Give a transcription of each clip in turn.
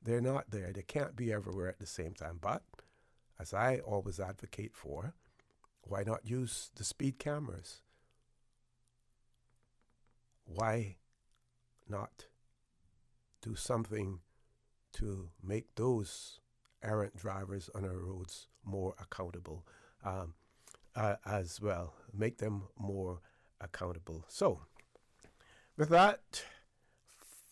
They're not there. They can't be everywhere at the same time. But as I always advocate for, why not use the speed cameras? Why not do something to make those errant drivers on our roads more accountable as well? Make them more accountable. So, with that,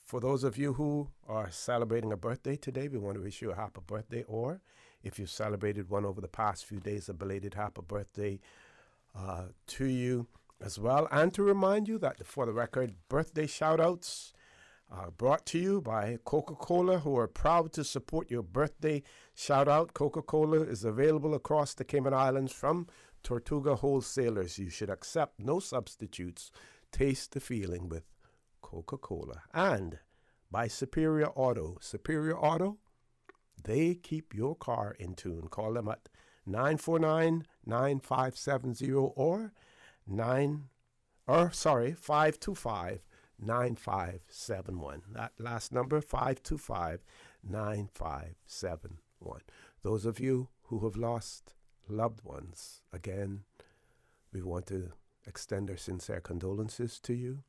for those of you who are celebrating a birthday today, we want to wish you a happy birthday. Or if you celebrated one over the past few days, a belated happy birthday to you as well. And to remind you that For the Record birthday shout-outs brought to you by Coca-Cola, who are proud to support your birthday shout-out. Coca-Cola is available across the Cayman Islands from Tortuga Wholesalers. You should accept no substitutes. Taste the feeling with Coca-Cola. And by Superior Auto. Superior Auto, they keep your car in tune. Call them at 949-9570 or 525-9571. That last number, 525-9571. Those of you who have lost loved ones, again, we want to extend our sincere condolences to you.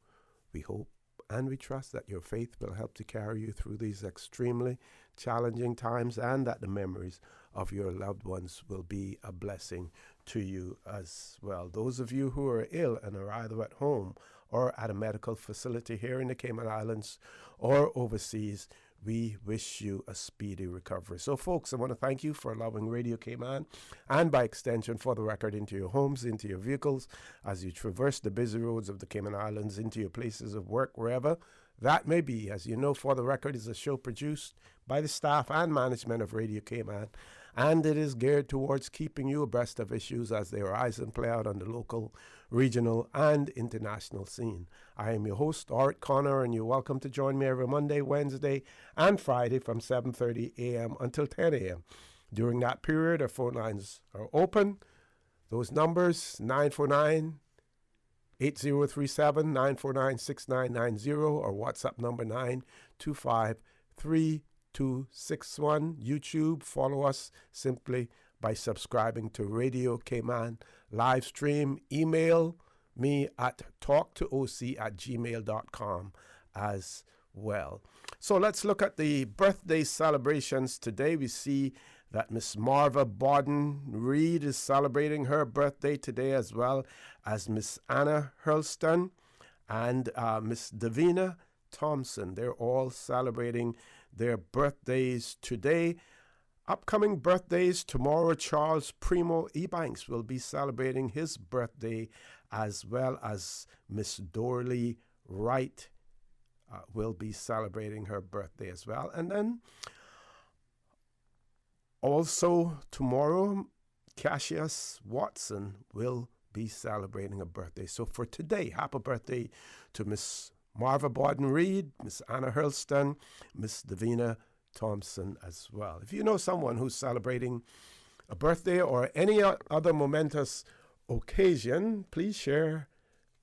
We hope and we trust that your faith will help to carry you through these extremely challenging times, and that the memories of your loved ones will be a blessing to you as well. Those of you who are ill and are either at home or at a medical facility here in the Cayman Islands or overseas, we wish you a speedy recovery. So, folks, I want to thank you for allowing Radio Cayman, and by extension, For the Record, into your homes, into your vehicles, as you traverse the busy roads of the Cayman Islands, into your places of work, wherever that may be. As you know, For the Record is a show produced by the staff and management of Radio Cayman, and it is geared towards keeping you abreast of issues as they arise and play out on the local, regional, and international scene. I am your host, Orrett Connor, and you're welcome to join me every Monday, Wednesday, and Friday from 7:30 a.m. until 10 a.m. During that period, our phone lines are open. Those numbers, 949-8037, 949-6990, or WhatsApp number 925-3261. YouTube, follow us simply by subscribing to Radio Cayman live stream. Email me at talktooc@gmail.com as well. So let's look at the birthday celebrations today. We see that Miss Marva Borden-Reed is celebrating her birthday today, as well as Miss Anna Hurlston and Miss Davina Thompson. They're all celebrating their birthdays today. Upcoming birthdays tomorrow, Charles Primo Ebanks will be celebrating his birthday, as well as Miss Dorley Wright will be celebrating her birthday as well. And then also tomorrow, Cassius Watson will be celebrating a birthday. So for today, happy birthday to Miss Marva Borden-Reed, Miss Anna Hurlston, Miss Davina Thompson as well. If you know someone who's celebrating a birthday or any other momentous occasion, please share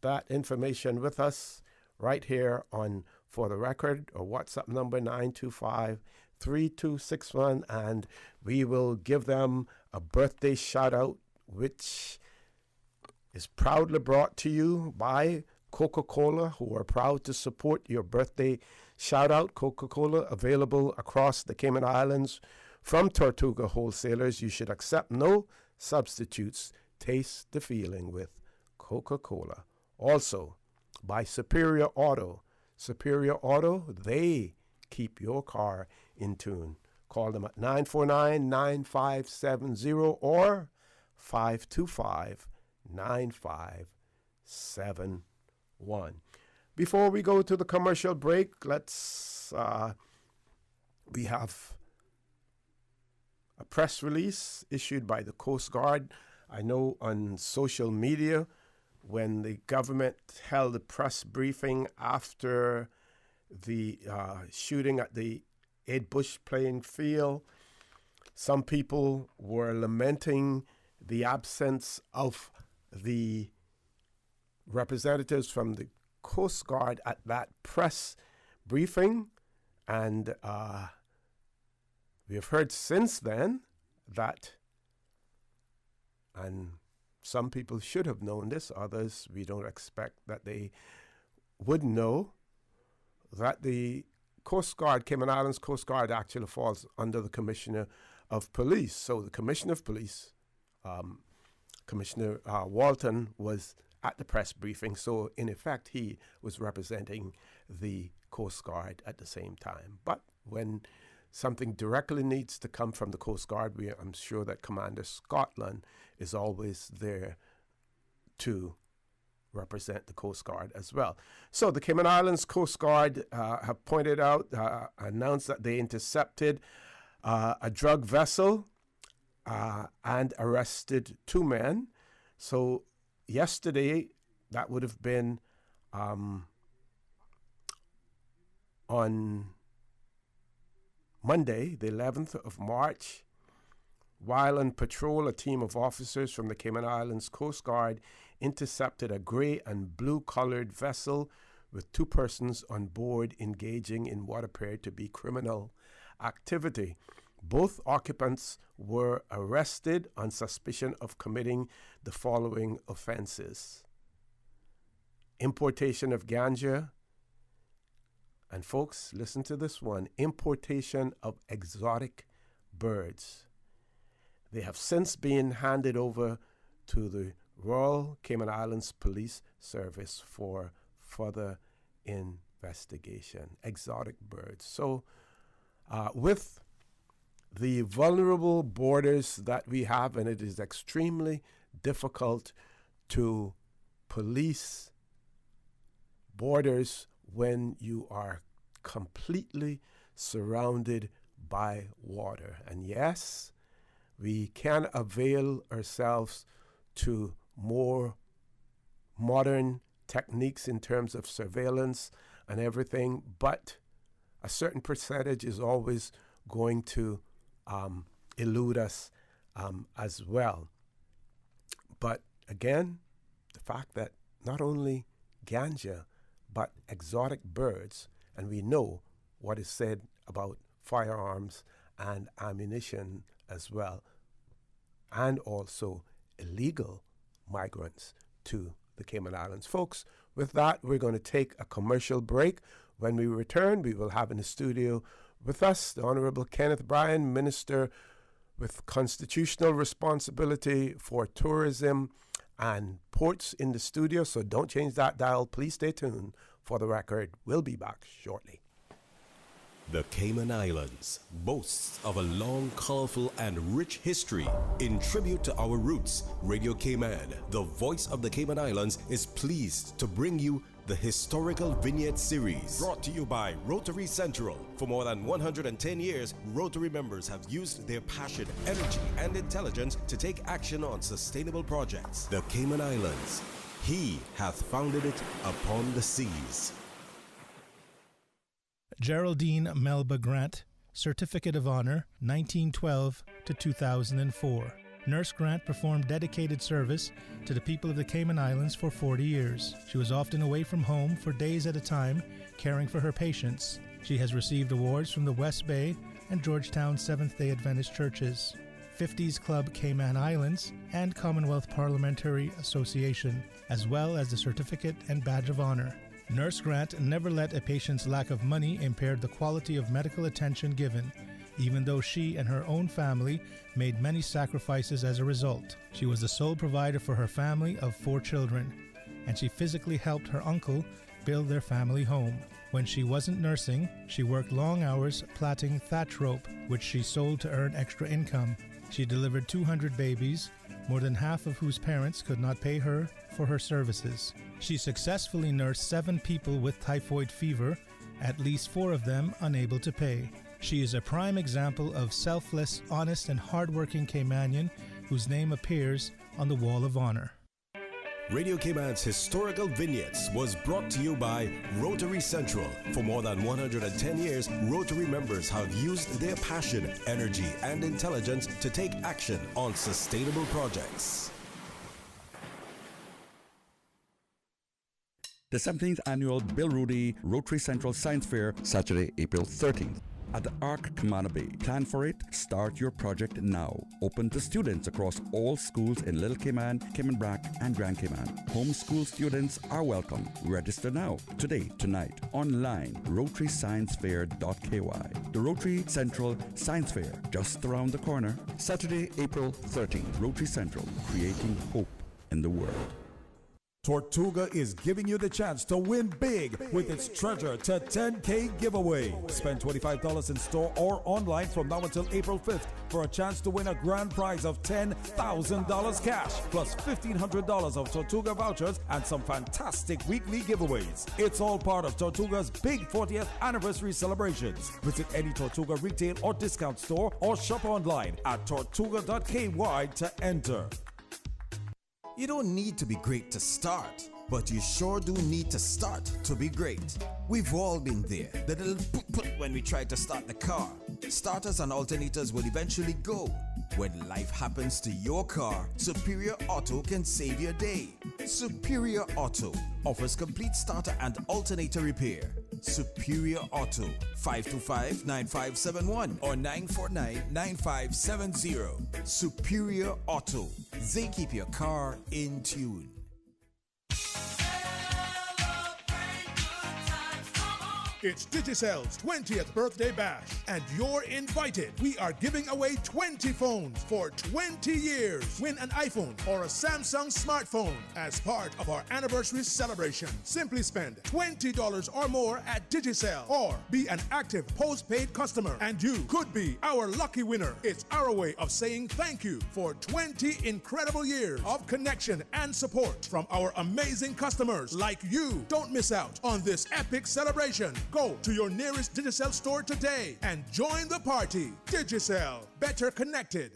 that information with us right here on For the Record, or WhatsApp number 925-3261, and we will give them a birthday shout out, which is proudly brought to you by Coca-Cola, who are proud to support your birthday shout out. Coca-Cola, available across the Cayman Islands from Tortuga Wholesalers. You should accept no substitutes. Taste the feeling with Coca-Cola. Also by Superior Auto. Superior Auto, they keep your car in tune. Call them at 949-9570 or 525-9571. Before we go to the commercial break, we have a press release issued by the Coast Guard. I know on social media, when the government held a press briefing after the shooting at the Ed Bush playing field, some people were lamenting the absence of the representatives from the Coast Guard at that press briefing, and We have heard since then that, and some people should have known this, others we don't expect that they would know, that the Coast Guard, Cayman Islands Coast Guard, actually falls under the Commissioner of Police. So the Commissioner of Police, Commissioner Walton, was at the press briefing. So in effect, he was representing the Coast Guard at the same time. But when something directly needs to come from the Coast Guard, I'm sure that Commander Scotland is always there to represent the Coast Guard as well. So the Cayman Islands Coast Guard have pointed out, announced that they intercepted a drug vessel and arrested 2 men. So yesterday, that would have been on Monday, the 11th of March, while on patrol, a team of officers from the Cayman Islands Coast Guard intercepted a gray and blue-colored vessel with 2 persons on board engaging in what appeared to be criminal activity. Both occupants were arrested on suspicion of committing the following offenses: importation of ganja, and folks, listen to this one, importation of exotic birds. They have since been handed over to the Royal Cayman Islands Police Service for further investigation. Exotic birds. So with the vulnerable borders that we have, and it is extremely difficult to police borders when you are completely surrounded by water. And yes, we can avail ourselves to more modern techniques in terms of surveillance and everything, but a certain percentage is always going to elude us as well. But again, the fact that not only ganja, but exotic birds, and we know what is said about firearms and ammunition as well, and also illegal migrants to the Cayman Islands. Folks, with that, we're going to take a commercial break. When we return, we will have in the studio with us the Honorable Kenneth Bryan, Minister with Constitutional Responsibility for Tourism and Ports, in the studio. So don't change that dial. Please stay tuned for the record. We'll be back shortly. The Cayman Islands boasts of a long, colorful, and rich history. In tribute to our roots, Radio Cayman, the voice of the Cayman Islands, is pleased to bring you the Historical Vignette Series, brought to you by Rotary Central. For more than 110 years, Rotary members have used their passion, energy, and intelligence to take action on sustainable projects. The Cayman Islands, He hath founded it upon the seas. Geraldine Melba Grant, Certificate of Honor, 1912 to 2004. Nurse Grant performed dedicated service to the people of the Cayman Islands for 40 years. She was often away from home for days at a time, caring for her patients. She has received awards from the West Bay and Georgetown Seventh-day Adventist churches, 50s Club Cayman Islands, and Commonwealth Parliamentary Association, as well as the Certificate and Badge of Honor. Nurse Grant never let a patient's lack of money impair the quality of medical attention given, even though she and her own family made many sacrifices as a result. She was the sole provider for her family of 4 children, and she physically helped her uncle build their family home. When she wasn't nursing, she worked long hours plaiting thatch rope, which she sold to earn extra income. She delivered 200 babies, more than half of whose parents could not pay her for her services. She successfully nursed 7 people with typhoid fever, at least 4 of them unable to pay. She is a prime example of selfless, honest, and hardworking Caymanian whose name appears on the Wall of Honor. Radio Cayman's Historical Vignettes was brought to you by Rotary Central. For more than 110 years, Rotary members have used their passion, energy, and intelligence to take action on sustainable projects. The 17th Annual Bill Rudy Rotary Central Science Fair, Saturday, April 13th. at the Arc Camana Bay. Plan for it, start your project now. Open to students across all schools in Little Cayman, Cayman Brac, and Grand Cayman. Homeschool students are welcome. Register now, today, tonight, online, rotarysciencefair.ky. The Rotary Central Science Fair, just around the corner, Saturday, April 13th. Rotary Central, creating hope in the world. Tortuga is giving you the chance to win big with its Treasure to 10K giveaway. Spend $25 in store or online from now until April 5th for a chance to win a grand prize of $10,000 cash, plus $1,500 of Tortuga vouchers and some fantastic weekly giveaways. It's all part of Tortuga's big 40th anniversary celebrations. Visit any Tortuga retail or discount store or shop online at tortuga.ky to enter. You don't need to be great to start, but you sure do need to start to be great. We've all been there. The little put when we try to start the car. Starters and alternators will eventually go. When life happens to your car, Superior Auto can save your day. Superior Auto offers complete starter and alternator repair. Superior Auto, 525-9571 or 949-9570. Superior Auto, they keep your car in tune. It's Digicell's 20th birthday bash, and you're invited. We are giving away 20 phones for 20 years. Win an iPhone or a Samsung smartphone as part of our anniversary celebration. Simply spend $20 or more at Digicell, or be an active postpaid customer, and you could be our lucky winner. It's our way of saying thank you for 20 incredible years of connection and support from our amazing customers like you. Don't miss out on this epic celebration. Go to your nearest Digicell store today and join the party. Digicell, better connected.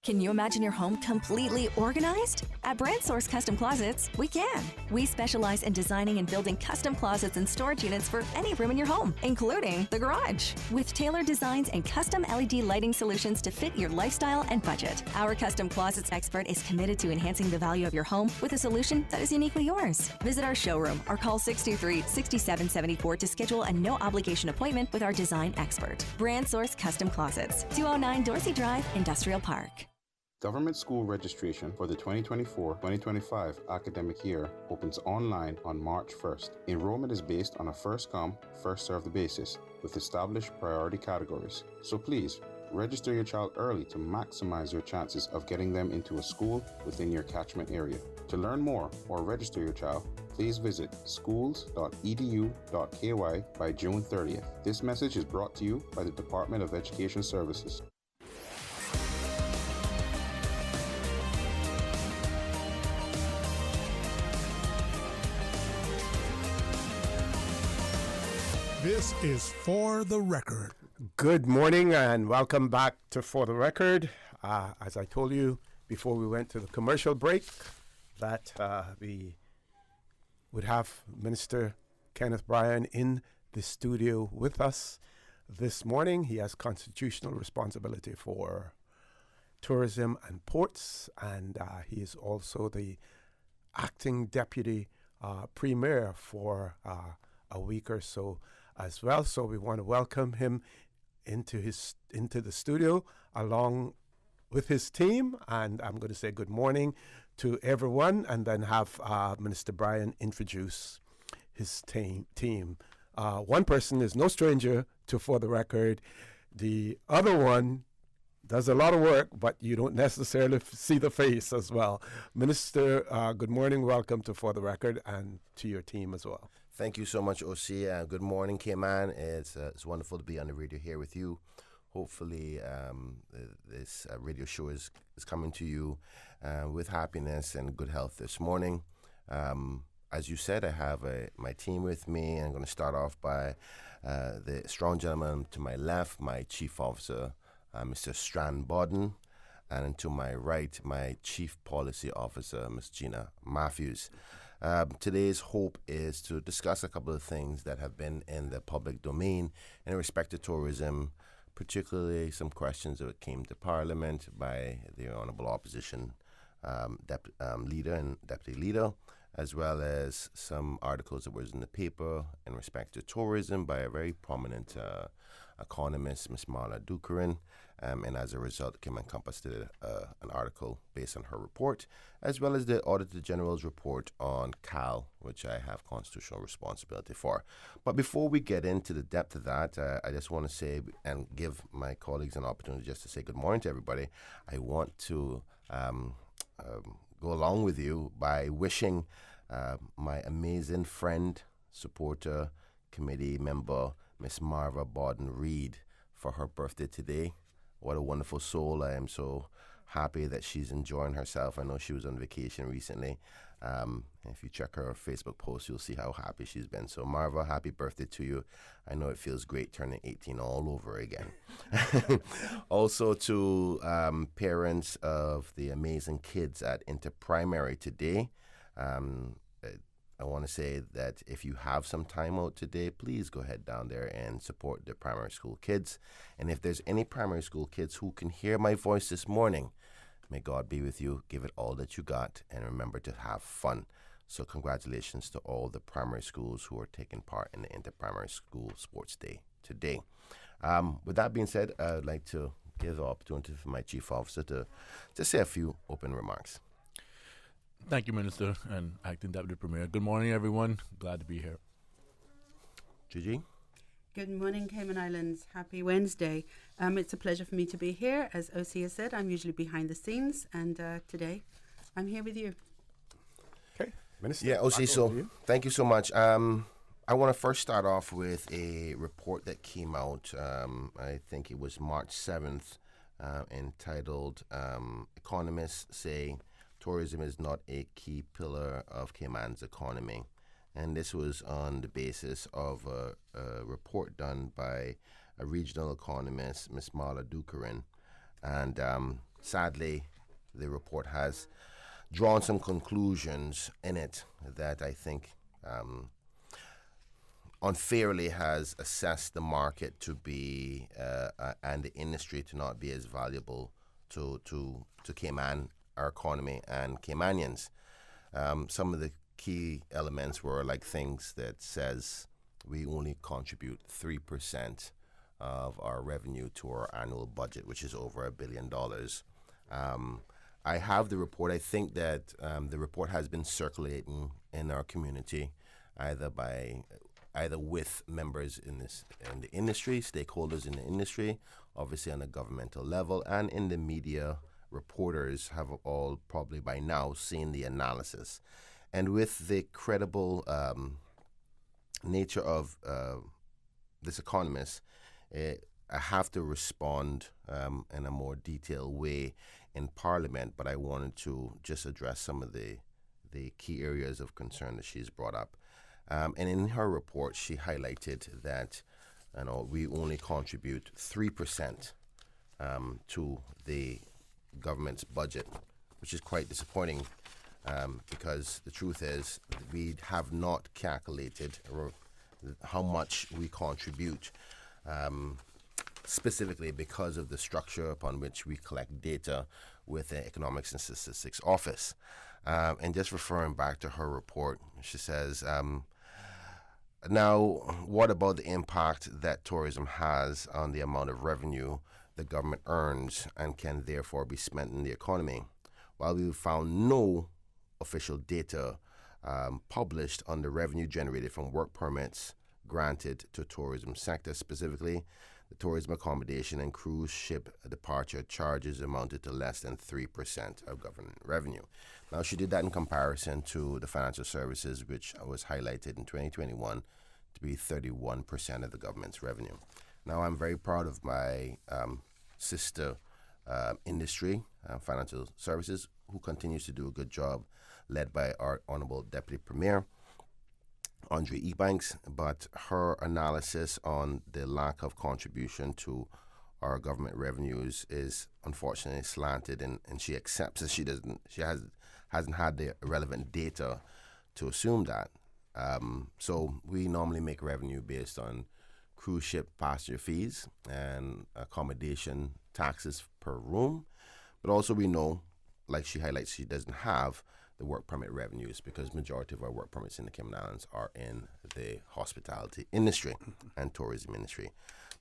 Can you imagine your home completely organized? At Brand Source Custom Closets, we can. We specialize in designing and building custom closets and storage units for any room in your home, including the garage. With tailored designs and custom LED lighting solutions to fit your lifestyle and budget, our custom closets expert is committed to enhancing the value of your home with a solution that is uniquely yours. Visit our showroom or call 623-6774 to schedule a no-obligation appointment with our design expert. Brand Source Custom Closets, 209 Dorsey Drive, Industrial Park. Government school registration for the 2024-2025 academic year opens online on March 1st. Enrollment is based on a first-come, first-served basis with established priority categories. So please, register your child early to maximize your chances of getting them into a school within your catchment area. To learn more or register your child, please visit schools.edu.ky by June 30th. This message is brought to you by the Department of Education Services. This is For the Record. Good morning and welcome back to For the Record. As I told you before we went to the commercial break, that we would have Minister Kenneth Bryan in the studio with us this morning. He has constitutional responsibility for tourism and ports, and he is also the acting deputy premier for a week or so as well. So we want to welcome him into the studio along with his team, and I'm going to say good morning to everyone and then have Minister Bryan introduce his team. One person is no stranger to For the Record. The other one does a lot of work, but you don't necessarily see the face as well. Minister, good morning. Welcome to For the Record and to your team as well. Thank you so much, OC. Good morning, Cayman. It's wonderful to be on the radio here with you. Hopefully, this radio show is coming to you with happiness and good health this morning. As you said, I have my team with me. I'm going to start off by the strong gentleman to my left, my Chief Officer, Mr. Strand Bodden, and to my right, my Chief Policy Officer, Ms. Gina Matthews. Today's hope is to discuss a couple of things that have been in the public domain in respect to tourism, particularly some questions that came to Parliament by the Honourable Opposition Leader and Deputy Leader, as well as some articles that was in the paper in respect to tourism by a very prominent economist, Ms. Marla Dukerin, and as a result, Cayman Compass did an article based on her report, as well as the Auditor General's report on CAL, which I have constitutional responsibility for. But before we get into the depth of that, I just want to say and give my colleagues an opportunity just to say good morning to everybody. I want to go along with you by wishing my amazing friend, supporter, committee member, Miss Marva Borden-Reed, for her birthday today. What a wonderful soul. I am so happy that she's enjoying herself. I know she was on vacation recently. If you check her Facebook post, you'll see how happy she's been. So Marva, happy birthday to you. I know it feels great turning 18 all over again. Also to parents of the amazing kids at Interprimary today. I want to say that if you have some time out today, please go ahead down there and support the primary school kids. And if there's any primary school kids who can hear my voice this morning, may God be with you. Give it all that you got, and remember to have fun. So congratulations to all the primary schools who are taking part in the Interprimary School Sports Day today. With that being said, I'd like to give the opportunity for my chief officer to say a few open remarks. Thank you, Minister and Acting Deputy Premier. Good morning, everyone. Glad to be here. Gigi? Good morning, Cayman Islands. Happy Wednesday. It's a pleasure for me to be here. As OC has said, I'm usually behind the scenes, and today I'm here with you. Okay, Minister. Yeah, OC, so thank you so much. I want to first start off with a report that came out, I think it was March 7th, entitled Economists Say Tourism is not a key pillar of Cayman's economy. And this was on the basis of a report done by a regional economist, Ms. Marla Dukerin. And sadly, the report has drawn some conclusions in it that I think unfairly has assessed the market to be, and the industry to not be as valuable to Cayman, our economy, and Caymanians. Some of the key elements were like things that says we only contribute 3% of our revenue to our annual budget, which is over $1 billion. I have the report. I think that the report has been circulating in our community, either with members in the industry, stakeholders in the industry, obviously on a governmental level, and in the media. Reporters have all probably by now seen the analysis. And with the credible nature of this economist, I have to respond in a more detailed way in Parliament, but I wanted to just address some of the key areas of concern that she's brought up. And in her report, she highlighted that we only contribute 3% to the government's budget, which is quite disappointing because the truth is we have not calculated how much we contribute specifically because of the structure upon which we collect data with the Economics and Statistics Office. And just referring back to her report, she says, now, what about the impact that tourism has on the amount of revenue the government earns and can therefore be spent in the economy? While we found no official data published on the revenue generated from work permits granted to tourism sector, specifically the tourism accommodation and cruise ship departure charges amounted to less than 3% of government revenue. Now, she did that in comparison to the financial services, which was highlighted in 2021 to be 31% of the government's revenue. Now, I'm very proud of my sister industry, financial services, who continues to do a good job, led by our Honorable Deputy Premier, Andre Ebanks, but her analysis on the lack of contribution to our government revenues is unfortunately slanted, and she accepts that she hasn't had the relevant data to assume that. So we normally make revenue based on cruise ship passenger fees and accommodation taxes per room. But also we know, like she highlights, she doesn't have the work permit revenues because majority of our work permits in the Cayman Islands are in the hospitality industry and tourism industry.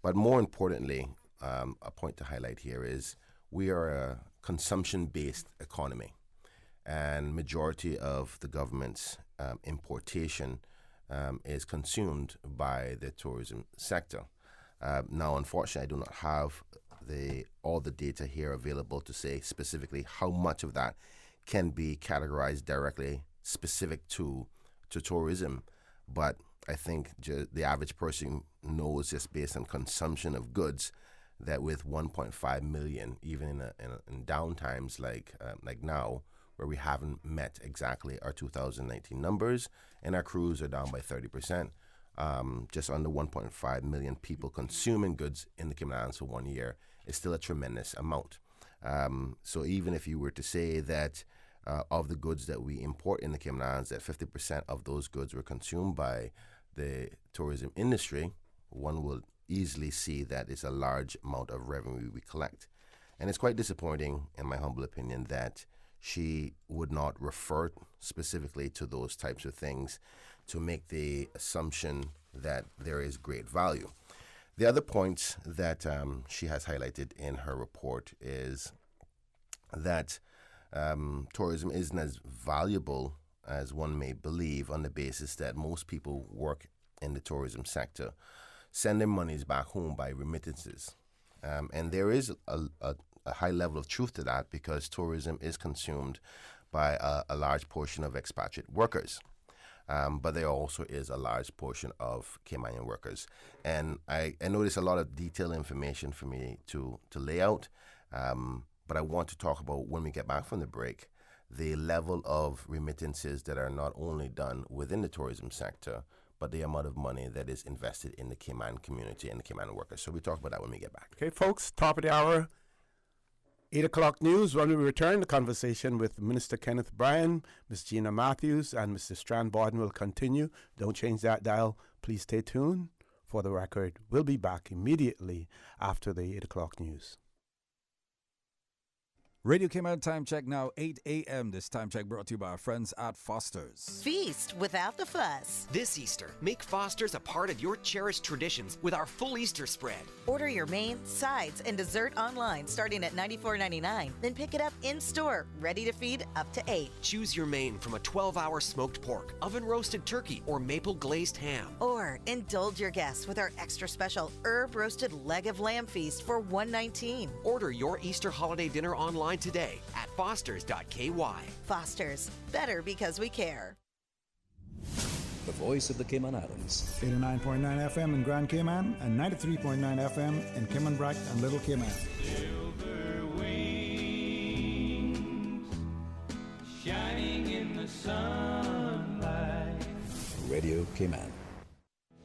But more importantly, a point to highlight here is we are a consumption-based economy, and majority of the government's importation is consumed by the tourism sector. Now, unfortunately, I do not have all the data here available to say specifically how much of that can be categorized directly specific to tourism, but I think the average person knows, just based on consumption of goods, that with 1.5 million, even in down times like now, where we haven't met exactly our 2019 numbers, and our crews are down by 30%, just under 1.5 million people consuming goods in the Cayman Islands for 1 year is still a tremendous amount. So even if you were to say that of the goods that we import in the Cayman Islands, that 50% of those goods were consumed by the tourism industry, one will easily see that it's a large amount of revenue we collect. And it's quite disappointing, in my humble opinion, that she would not refer specifically to those types of things to make the assumption that there is great value. The other points that she has highlighted in her report is that tourism isn't as valuable as one may believe, on the basis that most people work in the tourism sector send their monies back home by remittances. And there is a high level of truth to that, because tourism is consumed by a large portion of expatriate workers. But there also is a large portion of Caymanian workers. And I know there's a lot of detailed information for me to lay out, but I want to talk about, when we get back from the break, the level of remittances that are not only done within the tourism sector, but the amount of money that is invested in the Cayman community and the Cayman workers. So we talk about that when we get back. Okay, folks, top of the hour, 8 o'clock news. When we return, the conversation with Minister Kenneth Bryan, Ms. Gina Matthews, and Mr. Strand Borden will continue. Don't change that dial. Please stay tuned. For the record, we'll be back immediately after the 8 o'clock news. Radio Cayman time check now, 8 a.m. This time check brought to you by our friends at Foster's. Feast without the fuss. This Easter, make Foster's a part of your cherished traditions with our full Easter spread. Order your main, sides, and dessert online starting at $94.99. Then pick it up in-store, ready to feed up to 8. Choose your main from a 12-hour smoked pork, oven-roasted turkey, or maple-glazed ham. Or indulge your guests with our extra special herb-roasted leg of lamb feast for $119. Order your Easter holiday dinner online today at fosters.ky. Foster's, better because we care. The voice of the Cayman Islands. 89.9 FM in Grand Cayman and 93.9 FM in Cayman Brac and Little Cayman. Silver wings shining in the sunlight. Radio Cayman.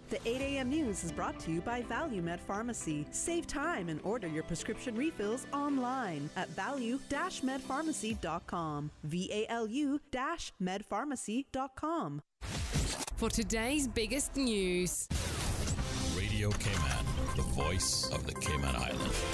The 8 a.m. news is brought to you by ValueMed Pharmacy. Save time and order your prescription refills online at value-medpharmacy.com. VALU-medpharmacy.com. For today's biggest news. Radio Cayman, the voice of the Cayman Islands.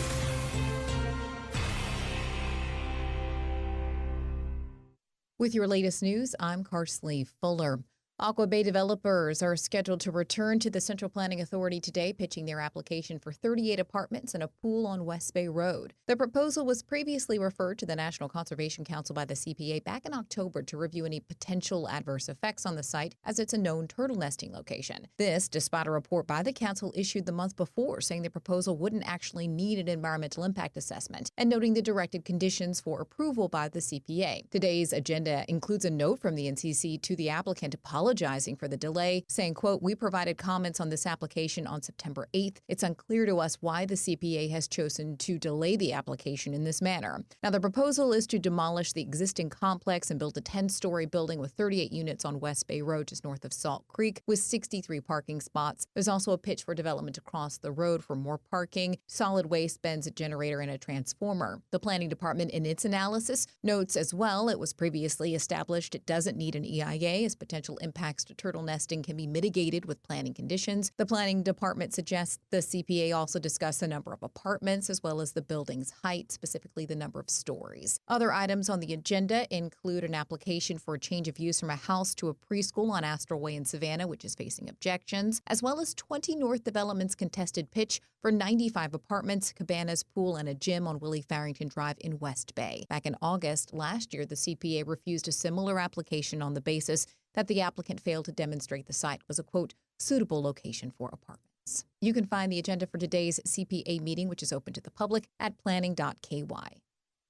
With your latest news, I'm Carsley Fuller. Aqua Bay developers are scheduled to return to the Central Planning Authority today, pitching their application for 38 apartments and a pool on West Bay Road. The proposal was previously referred to the National Conservation Council by the CPA back in October to review any potential adverse effects on the site, as it's a known turtle nesting location. This, despite a report by the council issued the month before saying the proposal wouldn't actually need an environmental impact assessment, and noting the directed conditions for approval by the CPA. Today's agenda includes a note from the NCC to the applicant apologizing for the delay, saying, quote, "We provided comments on this application on September 8th. It's unclear to us why the CPA has chosen to delay the application in this manner." Now, the proposal is to demolish the existing complex and build a 10-story building with 38 units on West Bay Road, just north of Salt Creek, with 63 parking spots. There's also a pitch for development across the road for more parking, solid waste bins, a generator, and a transformer. The planning department, in its analysis, notes as well it was previously established it doesn't need an EIA, as potential impact impacts to turtle nesting can be mitigated with planning conditions. The planning department suggests the CPA also discuss the number of apartments as well as the building's height, specifically the number of stories. Other items on the agenda include an application for a change of use from a house to a preschool on Astral Way in Savannah, which is facing objections, as well as 20 North Development's contested pitch for 95 apartments, cabanas, pool, and a gym on Willie Farrington Drive in West Bay. Back in August last year, the CPA refused a similar application on the basis that the applicant failed to demonstrate the site was a, quote, suitable location for apartments. You can find the agenda for today's CPA meeting, which is open to the public, at planning.ky.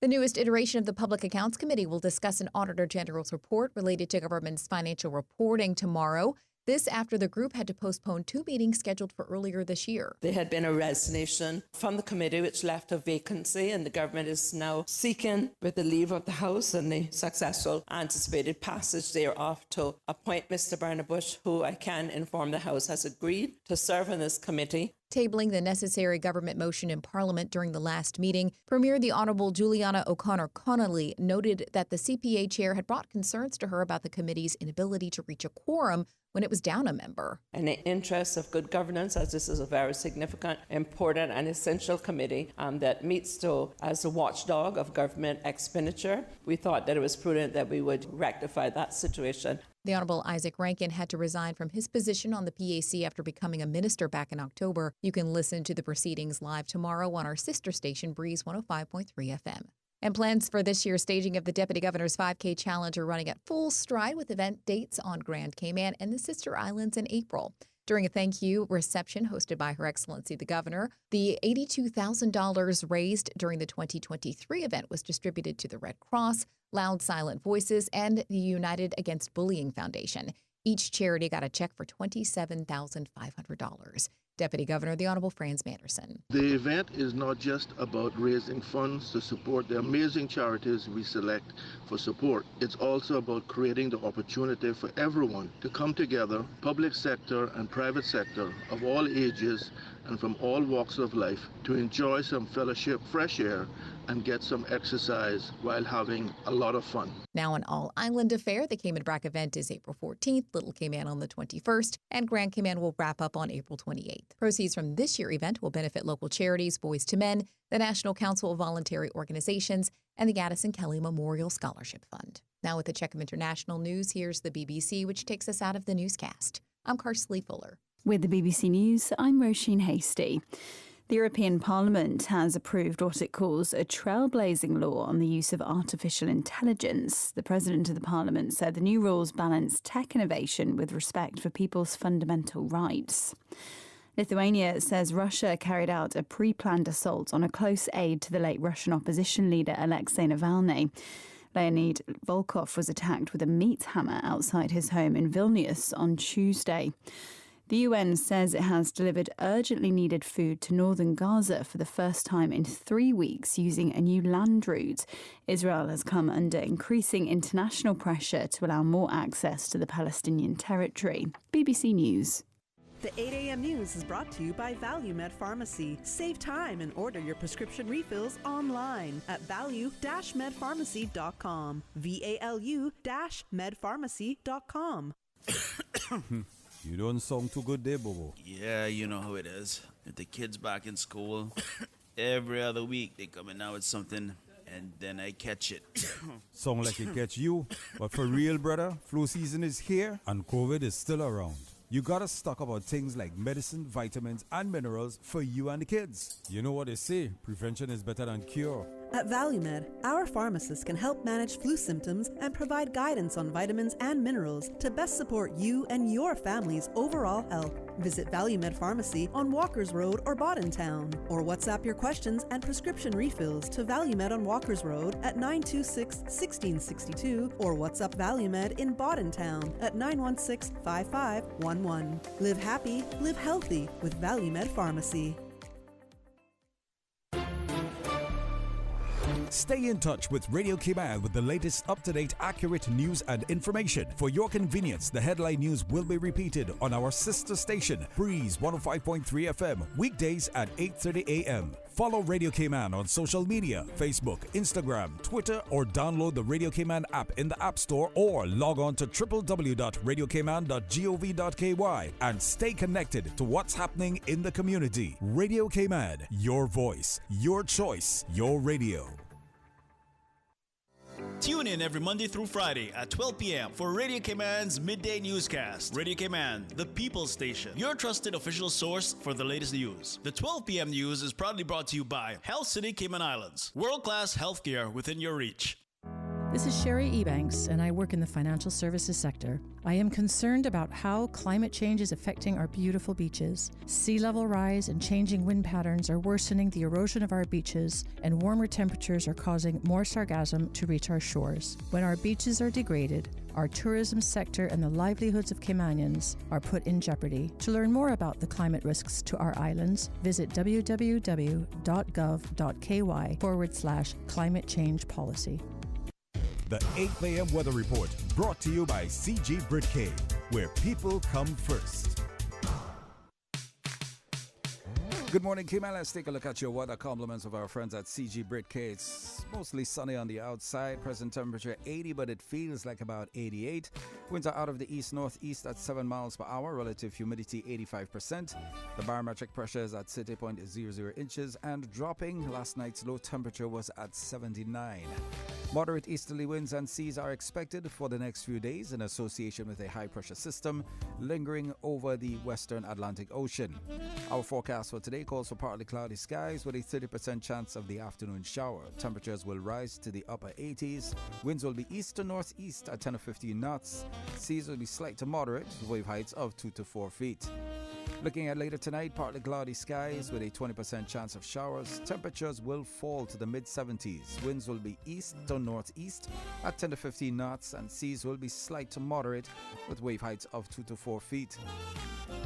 The newest iteration of the Public Accounts Committee will discuss an Auditor General's report related to government's financial reporting tomorrow. This after the group had to postpone 2 meetings scheduled for earlier this year. There had been a resignation from the committee which left a vacancy, and the government is now seeking, with the leave of the House and the successful anticipated passage thereof, to appoint Mr. Bryan, who I can inform the House has agreed to serve on this committee. Tabling the necessary government motion in Parliament during the last meeting, Premier the Honourable Juliana O'Connor-Connolly noted that the CPA chair had brought concerns to her about the committee's inability to reach a quorum when it was down a member. In the interest of good governance, as this is a very significant, important and essential committee that meets as a watchdog of government expenditure, we thought that it was prudent that we would rectify that situation. The Honourable Isaac Rankin had to resign from his position on the PAC after becoming a minister back in October. You can listen to the proceedings live tomorrow on our sister station, Breeze 105.3 FM. And plans for this year's staging of the Deputy Governor's 5K Challenge are running at full stride with event dates on Grand Cayman and the Sister Islands in April. During a thank you reception hosted by Her Excellency the Governor, the $82,000 raised during the 2023 event was distributed to the Red Cross, Loud Silent Voices, and the United Against Bullying Foundation. Each charity got a check for $27,500. Deputy Governor, the Honorable Franz Manderson. The event is not just about raising funds to support the amazing charities we select for support. It's also about creating the opportunity for everyone to come together, public sector and private sector of all ages and from all walks of life, to enjoy some fellowship, fresh air, and get some exercise while having a lot of fun. Now an all-island affair, the Cayman Brac event is April 14th, Little Cayman on the 21st, and Grand Cayman will wrap up on April 28th. Proceeds from this year's event will benefit local charities, Boys to Men, the National Council of Voluntary Organizations, and the Addison Kelly Memorial Scholarship Fund. Now with a check of international news, here's the BBC, which takes us out of the newscast. I'm Karsley Fuller. With the BBC News, I'm Roisin Hasty. The European Parliament has approved what it calls a trailblazing law on the use of artificial intelligence. The President of the Parliament said the new rules balance tech innovation with respect for people's fundamental rights. Lithuania says Russia carried out a pre-planned assault on a close aide to the late Russian opposition leader Alexei Navalny. Leonid Volkov was attacked with a meat hammer outside his home in Vilnius on Tuesday. The UN says it has delivered urgently needed food to northern Gaza for the first time in 3 weeks using a new land route. Israel has come under increasing international pressure to allow more access to the Palestinian territory. BBC News. The 8 a.m. news is brought to you by ValueMed Pharmacy. Save time and order your prescription refills online at value-medpharmacy.com. VALU-medpharmacy.com. You don't sound too good there, Bobo. Yeah, you know how it is. With the kids back in school, every other week they come in out with something, and then I catch it. Sound like it gets you. But for real, brother, flu season is here and COVID is still around. You gotta stock up on things like medicine, vitamins, and minerals for you and the kids. You know what they say, prevention is better than cure. At ValueMed, our pharmacists can help manage flu symptoms and provide guidance on vitamins and minerals to best support you and your family's overall health. Visit ValueMed Pharmacy on Walkers Road or Boddentown, or WhatsApp your questions and prescription refills to ValueMed on Walkers Road at 926-1662, or WhatsApp ValueMed in Boddentown at 916-5511. Live happy, live healthy with ValueMed Pharmacy. Stay in touch with Radio Cayman with the latest up-to-date, accurate news and information. For your convenience, the headline news will be repeated on our sister station, Breeze 105.3 FM, weekdays at 8:30 a.m. Follow Radio Cayman on social media, Facebook, Instagram, Twitter, or download the Radio Cayman app in the App Store or log on to www.radiocayman.gov.ky and stay connected to what's happening in the community. Radio Cayman, your voice, your choice, your radio. Tune in every Monday through Friday at 12 p.m. for Radio Cayman's Midday Newscast. Radio Cayman, the People's Station, your trusted official source for the latest news. The 12 p.m. news is proudly brought to you by Health City Cayman Islands. World-class healthcare within your reach. This is Sherry Ebanks, and I work in the financial services sector. I am concerned about how climate change is affecting our beautiful beaches. Sea level rise and changing wind patterns are worsening the erosion of our beaches, and warmer temperatures are causing more sargassum to reach our shores. When our beaches are degraded, our tourism sector and the livelihoods of Caymanians are put in jeopardy. To learn more about the climate risks to our islands, visit www.gov.ky/climate change policy. The 8 a.m. weather report brought to you by CG Britcay, where people come first. Good morning, Cayman. Let's take a look at your weather compliments of our friends at CG Britcay. It's mostly sunny on the outside. Present temperature 80, but it feels like about 88. Winds are out of the east-northeast at 7 miles per hour. Relative humidity 85%. The barometric pressure is at 60.00 inches and dropping. Last night's low temperature was at 79. Moderate easterly winds and seas are expected for the next few days in association with a high-pressure system lingering over the western Atlantic Ocean. Our forecast for today calls for partly cloudy skies with a 30% chance of the afternoon shower. Temperatures will rise to the upper 80s. Winds will be east to northeast at 10 to 15 knots. Seas will be slight to moderate with wave heights of 2 to 4 feet. Looking at later tonight, partly cloudy skies with a 20% chance of showers. Temperatures will fall to the mid-70s. Winds will be east to northeast at 10 to 15 knots, and seas will be slight to moderate with wave heights of 2 to 4 feet.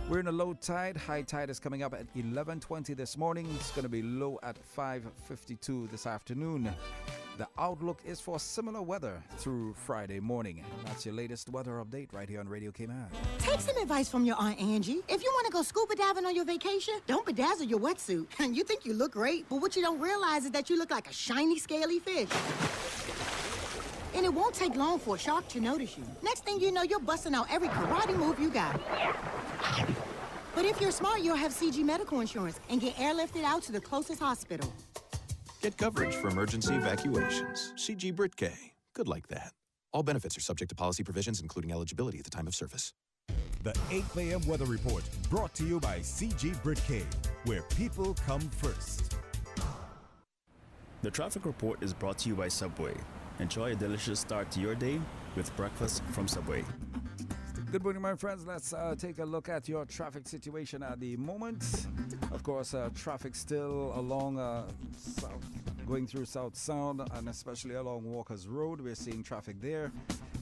We're in a low tide. High tide is coming up at 11:20 this morning. It's going to be low at 5:52 this afternoon. The outlook is for similar weather through Friday morning. That's your latest weather update right here on Radio Cayman. Take some advice from your Aunt Angie. If you want to go scuba diving on your vacation, don't bedazzle your wetsuit. And you think you look great, but what you don't realize is that you look like a shiny, scaly fish. And it won't take long for a shark to notice you. Next thing you know, you're busting out every karate move you got. But if you're smart, you'll have CG medical insurance and get airlifted out to the closest hospital. Get coverage for emergency evacuations. CG Britcay. Good like that. All benefits are subject to policy provisions, including eligibility at the time of service. The 8 a.m. weather report brought to you by CG Britcay, where people come first. The traffic report is brought to you by Subway. Enjoy a delicious start to your day with breakfast from Subway. Good morning, my friends. Let's take a look at your traffic situation at the moment. Of course, traffic still along south, going through South Sound and especially along Walker's Road. We're seeing traffic there.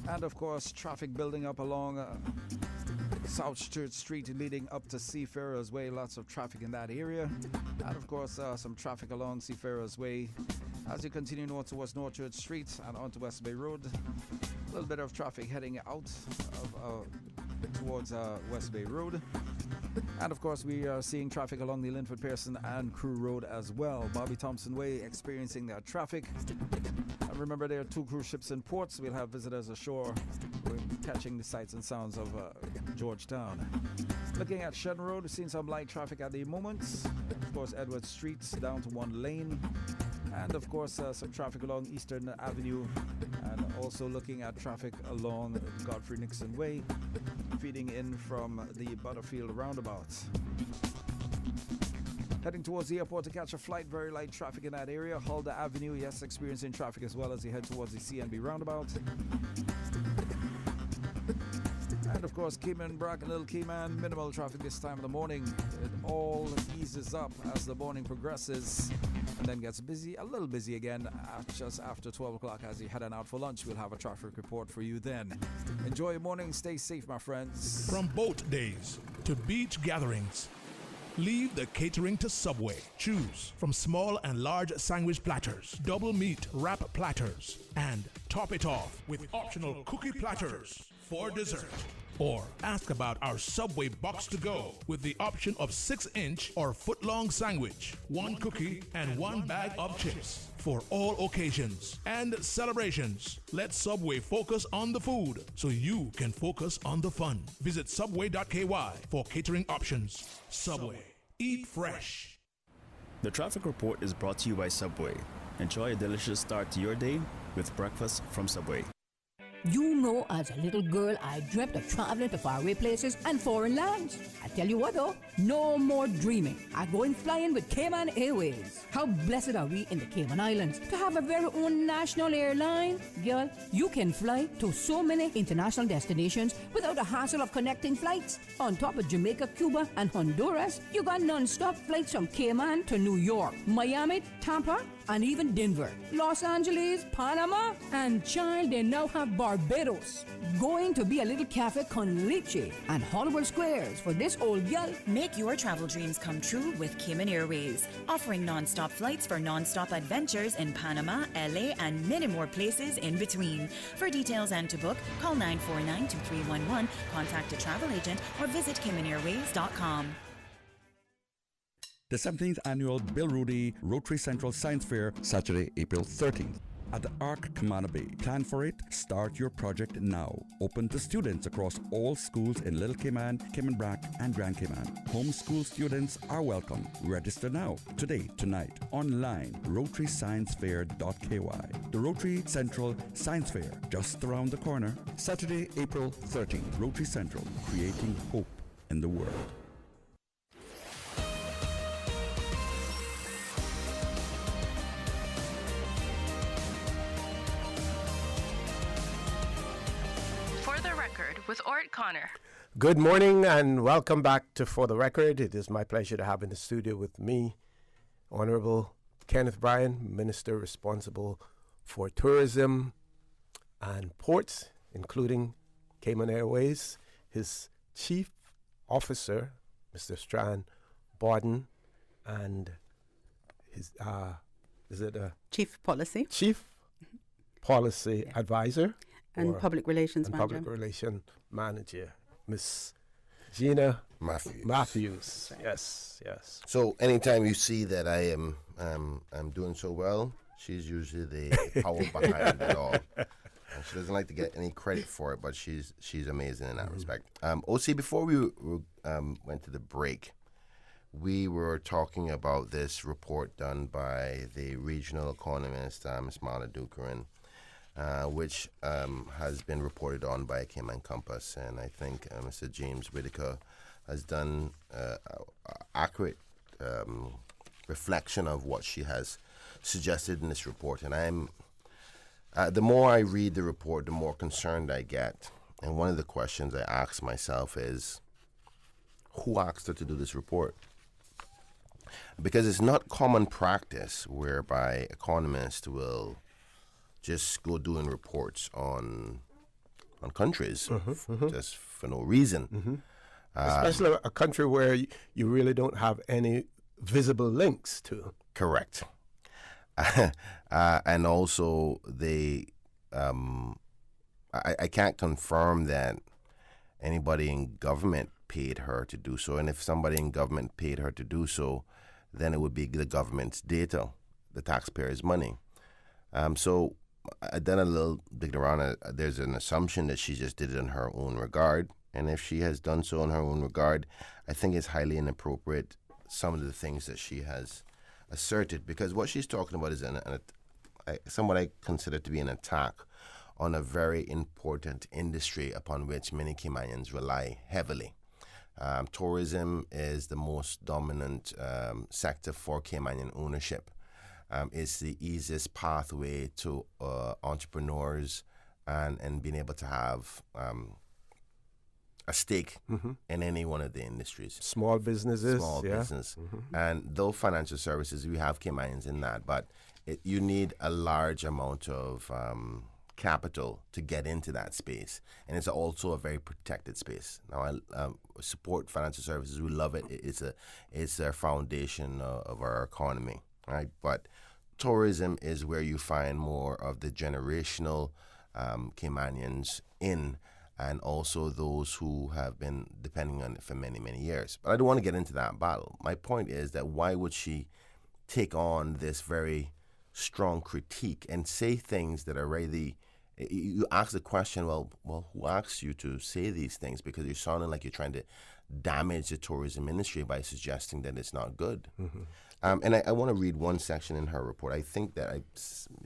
And of course, traffic building up along South Church Street leading up to Seafarers Way. Lots of traffic in that area. And of course, some traffic along Seafarers Way as you continue north towards North Church Street and onto West Bay Road. A little bit of traffic heading out of, towards West Bay Road. And of course, we are seeing traffic along the Linford Pearson and Crew Road as well. Bobby Thompson Way experiencing that traffic. And remember, there are 2 cruise ships in ports. We'll have visitors ashore. We're catching the sights and sounds of Georgetown. Looking at Shen Road, we're seeing some light traffic at the moment. Of course, Edward Street down to 1 lane. And of course, some traffic along Eastern Avenue, and also looking at traffic along Godfrey Nixon Way, feeding in from the Butterfield roundabout. Heading towards the airport to catch a flight, very light traffic in that area. Huldah Avenue, yes, experiencing traffic as well as you head towards the CNB roundabout. And of course, Cayman, Brack, Little Cayman, minimal traffic this time of the morning. It all eases up as the morning progresses and then gets busy, a little busy again just after 12 o'clock as you head on out for lunch. We'll have a traffic report for you then. Enjoy your morning. Stay safe, my friends. From boat days to beach gatherings, Leave the catering to Subway. Choose from small and large sandwich platters, double meat wrap platters, and top it off with optional cookie platters for dessert. Or ask about our Subway box to go with the option of 6-inch or foot-long sandwich, 1 cookie, and 1 bag of chips for all occasions and celebrations. Let Subway focus on the food so you can focus on the fun. Visit subway.ky for catering options. Subway. Eat fresh. The traffic report is brought to you by Subway. Enjoy a delicious start to your day with breakfast from Subway. You know, as a little girl, I dreamt of traveling to faraway places and foreign lands. I tell you what though, no more dreaming. I'm going flying with Cayman Airways. How blessed are we in the Cayman Islands to have a very own national airline? Girl, you can fly to so many international destinations without the hassle of connecting flights. On top of Jamaica, Cuba, and Honduras, you got non-stop flights from Cayman to New York, Miami, Tampa, and even Denver, Los Angeles, Panama, and child, they now have Barbados. Going to be a little cafe con leche and Hollywood Squares for this old gal. Make your travel dreams come true with Cayman Airways, offering non-stop flights for non-stop adventures in Panama, LA, and many more places in between. For details and to book, call 949-2311, contact a travel agent, or visit CaymanAirways.com. The 17th Annual Bill Rudy Rotary Central Science Fair, Saturday, April 13th. At the Arc Camana Bay. Plan for it. Start your project now. Open to students across all schools in Little Cayman, Cayman Brac, and Grand Cayman. Homeschool students are welcome. Register now. Today, tonight, online, rotarysciencefair.ky. The Rotary Central Science Fair, just around the corner. Saturday, April 13th. Rotary Central, creating hope in the world. With Orrett Connor. Good morning and welcome back to For the Record. It is my pleasure to have in the studio with me Honorable Kenneth Bryan, Minister responsible for tourism and ports, including Cayman Airways, his Chief Officer, Mr. Strand Borden, and his, Chief Policy Advisor. And Public Relations and Manager. Public Relations Manager, Miss Gina Matthews. Yes. So anytime you see that I am I'm doing so well, she's usually the power behind it all. And she doesn't like to get any credit for it, but she's amazing in that respect. OC, before we went to the break, we were talking about this report done by the regional economist, Ms. Marla Dukerin, which has been reported on by Cayman Compass, and I think Mr. James Whitaker has done accurate reflection of what she has suggested in this report. And I'm the more I read the report, the more concerned I get. And one of the questions I ask myself is, who asked her to do this report? Because it's not common practice whereby economists will just go doing reports on countries just for no reason. Especially a country where you really don't have any visible links to. Correct. And also, I can't confirm that anybody in government paid her to do so. And if somebody in government paid her to do so, then it would be the government's data, the taxpayers' money. So I done a little digging around. There's an assumption that she just did it in her own regard. And if she has done so in her own regard, I think it's highly inappropriate, some of the things that she has asserted. Because what she's talking about is somewhat I consider to be an attack on a very important industry upon which many Caymanians rely heavily. Tourism is the most dominant sector for Caymanian ownership. It's the easiest pathway to entrepreneurs and being able to have a stake in any one of the industries. Small businesses. Business. And though financial services, we have Caymanians in that, but you need a large amount of capital to get into that space, and it's also a very protected space. Now, I support financial services. We love it. It's a foundation of our economy, right? But tourism is where you find more of the generational Caymanians in, and also those who have been depending on it for many, many years. But I don't want to get into that battle. My point is that why would she take on this very strong critique and say things that are really, you ask the question, well, who asks you to say these things? Because you're sounding like you're trying to damage the tourism industry by suggesting that it's not good. And I want to read one section in her report. I think that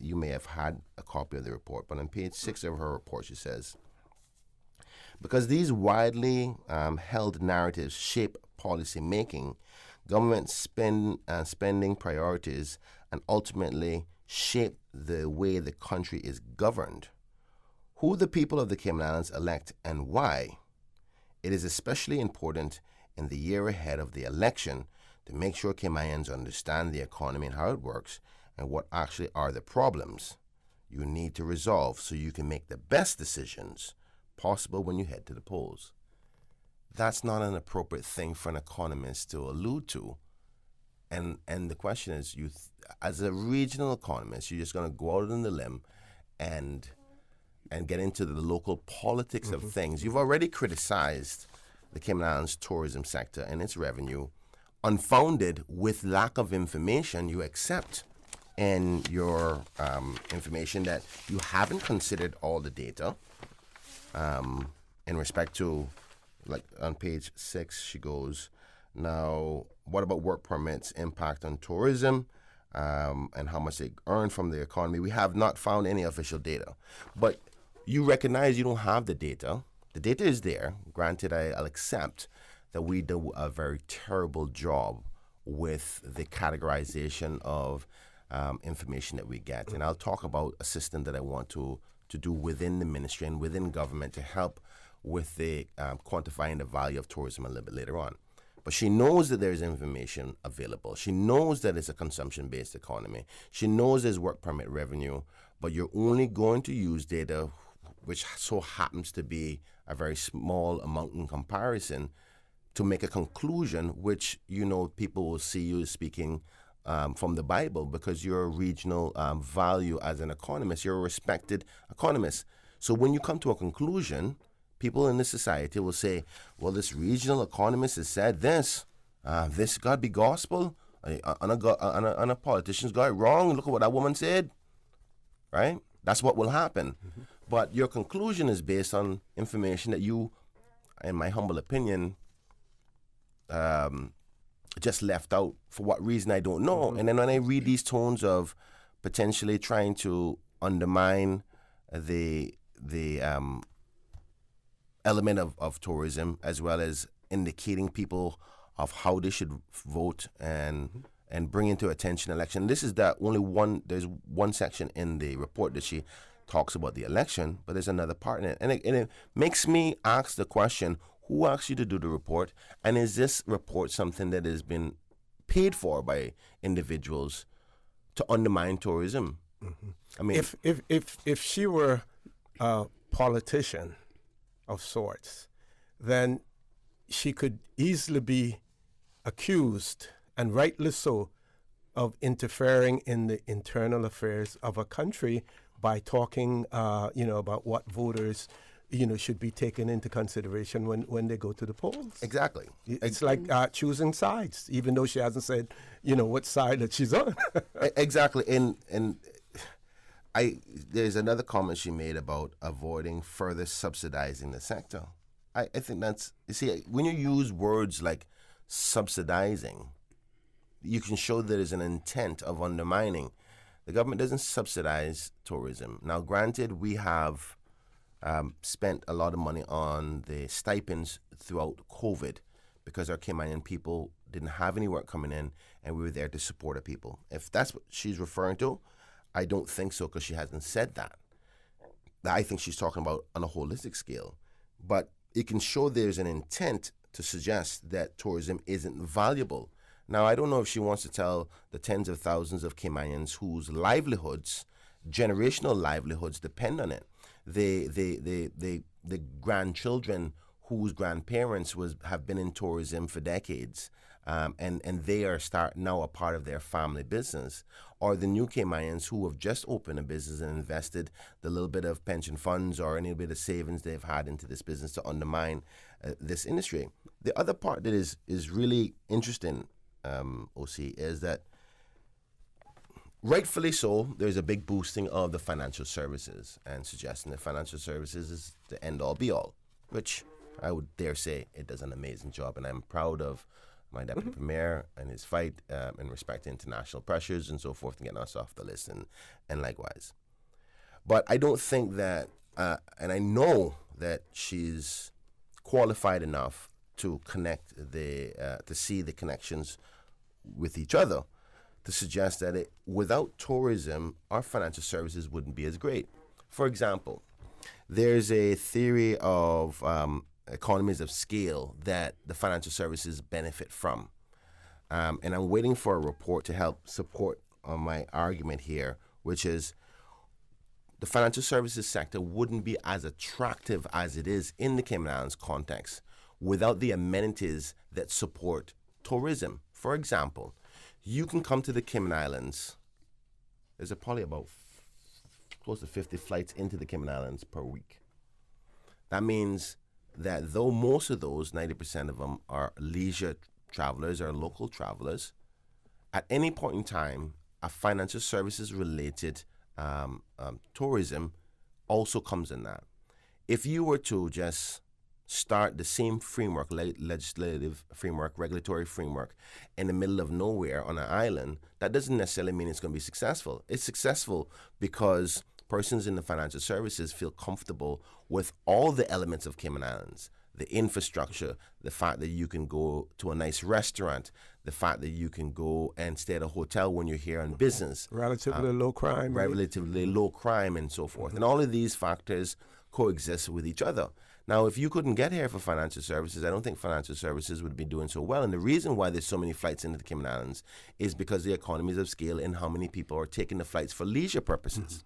you may have had a copy of the report, but on page 6 of her report, she says, because these widely held narratives shape policy making, government spending priorities, and ultimately shape the way the country is governed, who the people of the Cayman Islands elect and why, it is especially important in the year ahead of the election to make sure Caymanians understand the economy and how it works and what actually are the problems you need to resolve so you can make the best decisions possible when you head to the polls. That's not an appropriate thing for an economist to allude to. And the question is, as a regional economist, you're just going to go out on the limb and get into the local politics of things. You've already criticized the Cayman Islands tourism sector and its revenue, unfounded with lack of information you accept in your information that you haven't considered all the data in respect to, like on page 6, she goes, now, what about work permits, impact on tourism, and how much they earn from the economy? We have not found any official data. But you recognize you don't have the data. The data is there. Granted, I'll accept that we do a very terrible job with the categorization of information that we get. And I'll talk about a system that I want to do within the ministry and within government to help with the quantifying the value of tourism a little bit later on. But she knows that there's information available. She knows that it's a consumption-based economy. She knows there's work permit revenue, but you're only going to use data which so happens to be a very small amount in comparison to make a conclusion, which, people will see you speaking from the Bible because you're a regional value as an economist. You're a respected economist. So when you come to a conclusion, people in this society will say, well, this regional economist has said this. This got to be gospel. And a politician's got it wrong. Look at what that woman said. Right? That's what will happen. But your conclusion is based on information that you, in my humble opinion, just left out for what reason I don't know. And then when I read these tones of potentially trying to undermine the element of tourism, as well as indicating people of how they should vote and bring into attention election. This is that only one. There's one section in the report that she talks about the election, but there's another part in it, and it makes me ask the question: who asked you to do the report, and is this report something that has been paid for by individuals to undermine tourism? I mean, if she were a politician of sorts, then she could easily be accused, and rightly so, of interfering in the internal affairs of a country by talking, about what voters, should be taken into consideration when they go to the polls. Exactly. It's like choosing sides, even though she hasn't said, what side that she's on. Exactly. And there's another comment she made about avoiding further subsidizing the sector. I think that's, when you use words like subsidizing, you can show there is an intent of undermining. The government doesn't subsidize tourism. Now, granted, we have spent a lot of money on the stipends throughout COVID because our Caymanian people didn't have any work coming in, and we were there to support our people. If that's what she's referring to, I don't think so, because she hasn't said that. I think she's talking about on a holistic scale. But it can show there's an intent to suggest that tourism isn't valuable. Now, I don't know if she wants to tell the tens of thousands of Caymanians whose livelihoods generational livelihoods depend on it. The grandchildren whose grandparents have been in tourism for decades, and they are now a part of their family business, or the new Caymanians who have just opened a business and invested the little bit of pension funds or any bit of savings they've had into this business to undermine this industry. The other part that is really interesting, OC, is that rightfully so, there's a big boosting of the financial services and suggesting that financial services is the end-all be-all, which I would dare say it does an amazing job, and I'm proud of my deputy premier and his fight in respect to international pressures and so forth and getting us off the list and likewise. But I don't think that, and I know that she's qualified enough to connect to see the connections with each other to suggest that without tourism, our financial services wouldn't be as great. For example, there's a theory of economies of scale that the financial services benefit from. And I'm waiting for a report to help support my argument here, which is the financial services sector wouldn't be as attractive as it is in the Cayman Islands context without the amenities that support tourism. For example, you can come to the Cayman Islands. There's probably about close to 50 flights into the Cayman Islands per week. That means that though most of those, 90% of them, are leisure travelers or local travelers, at any point in time, a financial services related tourism also comes in that. If you were to just start the same framework, legislative framework, regulatory framework, in the middle of nowhere on an island, that doesn't necessarily mean it's going to be successful. It's successful because persons in the financial services feel comfortable with all the elements of Cayman Islands, the infrastructure, the fact that you can go to a nice restaurant, the fact that you can go and stay at a hotel when you're here on business. Relatively low crime. Relatively low crime and so forth. And all of these factors coexist with each other. Now, if you couldn't get here for financial services, I don't think financial services would be doing so well. And the reason why there's so many flights into the Cayman Islands is because the economies of scale and how many people are taking the flights for leisure purposes.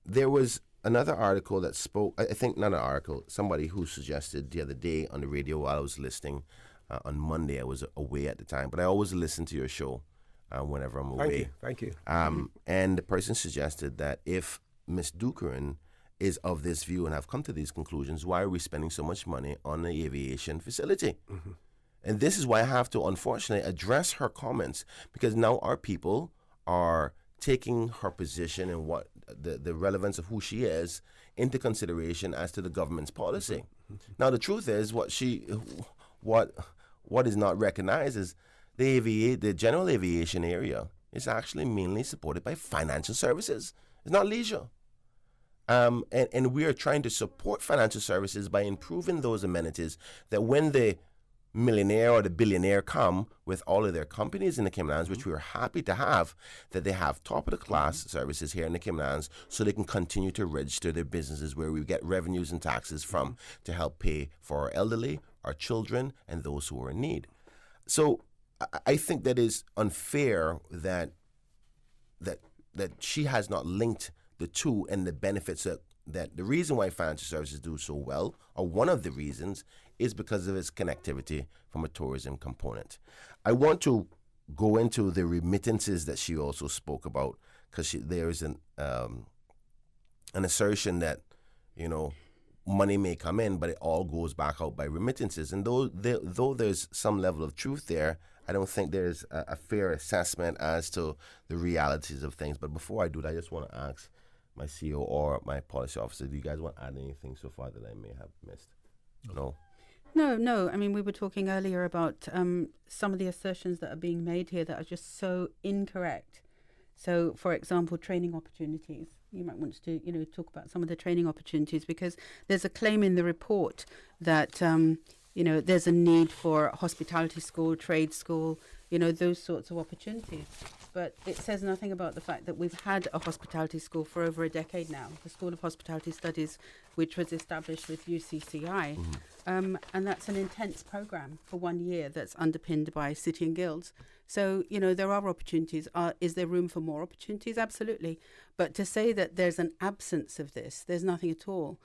There was another article that spoke, I think not an article, somebody who suggested the other day on the radio while I was listening on Monday. I was away at the time, but I always listen to your show whenever I'm away. Thank you. And the person suggested that if Ms. Dukerin is of this view and have come to these conclusions, why are we spending so much money on the aviation facility? And this is why I have to, unfortunately, address her comments, because now our people are taking her position and what the relevance of who she is into consideration as to the government's policy. Now, the truth is, what is not recognized is the general aviation area is actually mainly supported by financial services. It's not leisure. And we are trying to support financial services by improving those amenities that when the millionaire or the billionaire come with all of their companies in the Cayman Islands, which we are happy to have, that they have top-of-the-class services here in the Cayman Islands so they can continue to register their businesses where we get revenues and taxes from to help pay for our elderly, our children, and those who are in need. So I think that is unfair that she has not linked the two and the benefits that the reason why financial services do so well, or one of the reasons, is because of its connectivity from a tourism component. I want to go into the remittances that she also spoke about, because there is an assertion that, money may come in, but it all goes back out by remittances. And though there's some level of truth there, I don't think there's a fair assessment as to the realities of things. But before I do that, I just want to ask my CEO or my policy officer, do you guys want to add anything so far that I may have missed? No? No. I mean, we were talking earlier about some of the assertions that are being made here that are just so incorrect. So, for example, training opportunities. You might want to, talk about some of the training opportunities, because there's a claim in the report that, there's a need for a hospitality school, trade school, those sorts of opportunities. but it says nothing about the fact that we've had a hospitality school for over a decade now, the School of Hospitality Studies, which was established with UCCI. And that's an intense program for 1 year that's underpinned by City and Guilds. So, you know, there are opportunities. Is there room for more opportunities? Absolutely. But to say that there's an absence of this, there's nothing at all.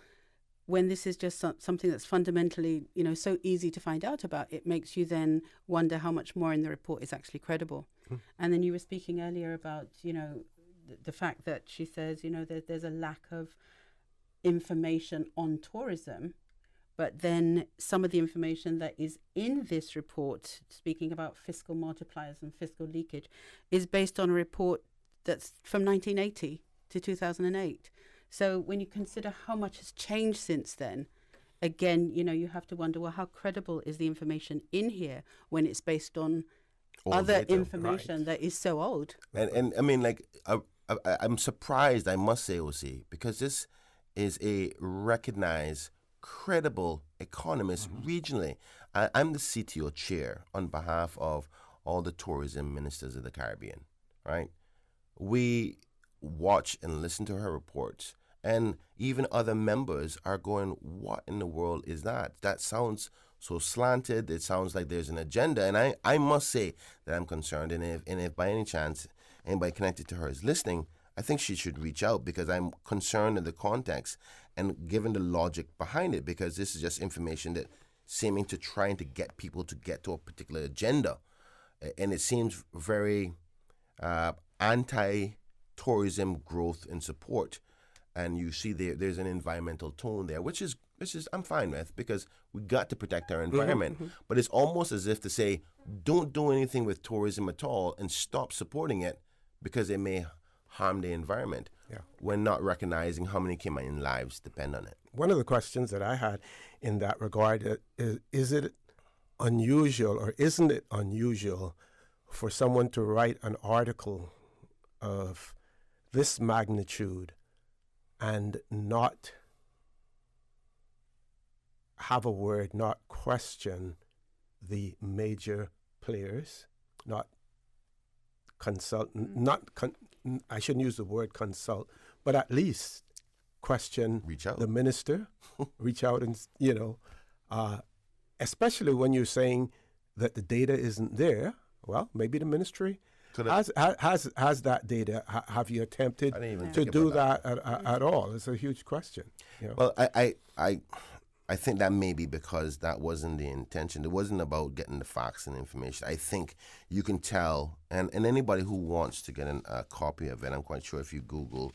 When this is just something that's fundamentally, you know, so easy to find out about, it makes you then wonder how much more in the report is actually credible. And then you were speaking earlier about, you know, the fact that she says, you know, there's a lack of information on tourism. But then some of the information that is in this report, speaking about fiscal multipliers and fiscal leakage, is based on a report that's from 1980 to 2008. So when you consider how much has changed since then, again, you know, you have to wonder, well, how credible is the information in here when it's based on other information that is so old? And I mean, like, I'm surprised, I must say, OC, because this is a recognized, credible economist regionally. I'm the CTO chair on behalf of all the tourism ministers of the Caribbean, right? We watch and listen to her reports, and even other members are going, what in the world is that? That sounds so slanted. It sounds like there's an agenda. And I must say that I'm concerned. And if by any chance anybody connected to her is listening, I think she should reach out, because I'm concerned in the context and given the logic behind it, because this is just information that seeming to trying to get people to get to a particular agenda. And it seems very anti-tourism growth and support. And you see there's an environmental tone there, which is I'm fine with, because we got to protect our environment. But it's almost as if to say, don't do anything with tourism at all and stop supporting it because it may harm the environment. We're not recognizing how many Cayman lives depend on it. One of the questions that I had in that regard is it unusual, or isn't it unusual for someone to write an article of this magnitude and not have a word, not question the major players, not consult, I shouldn't use the word consult, but at least question the minister, reach out and, you know, especially when you're saying that the data isn't there. Well, maybe the ministry has that data. Have you attempted to do that at all? It's a huge question. You know? Well, I think that may be because that wasn't the intention. It wasn't about getting the facts and information. I think you can tell, and anybody who wants to get a copy of it, I'm quite sure if you Google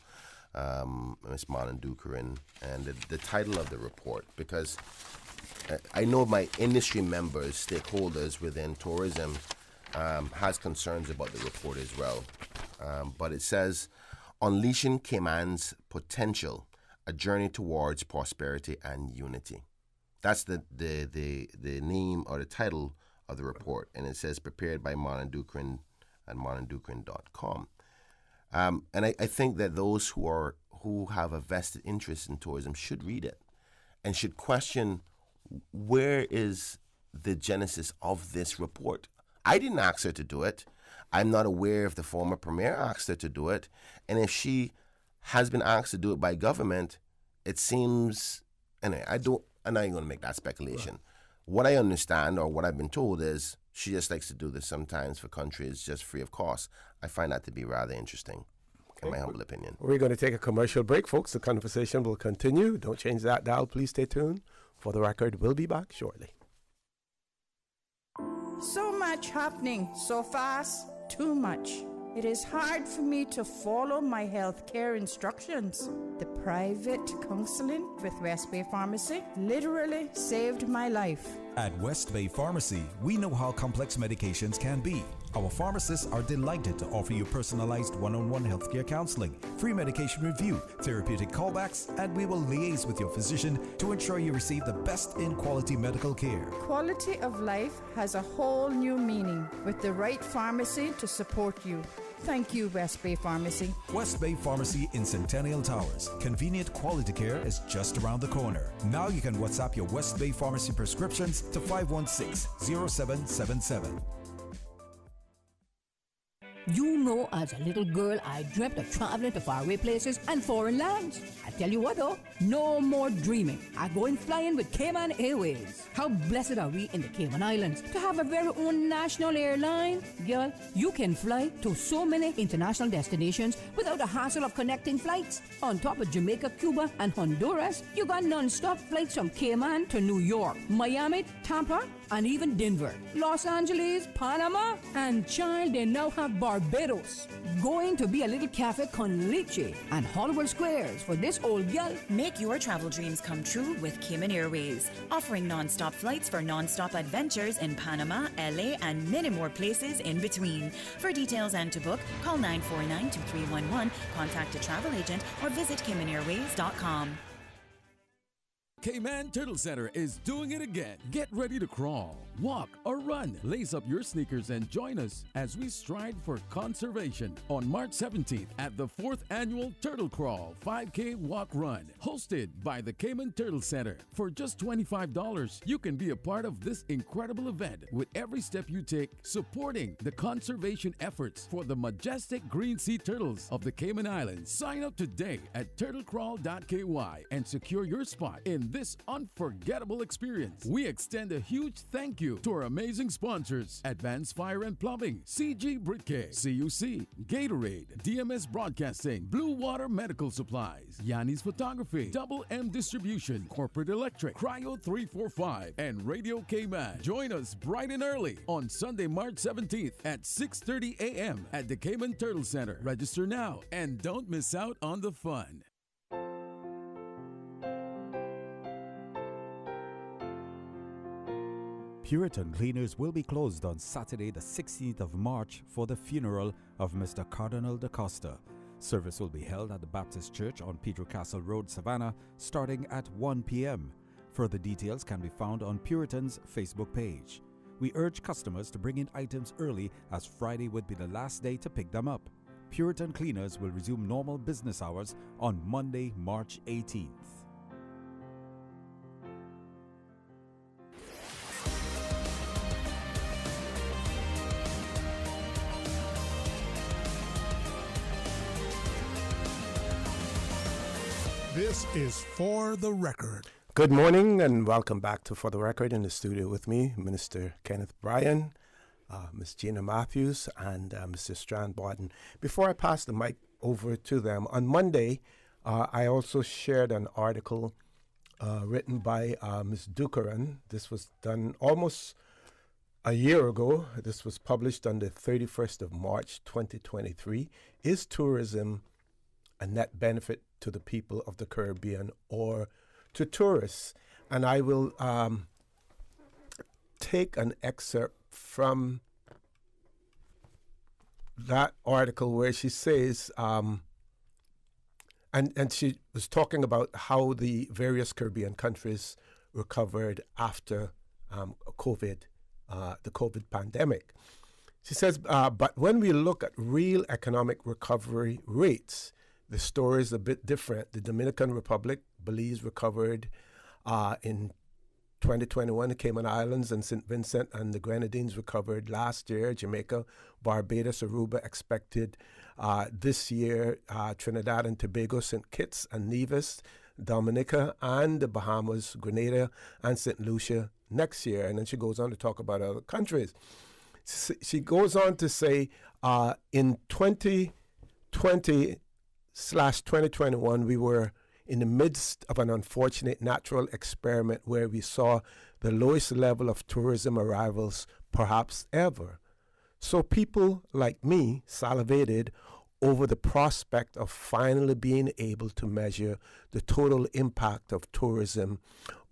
Ms. Marlon Dukerin and the title of the report, because I know my industry members, stakeholders within tourism, has concerns about the report as well. But it says, Unleashing Cayman's Potential, a Journey Towards Prosperity and Unity. That's the name or the title of the report. And it says prepared by Marlon Dukerin at marlondukerin.com. And I think that those who have a vested interest in tourism should read it and should question, where is the genesis of this report? I didn't ask her to do it. I'm not aware if the former premier asked her to do it. And if she has been asked to do it by government, it seems, anyway, I'm not even going to make that speculation. Right. What I understand, or what I've been told, is she just likes to do this sometimes for countries just free of cost. I find that to be rather interesting, in my humble opinion. We're going to take a commercial break, folks. The conversation will continue. Don't change that dial. Please stay tuned. For the record, we'll be back shortly. So much happening so fast, too much. It is hard for me to follow my health care instructions. The private counseling with West Bay Pharmacy literally saved my life. At West Bay Pharmacy, we know how complex medications can be. Our pharmacists are delighted to offer you personalized one-on-one healthcare counseling, free medication review, therapeutic callbacks, and we will liaise with your physician to ensure you receive the best in quality medical care. Quality of life has a whole new meaning with the right pharmacy to support you. Thank you, West Bay Pharmacy. West Bay Pharmacy in Centennial Towers. Convenient quality care is just around the corner. Now you can WhatsApp your West Bay Pharmacy prescriptions to 516-0777. You know, as a little girl, I dreamt of traveling to faraway places and foreign lands. I tell you what though, no more dreaming. I'm going flying with Cayman Airways. How blessed are we in the Cayman Islands to have a very own national airline? Girl, you can fly to so many international destinations without the hassle of connecting flights. On top of Jamaica, Cuba, and Honduras, you got non-stop flights from Cayman to New York, Miami, Tampa, and even Denver, Los Angeles, Panama, and child, they now have Barbados. Going to be a little cafe con leche and Hollywood Squares for this old gal. Make your travel dreams come true with Cayman Airways, offering non-stop flights for non-stop adventures in Panama, LA, and many more places in between. For details and to book, call 949-2311, contact a travel agent, or visit CaymanAirways.com. Cayman Turtle Center is doing it again. Get ready to crawl, walk, or run. Lace up your sneakers and join us as we stride for conservation on March 17th at the 4th Annual Turtle Crawl 5K Walk Run, hosted by the Cayman Turtle Center. For just $25, you can be a part of this incredible event with every step you take supporting the conservation efforts for the majestic green sea turtles of the Cayman Islands. Sign up today at turtlecrawl.ky and secure your spot in this unforgettable experience. We extend a huge thank you to our amazing sponsors: Advanced Fire and Plumbing, CG Britke, CUC, Gatorade, DMS Broadcasting, Blue Water Medical Supplies, Yanni's Photography, Double M Distribution, Corporate Electric, Cryo 345, and Radio Cayman. Join us bright and early on Sunday, March 17th at 6:30 a.m. at the Cayman Turtle Center. Register now and don't miss out on the fun. Puritan Cleaners will be closed on Saturday, the 16th of March for the funeral of Mr. Cardinal da Costa. Service will be held at the Baptist Church on Pedro Castle Road, Savannah, starting at 1 p.m. Further details can be found on Puritan's Facebook page. We urge customers to bring in items early, as Friday would be the last day to pick them up. Puritan Cleaners will resume normal business hours on Monday, March 18th. This is For the Record. Good morning and welcome back to For the Record. In the studio with me, Minister Kenneth Bryan, Ms. Gina Matthews, and Mr. Strand Barton. Before I pass the mic over to them, on Monday, I also shared an article written by Ms. Dukaran. This was done almost a year ago. This was published on the 31st of March, 2023. Is tourism a net benefit to the people of the Caribbean or to tourists? And I will take an excerpt from that article where she says, and she was talking about how the various Caribbean countries recovered after COVID, the COVID pandemic. She says, but when we look at real economic recovery rates, the story is a bit different. The Dominican Republic, Belize recovered in 2021. The Cayman Islands and St. Vincent and the Grenadines recovered last year. Jamaica, Barbados, Aruba expected this year. Trinidad and Tobago, St. Kitts and Nevis, Dominica, and the Bahamas, Grenada, and St. Lucia next year. And then she goes on to talk about other countries. She goes on to say in 2020/2021, we were in the midst of an unfortunate natural experiment where we saw the lowest level of tourism arrivals perhaps ever. So people like me salivated over the prospect of finally being able to measure the total impact of tourism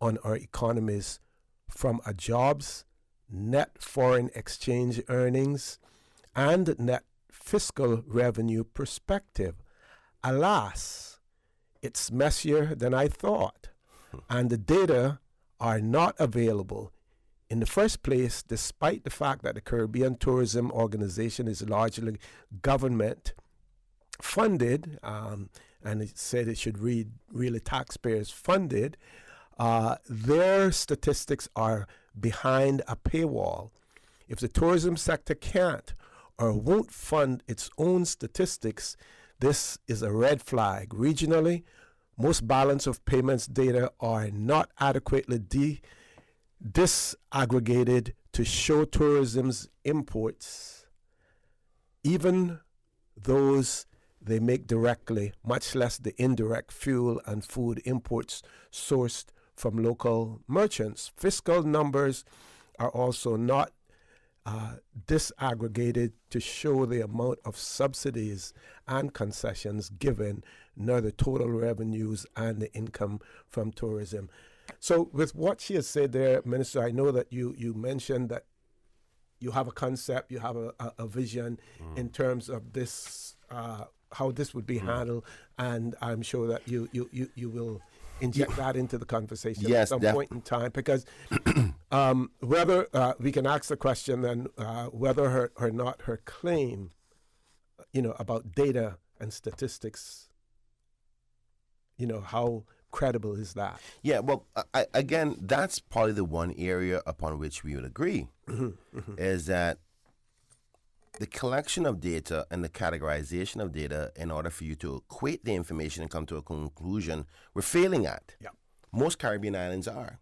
on our economies from a jobs, net foreign exchange earnings, and net fiscal revenue perspective. Alas, it's messier than I thought, and the data are not available. In the first place, despite the fact that the Caribbean Tourism Organization is largely government funded, and it said it should read really taxpayers funded, their statistics are behind a paywall. If the tourism sector can't or won't fund its own statistics, this is a red flag. Regionally, most balance of payments data are not adequately disaggregated to show tourism's imports, even those they make directly, much less the indirect fuel and food imports sourced from local merchants. Fiscal numbers are also not disaggregated to show the amount of subsidies and concessions given, nor the total revenues and the income from tourism. So with what she has said there, Minister, I know that you mentioned that you have a concept, you have a vision in terms of this, how this would be handled, and I'm sure that you will inject that into the conversation at some point in time, because whether we can ask the question then whether or not her claim, about data and statistics, how credible is that? Yeah, well, again, that's probably the one area upon which we would agree, is that the collection of data and the categorization of data in order for you to equate the information and come to a conclusion, we're failing at. Yeah. Most Caribbean islands are.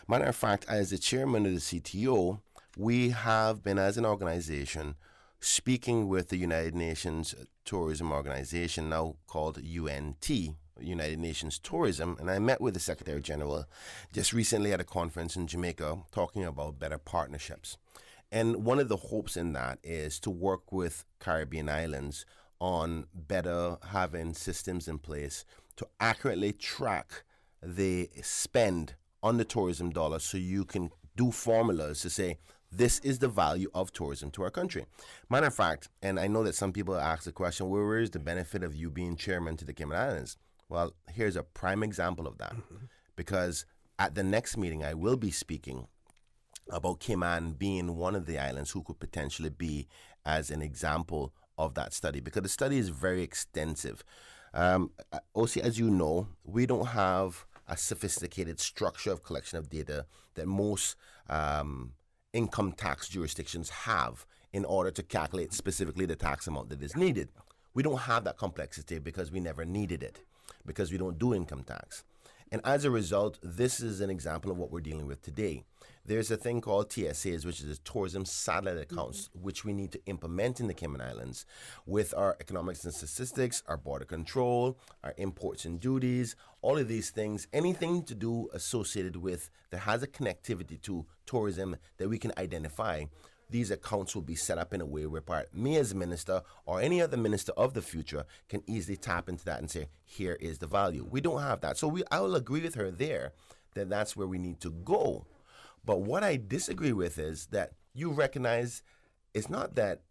Matter of fact, as the chairman of the CTO, we have been, as an organization, speaking with the United Nations Tourism Organization, now called UNT, United Nations Tourism, and I met with the Secretary General just recently at a conference in Jamaica talking about better partnerships. And one of the hopes in that is to work with Caribbean islands on better having systems in place to accurately track the spend on the tourism dollar, so you can do formulas to say, this is the value of tourism to our country. Matter of fact, and I know that some people ask the question, where is the benefit of you being chairman to the Cayman Islands? Well, here's a prime example of that. Because at the next meeting, I will be speaking about Cayman being one of the islands who could potentially be as an example of that study, because the study is very extensive. Also, as you know, we don't have a sophisticated structure of collection of data that most income tax jurisdictions have in order to calculate specifically the tax amount that is needed. We don't have that complexity because we never needed it, because we don't do income tax. And as a result, this is an example of what we're dealing with today. There's a thing called TSAs, which is tourism satellite accounts, which we need to implement in the Cayman Islands with our economics and statistics, our border control, our imports and duties, all of these things, anything to do associated with that has a connectivity to tourism that we can identify. These accounts will be set up in a way where me as a minister or any other minister of the future can easily tap into that and say, here is the value. We don't have that. So I will agree with her there that that's where we need to go. But what I disagree with is that you recognize it's not that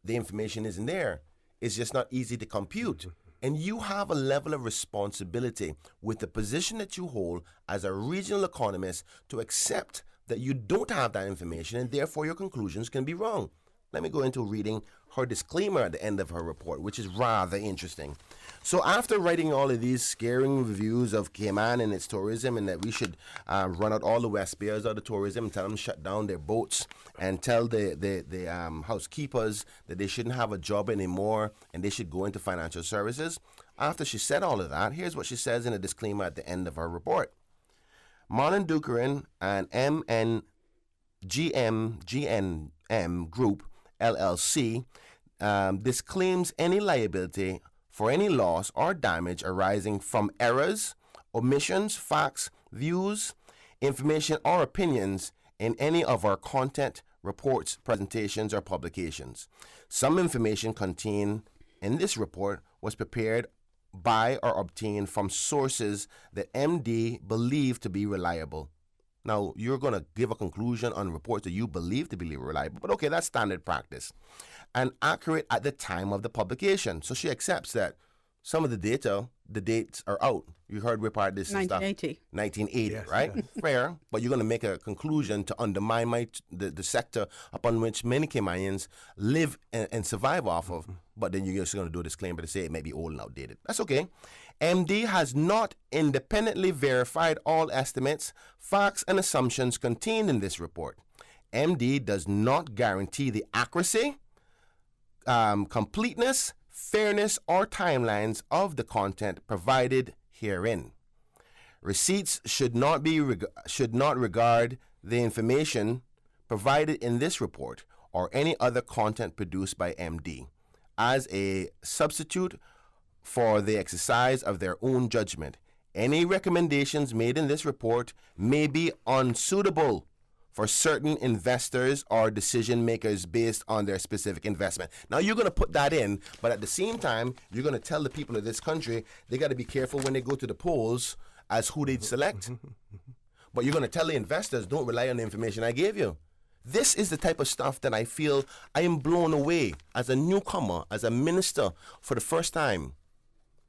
the information isn't there. It's just not easy to compute. And you have a level of responsibility with the position that you hold as a regional economist to accept that you don't have that information, and therefore your conclusions can be wrong. Let me go into reading her disclaimer at the end of her report, which is rather interesting. So after writing all of these scaring reviews of Cayman and its tourism, and that we should run out all the West Bayers out of tourism and tell them to shut down their boats, and tell the housekeepers that they shouldn't have a job anymore and they should go into financial services, after she said all of that, here's what she says in a disclaimer at the end of her report. Marlon Dukerin and GMM Group, LLC, disclaims any liability for any loss or damage arising from errors, omissions, facts, views, information, or opinions in any of our content, reports, presentations, or publications. Some information contained in this report was prepared by or obtained from sources that MD believed to be reliable. Now, you're going to give a conclusion on reports that you believe to be reliable, but okay, that's standard practice. And accurate at the time of the publication. So she accepts that some of the data, the dates are out. You heard we're part of this 1980. stuff. 1980, Yes, right? yeah. Fair. But you're going to make a conclusion to undermine the sector upon which many Caymanians live and survive off of. But then you're just going to do a disclaimer to say it may be old and outdated. That's okay. MD has not independently verified all estimates, facts, and assumptions contained in this report. MD does not guarantee the accuracy, completeness, fairness, or timelines of the content provided herein. Receipts should not regard the information provided in this report or any other content produced by MD as a substitute for the exercise of their own judgment. Any recommendations made in this report may be unsuitable for certain investors or decision makers based on their specific investment. Now, you're going to put that in, but at the same time, you're going to tell the people of this country they got to be careful when they go to the polls as who they select. But you're going to tell the investors, don't rely on the information I gave you. This is the type of stuff that I feel I am blown away as a newcomer, as a minister for the first time,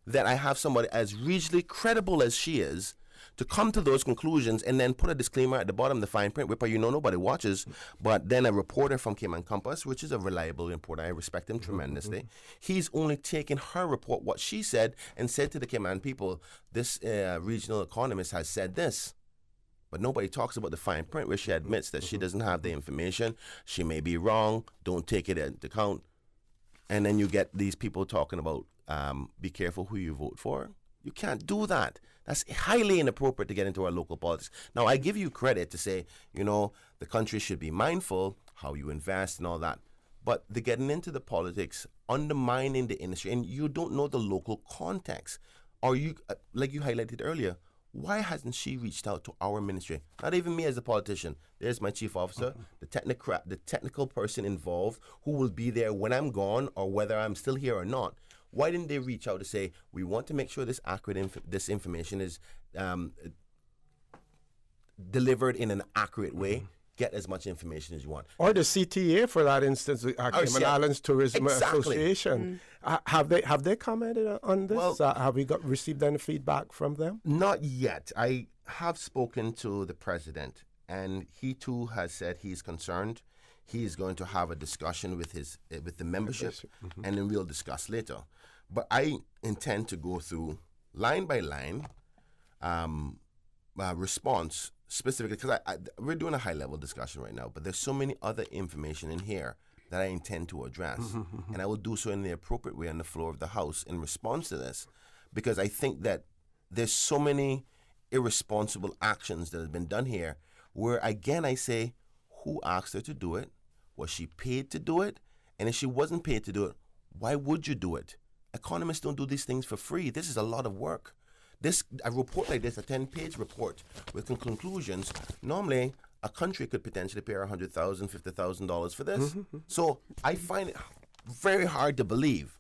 that I have somebody as regionally credible as she is to come to those conclusions and then put a disclaimer at the bottom, the fine print, where nobody watches, but then a reporter from Cayman Compass, which is a reliable reporter, I respect him tremendously, he's only taken her report, what she said, and said to the Cayman people, this regional economist has said this. But nobody talks about the fine print where she admits that she doesn't have the information, she may be wrong, don't take it into account. And then you get these people talking about be careful who you vote for. You can't do that. That's highly inappropriate to get into our local politics. Now, I give you credit to say, the country should be mindful how you invest and all that. But the getting into the politics, undermining the industry, and you don't know the local context. Or you, like you highlighted earlier, why hasn't she reached out to our ministry? Not even me as a politician. There's my chief officer, the technical person involved who will be there when I'm gone or whether I'm still here or not. Why didn't they reach out to say, we want to make sure this this information is delivered in an accurate way? Get as much information as you want. Or the CTA, for that instance, the Cayman Islands Tourism Association. Have they commented on this? Well, have we received any feedback from them? Not yet. I have spoken to the president, and he too has said he's concerned. He's going to have a discussion with the membership, and then we'll discuss later. But I intend to go through line by line response specifically, because we're doing a high-level discussion right now, but there's so many other information in here that I intend to address, and I will do so in the appropriate way on the floor of the House in response to this, because I think that there's so many irresponsible actions that have been done here where, again, I say, who asked her to do it? Was she paid to do it? And if she wasn't paid to do it, why would you do it? Economists don't do these things for free. This is a lot of work. A report like this, a 10-page report with conclusions, normally a country could potentially pay her $100,000, $50,000 for this. So I find it very hard to believe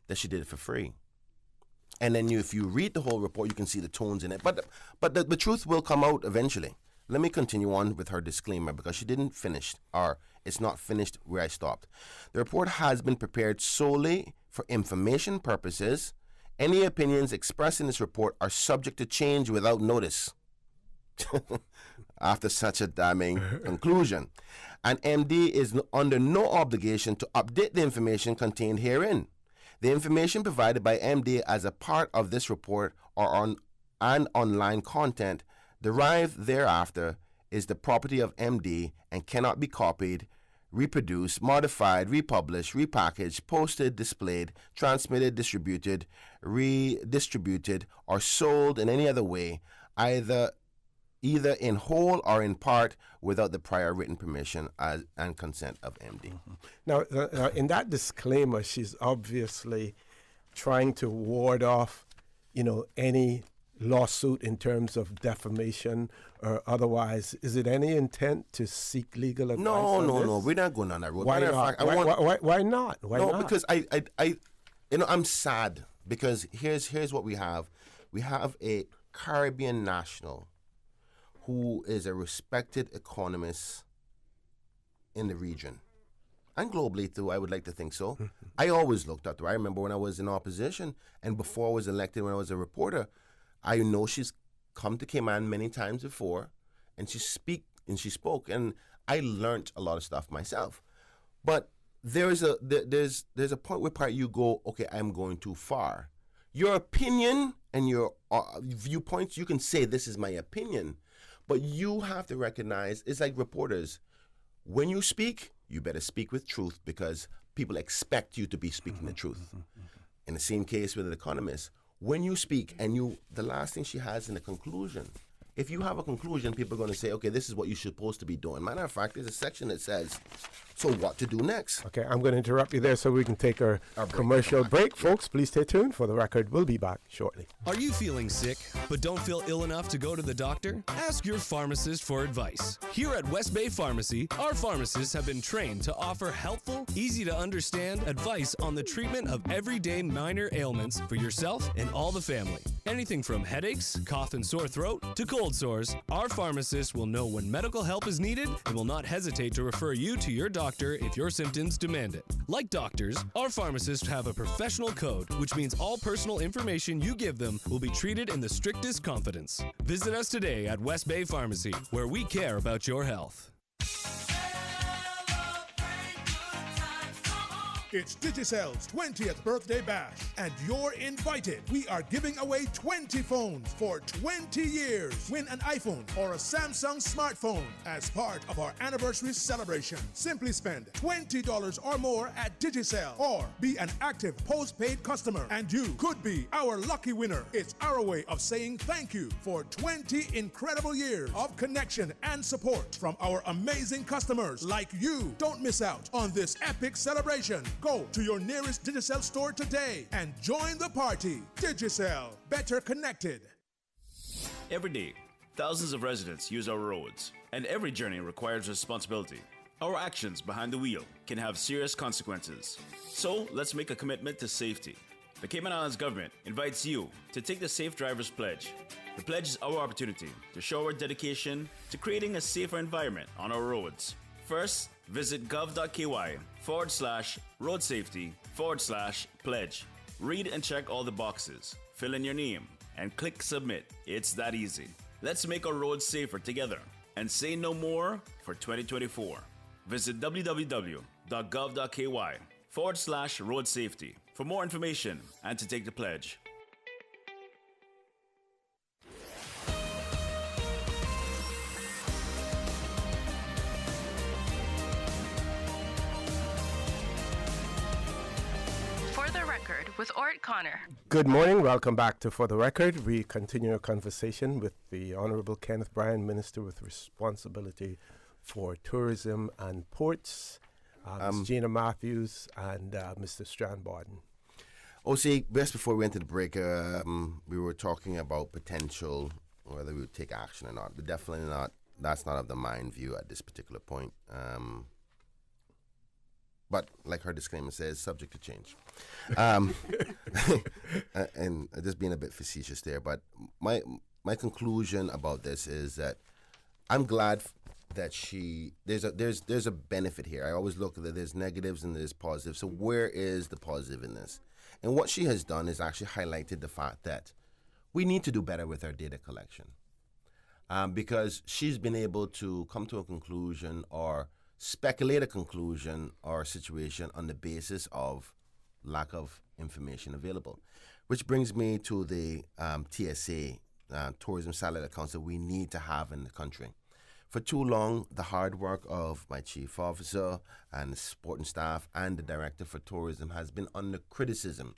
that she did it for free. And then if you read the whole report, you can see the tones in it. But the truth will come out eventually. Let me continue on with her disclaimer because she didn't finish, or it's not finished where I stopped. The report has been prepared solely for information purposes. Any opinions expressed in this report are subject to change without notice. After such a damning conclusion. And MD is under no obligation to update the information contained herein. The information provided by MD as a part of this report or online content derived thereafter is the property of MD and cannot be copied, reproduced, modified, republished, repackaged, posted, displayed, transmitted, distributed, redistributed, or sold in any other way, either in whole or in part, without the prior written permission and consent of MD. Now, in that disclaimer, she's obviously trying to ward off, any lawsuit in terms of defamation or otherwise. Is it any intent to seek legal advice? No, we're not going on that road. Why not? Why not? Because I'm sad because here's what we have. We have a Caribbean national who is a respected economist in the region. And globally, too, I would like to think so. I always looked up to her. I remember when I was in opposition and before I was elected, when I was a reporter, I know she's come to Cayman many times before, and she spoke, and I learned a lot of stuff myself. But there's a point where you go, okay, I'm going too far. Your opinion and your viewpoints, you can say this is my opinion, but you have to recognize, it's like reporters. When you speak, you better speak with truth because people expect you to be speaking the truth. In the same case with an economist, when you speak and the last thing she has in the conclusion, if you have a conclusion, people are going to say, okay, this is what you're supposed to be doing. Matter of fact, there's a section that says, so what to do next? Okay, I'm going to interrupt you there so we can take our commercial break. Folks, please stay tuned for the record. We'll be back shortly. Are you feeling sick but don't feel ill enough to go to the doctor? Ask your pharmacist for advice. Here at West Bay Pharmacy, our pharmacists have been trained to offer helpful, easy to understand advice on the treatment of everyday minor ailments for yourself and all the family. Anything from headaches, cough and sore throat, to cold sores, our pharmacists will know when medical help is needed and will not hesitate to refer you to your doctor if your symptoms demand it. Like doctors, our pharmacists have a professional code, which means all personal information you give them will be treated in the strictest confidence. Visit us today at West Bay Pharmacy, where we care about your health. It's Digicel's 20th birthday bash, and you're invited. We are giving away 20 phones for 20 years. Win an iPhone or a Samsung smartphone as part of our anniversary celebration. Simply spend $20 or more at Digicel, or be an active postpaid customer, and you could be our lucky winner. It's our way of saying thank you for 20 incredible years of connection and support from our amazing customers like you. Don't miss out on this epic celebration. Go to your nearest Digicel store today and join the party. Digicel, better connected. Every day, thousands of residents use our roads, and every journey requires responsibility. Our actions behind the wheel can have serious consequences. So let's make a commitment to safety. The Cayman Islands government invites you to take the Safe Drivers Pledge. The pledge is our opportunity to show our dedication to creating a safer environment on our roads. First, visit gov.ky/road safety/pledge. Read and check all the boxes, fill in your name, and click submit. It's that easy. Let's make our roads safer together and say no more for 2024. Visit www.gov.ky/road safety for more information and to take the pledge. With Orrett Connor. Good morning. Welcome back to For the Record. We continue our conversation with the Honorable Kenneth Bryan, Minister with Responsibility for Tourism and Ports, Ms. Gina Matthews, and Mr. Strandbarden. See, just before we went to the break, we were talking about potential, whether we would take action or not. But definitely not. That's not of the mind view at this particular point. But like her disclaimer says, subject to change. And just being a bit facetious there. But my conclusion about this is that I'm glad that there's a benefit here. I always look at that there's negatives and there's positives. So where is the positive in this? And what she has done is actually highlighted the fact that we need to do better with our data collection. Because she's been able to come to a conclusion or speculate a conclusion or a situation on the basis of lack of information available. Which brings me to the TSA, tourism satellite accounts that we need to have in the country. For too long, the hard work of my chief officer and the supporting staff and the director for tourism has been under criticism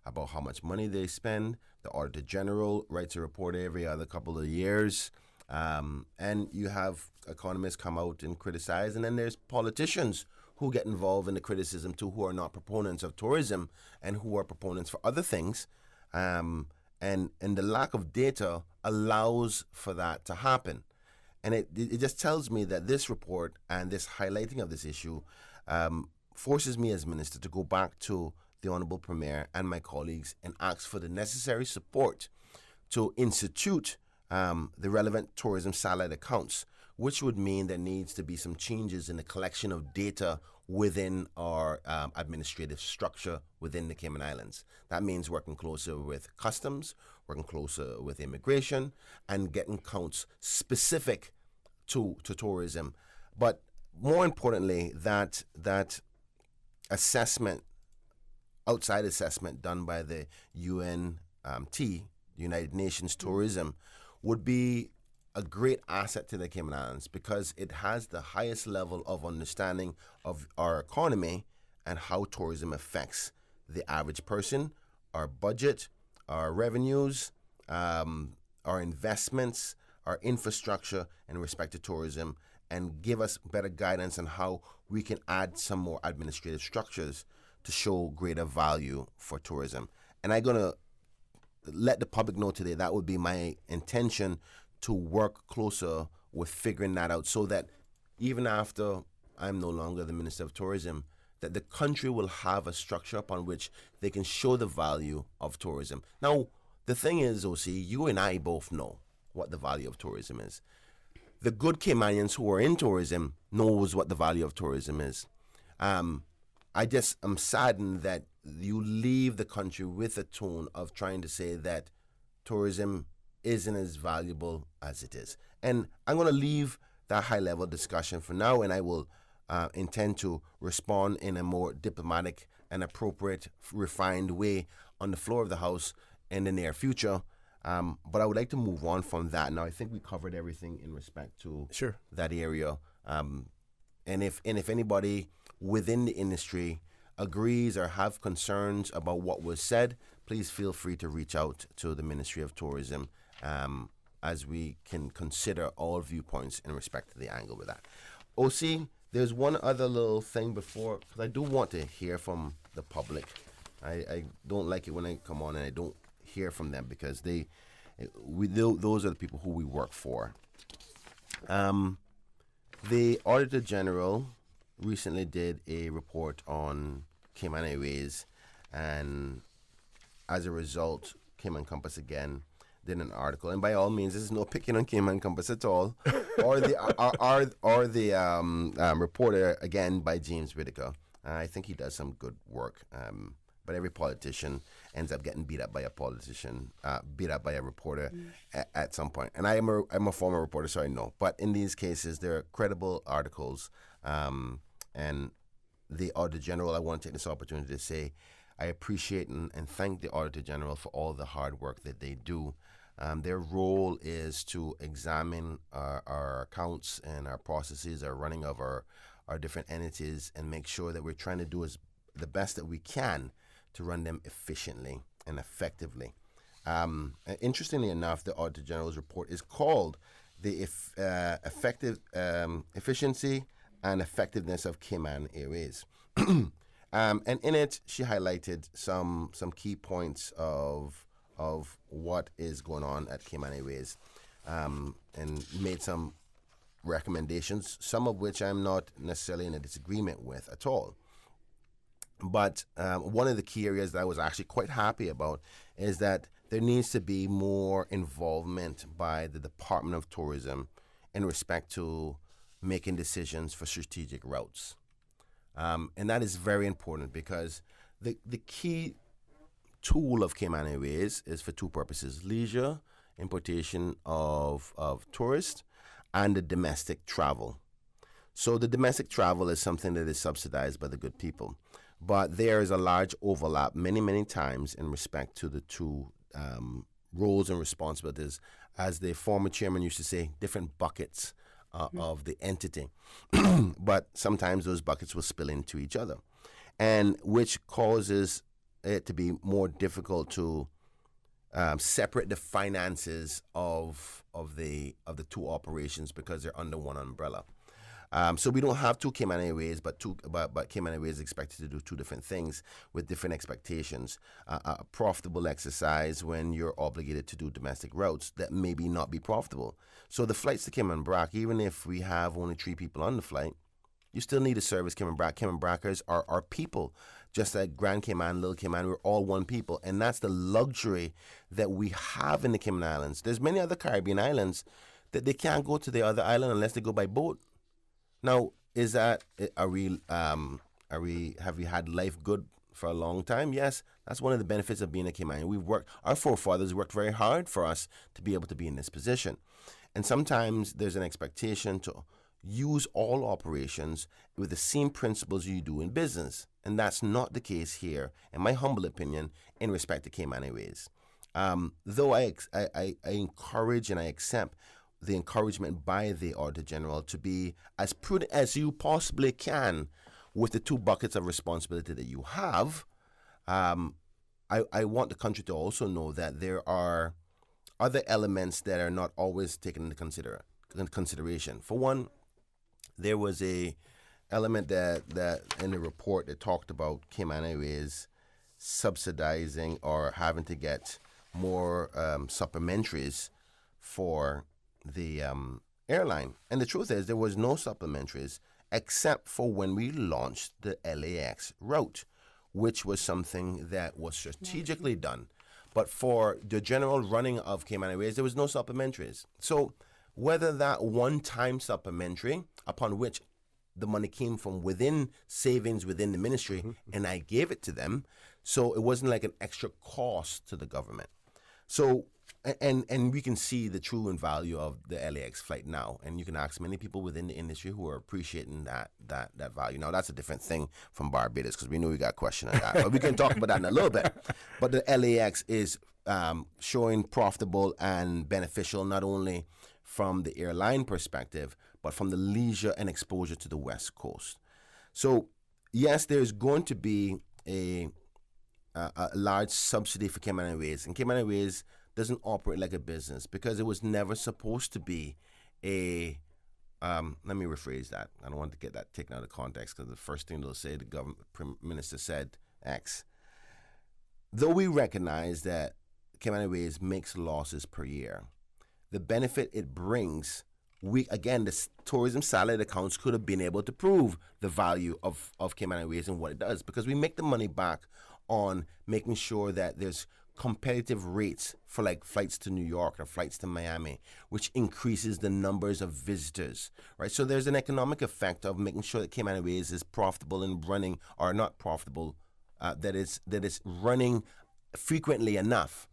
about how much money they spend. The Auditor General writes a report every other couple of years. And you have economists come out and criticize, and then there's politicians who get involved in the criticism too, who are not proponents of tourism and who are proponents for other things. And the lack of data allows for that to happen. And it just tells me that this report and this highlighting of this issue forces me as minister to go back to the Honourable Premier and my colleagues and ask for the necessary support to institute the relevant tourism satellite accounts, which would mean there needs to be some changes in the collection of data within our administrative structure within the Cayman Islands. That means working closer with customs, working closer with immigration, and getting counts specific to tourism. But more importantly, that assessment, outside assessment done by the UNT, United Nations Tourism, would be a great asset to the Cayman Islands because it has the highest level of understanding of our economy and how tourism affects the average person, our budget, our revenues, our investments, our infrastructure in respect to tourism, and give us better guidance on how we can add some more administrative structures to show greater value for tourism. And I'm going to let the public know today that would be my intention, to work closer with figuring that out, so that even after I'm no longer the Minister of Tourism, that the country will have a structure upon which they can show the value of tourism. Now, the thing is, OC, you and I both know what the value of tourism is. The good Caymanians who are in tourism knows what the value of tourism is. I just am saddened that you leave the country with a tone of trying to say that tourism isn't as valuable as it is. And I'm going to leave that high-level discussion for now, and I will intend to respond in a more diplomatic and appropriate, refined way on the floor of the House in the near future. But I would like to move on from that. Now, I think we covered everything in respect to that area. And if anybody within the industry agrees or have concerns about what was said, please feel free to reach out to the Ministry of Tourism, as we can consider all viewpoints in respect to the angle with that. OC, there's one other little thing before, because I do want to hear from the public. I don't like it when I come on and I don't hear from them, because those are the people who we work for. The Auditor General recently did a report on Cayman Airways, and as a result, Cayman Compass again did an article. And by all means, this is no picking on Cayman Compass at all, or the reporter again by James Whitaker. I think he does some good work. But every politician ends up getting beat up by a politician, beat up by a reporter at some point. And I'm a former reporter, so I know. But in these cases, there are credible articles. And the Auditor General, I want to take this opportunity to say I appreciate and thank the Auditor General for all the hard work that they do. Their role is to examine our accounts and our processes, our running of our different entities, and make sure that we're trying to do the best that we can to run them efficiently and effectively. Interestingly enough, the Auditor General's report is called the Efficiency and Effectiveness of Cayman Airways. And in it, she highlighted some key points of what is going on at Cayman Airways, and made some recommendations, some of which I'm not necessarily in a disagreement with at all. But one of the key areas that I was actually quite happy about is that there needs to be more involvement by the Department of Tourism in respect to making decisions for strategic routes. And that is very important, because the key tool of Cayman Airways is for two purposes: leisure, importation of tourists, and the domestic travel. So the domestic travel is something that is subsidized by the good people. But there is a large overlap many, many times in respect to the two roles and responsibilities. As the former chairman used to say, different buckets of the entity. But sometimes those buckets will spill into each other, and which causes it to be more difficult to separate the finances of the two operations, because they're under one umbrella. So we don't have two Cayman Airways, but Cayman Airways is expected to do two different things with different expectations. A profitable exercise when you're obligated to do domestic routes that maybe not be profitable. So the flights to Cayman Brac, even if we have only 3 people on the flight, you still need to service Cayman Brac. Cayman Bracers are people, just like Grand Cayman, Little Cayman, we're all one people. And that's the luxury that we have in the Cayman Islands. There's many other Caribbean islands that they can't go to the other island unless they go by boat. Now, have we had life good for a long time? Yes, that's one of the benefits of being a Cayman. Our forefathers worked very hard for us to be able to be in this position. And sometimes there's an expectation to use all operations with the same principles you do in business. And that's not the case here, in my humble opinion, in respect to Cayman Airways. Though I encourage and I accept the encouragement by the Auditor General to be as prudent as you possibly can with the two buckets of responsibility that you have, I want the country to also know that there are other elements that are not always taken into consideration. For one, there was a element that in the report that talked about Cayman Airways subsidizing or having to get more supplementaries for the airline. And the truth is there was no supplementaries except for when we launched the LAX route, which was something that was strategically done. But for the general running of Cayman Airways, there was no supplementaries. So whether that one-time supplementary, upon which the money came from within savings within the ministry, and I gave it to them, so it wasn't like an extra cost to the government. So, and we can see the true and value of the LAX flight now, and you can ask many people within the industry who are appreciating that value. Now, that's a different thing from Barbados, because we know we got a question on that, but we can talk about that in a little bit. But the LAX is showing profitable and beneficial not only from the airline perspective, but from the leisure and exposure to the West Coast. So, yes, there's going to be a large subsidy for Cayman Airways, and Cayman Airways doesn't operate like a business because it was never supposed to be a, let me rephrase that. I don't want to get that taken out of context, because the first thing they'll say, the government Prime Minister said X. Though we recognize that Cayman Airways makes losses per year, the benefit it brings, the tourism salary accounts could have been able to prove the value of Cayman Airways and what it does, because we make the money back on making sure that there's competitive rates for like flights to New York or flights to Miami, which increases the numbers of visitors, right? So there's an economic effect of making sure that Cayman Airways is profitable and running, or not profitable, that is running frequently enough.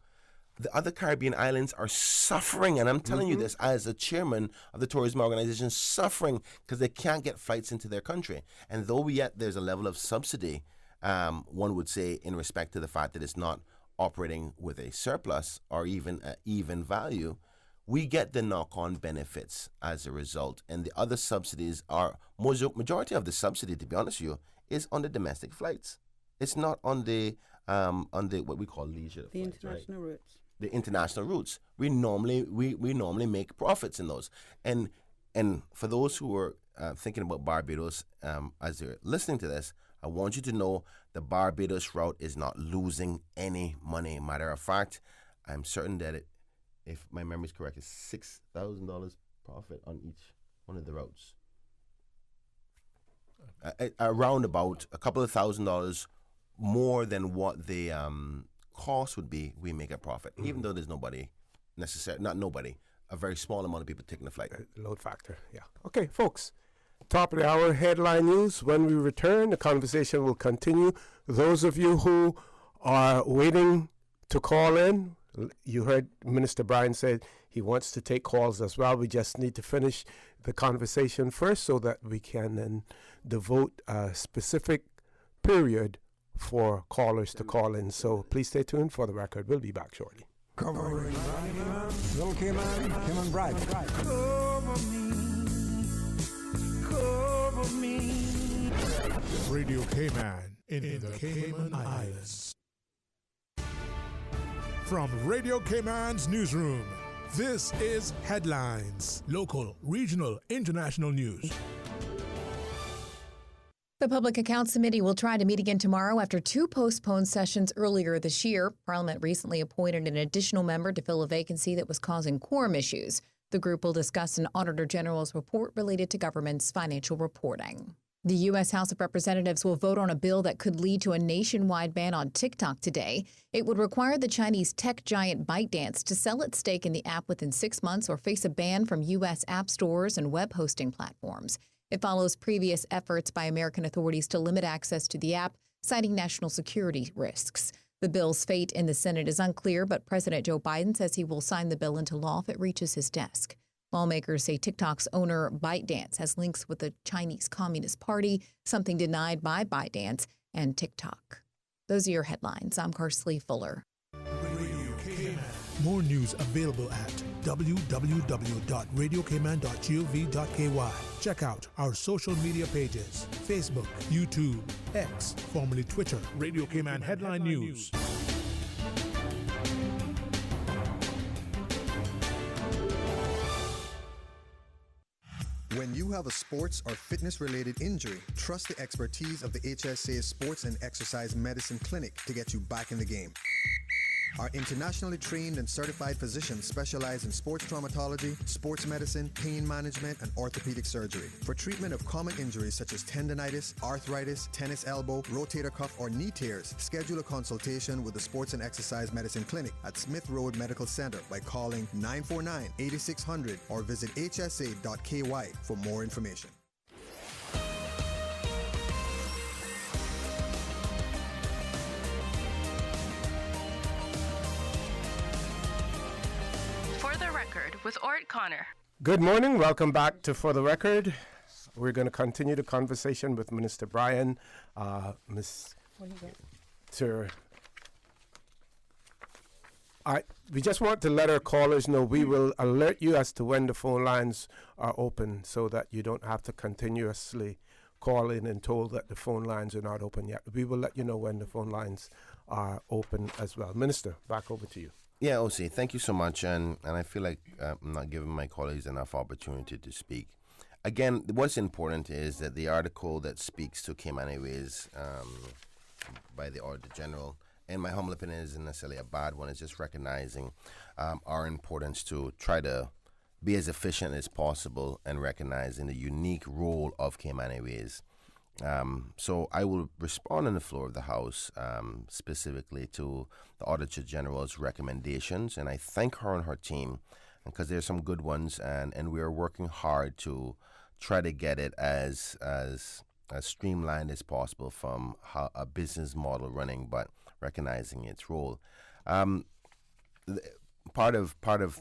The other Caribbean islands are suffering, and I'm telling you this as a chairman of the tourism organization, suffering because they can't get flights into their country. And though yet there's a level of subsidy, one would say, in respect to the fact that it's not operating with a surplus or even an even value, we get the knock-on benefits as a result. And the other subsidies are, majority of the subsidy, to be honest with you, is on the domestic flights. It's not on the what we call leisure the flights, international right? routes. The international routes. We normally make profits in those. And for those who are thinking about Barbados as they're listening to this, I want you to know the Barbados route is not losing any money. Matter of fact, I'm certain that if my memory is correct, it's $6,000 profit on each one of the routes. Around about a couple of $1,000s more than what the cost would be, we make a profit, even though there's a very small amount of people taking the flight. Load factor, yeah. Okay, folks, top of the hour headline news. When we return, the conversation will continue. Those of you who are waiting to call in, you heard Minister Bryan said he wants to take calls as well. We just need to finish the conversation first so that we can then devote a specific period for callers to call in. So please stay tuned for the record. We'll be back shortly. Covering Little Cayman Bryan. Cover me. Radio Cayman in the Cayman Islands. From Radio Cayman's newsroom, this is Headlines. Local, regional, international news. The Public Accounts Committee will try to meet again tomorrow after two postponed sessions earlier this year. Parliament recently appointed an additional member to fill a vacancy that was causing quorum issues. The group will discuss an Auditor General's report related to government's financial reporting. The U.S. House of Representatives will vote on a bill that could lead to a nationwide ban on TikTok today. It would require the Chinese tech giant ByteDance to sell its stake in the app within 6 months or face a ban from U.S. app stores and web hosting platforms. It follows previous efforts by American authorities to limit access to the app, citing national security risks. The bill's fate in the Senate is unclear, but President Joe Biden says he will sign the bill into law if it reaches his desk. Lawmakers say TikTok's owner, ByteDance, has links with the Chinese Communist Party, something denied by ByteDance and TikTok. Those are your headlines. I'm Carsley Fuller. More news available at www.radiocayman.gov.ky. Check out our social media pages: Facebook, YouTube, X, formerly Twitter, Radio Cayman Headline News. When you have a sports or fitness-related injury, trust the expertise of the HSA Sports and Exercise Medicine Clinic to get you back in the game. Our internationally trained and certified physicians specialize in sports traumatology, sports medicine, pain management, and orthopedic surgery. For treatment of common injuries such as tendonitis, arthritis, tennis elbow, rotator cuff, or knee tears, schedule a consultation with the Sports and Exercise Medicine Clinic at Smith Road Medical Center by calling 949-8600 or visit hsa.ky for more information. With Orrett Connor. Good morning. Welcome back to For the Record. We're going to continue the conversation with Minister Bryan. We just want to let our callers know we will alert you as to when the phone lines are open so that you don't have to continuously call in and told that the phone lines are not open yet. We will let you know when the phone lines are open as well. Minister, back over to you. Yeah, OC, thank you so much. And I feel like I'm not giving my colleagues enough opportunity to speak. Again, what's important is that the article that speaks to Cayman Airways by the Auditor General, and my humble opinion isn't necessarily a bad one, it's just recognizing our importance to try to be as efficient as possible and recognizing the unique role of Cayman Airways. So I will respond on the floor of the House specifically to the Auditor General's recommendations, and I thank her and her team because there's some good ones, and we are working hard to try to get it as streamlined as possible from how a business model running, but recognizing its role. Part of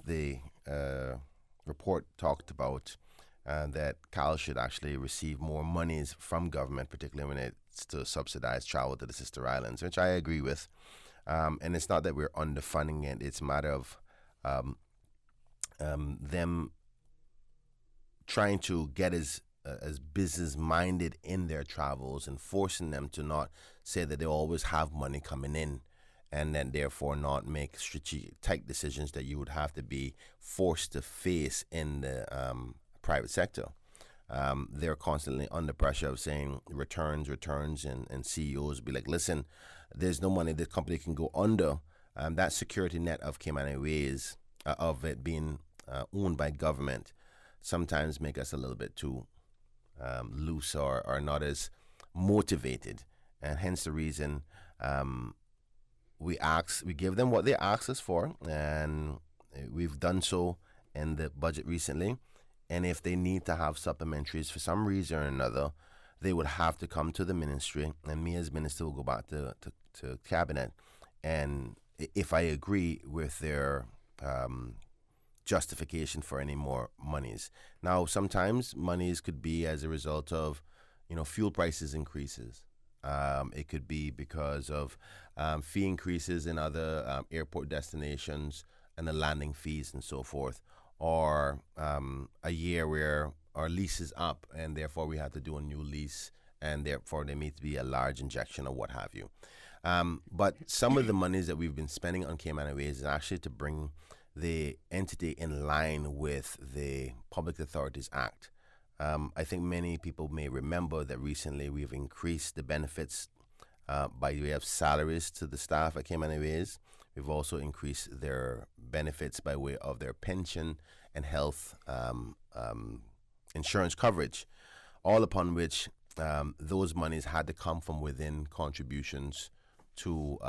the report talked about that CAL should actually receive more monies from government, particularly when it's to subsidize travel to the sister islands, which I agree with. And it's not that we're underfunding it; it's a matter of them trying to get as business-minded in their travels and forcing them to not say that they always have money coming in, and then therefore not make strategic tight decisions that you would have to be forced to face in the private sector. They're constantly under pressure of saying returns, and CEOs be like, listen, there's no money, the company can go under. That security net of Cayman Airways, of it being owned by government, sometimes make us a little bit too loose or not as motivated. And hence the reason we give them what they ask us for, and we've done so in the budget recently. And if they need to have supplementaries for some reason or another, they would have to come to the ministry, and me as minister will go back to cabinet. And if I agree with their justification for any more monies. Now, sometimes monies could be as a result of, fuel prices increases. It could be because of fee increases in other airport destinations and the landing fees and so forth. Or a year where our lease is up and therefore we have to do a new lease, and therefore there needs to be a large injection or what have you. But some of the monies that we've been spending on Cayman Airways is actually to bring the entity in line with the Public Authorities Act. I think many people may remember that recently we've increased the benefits by way of salaries to the staff at Cayman Airways. We've also increased their benefits by way of their pension and health insurance coverage, all upon which those monies had to come from within contributions to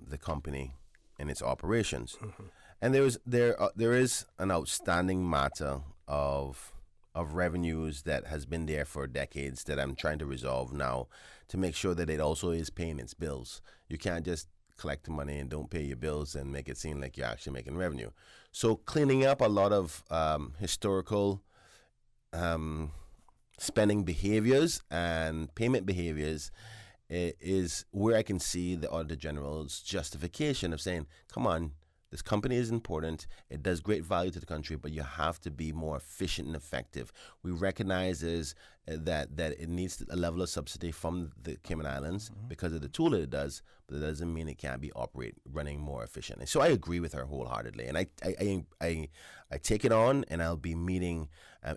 the company and its operations. Mm-hmm. And there is an outstanding matter of revenues that has been there for decades that I'm trying to resolve now to make sure that it also is paying its bills. You can't just collect the money and don't pay your bills and make it seem like you're actually making revenue. So cleaning up a lot of historical spending behaviors and payment behaviors is where I can see the Auditor General's justification of saying, come on, This company is important. It does great value to the country, but you have to be more efficient and effective. We recognize that it needs a level of subsidy from the Cayman Islands because of the tool that it does, but it doesn't mean it can't be running more efficiently. So I agree with her wholeheartedly, and I take it on, and I'll be meeting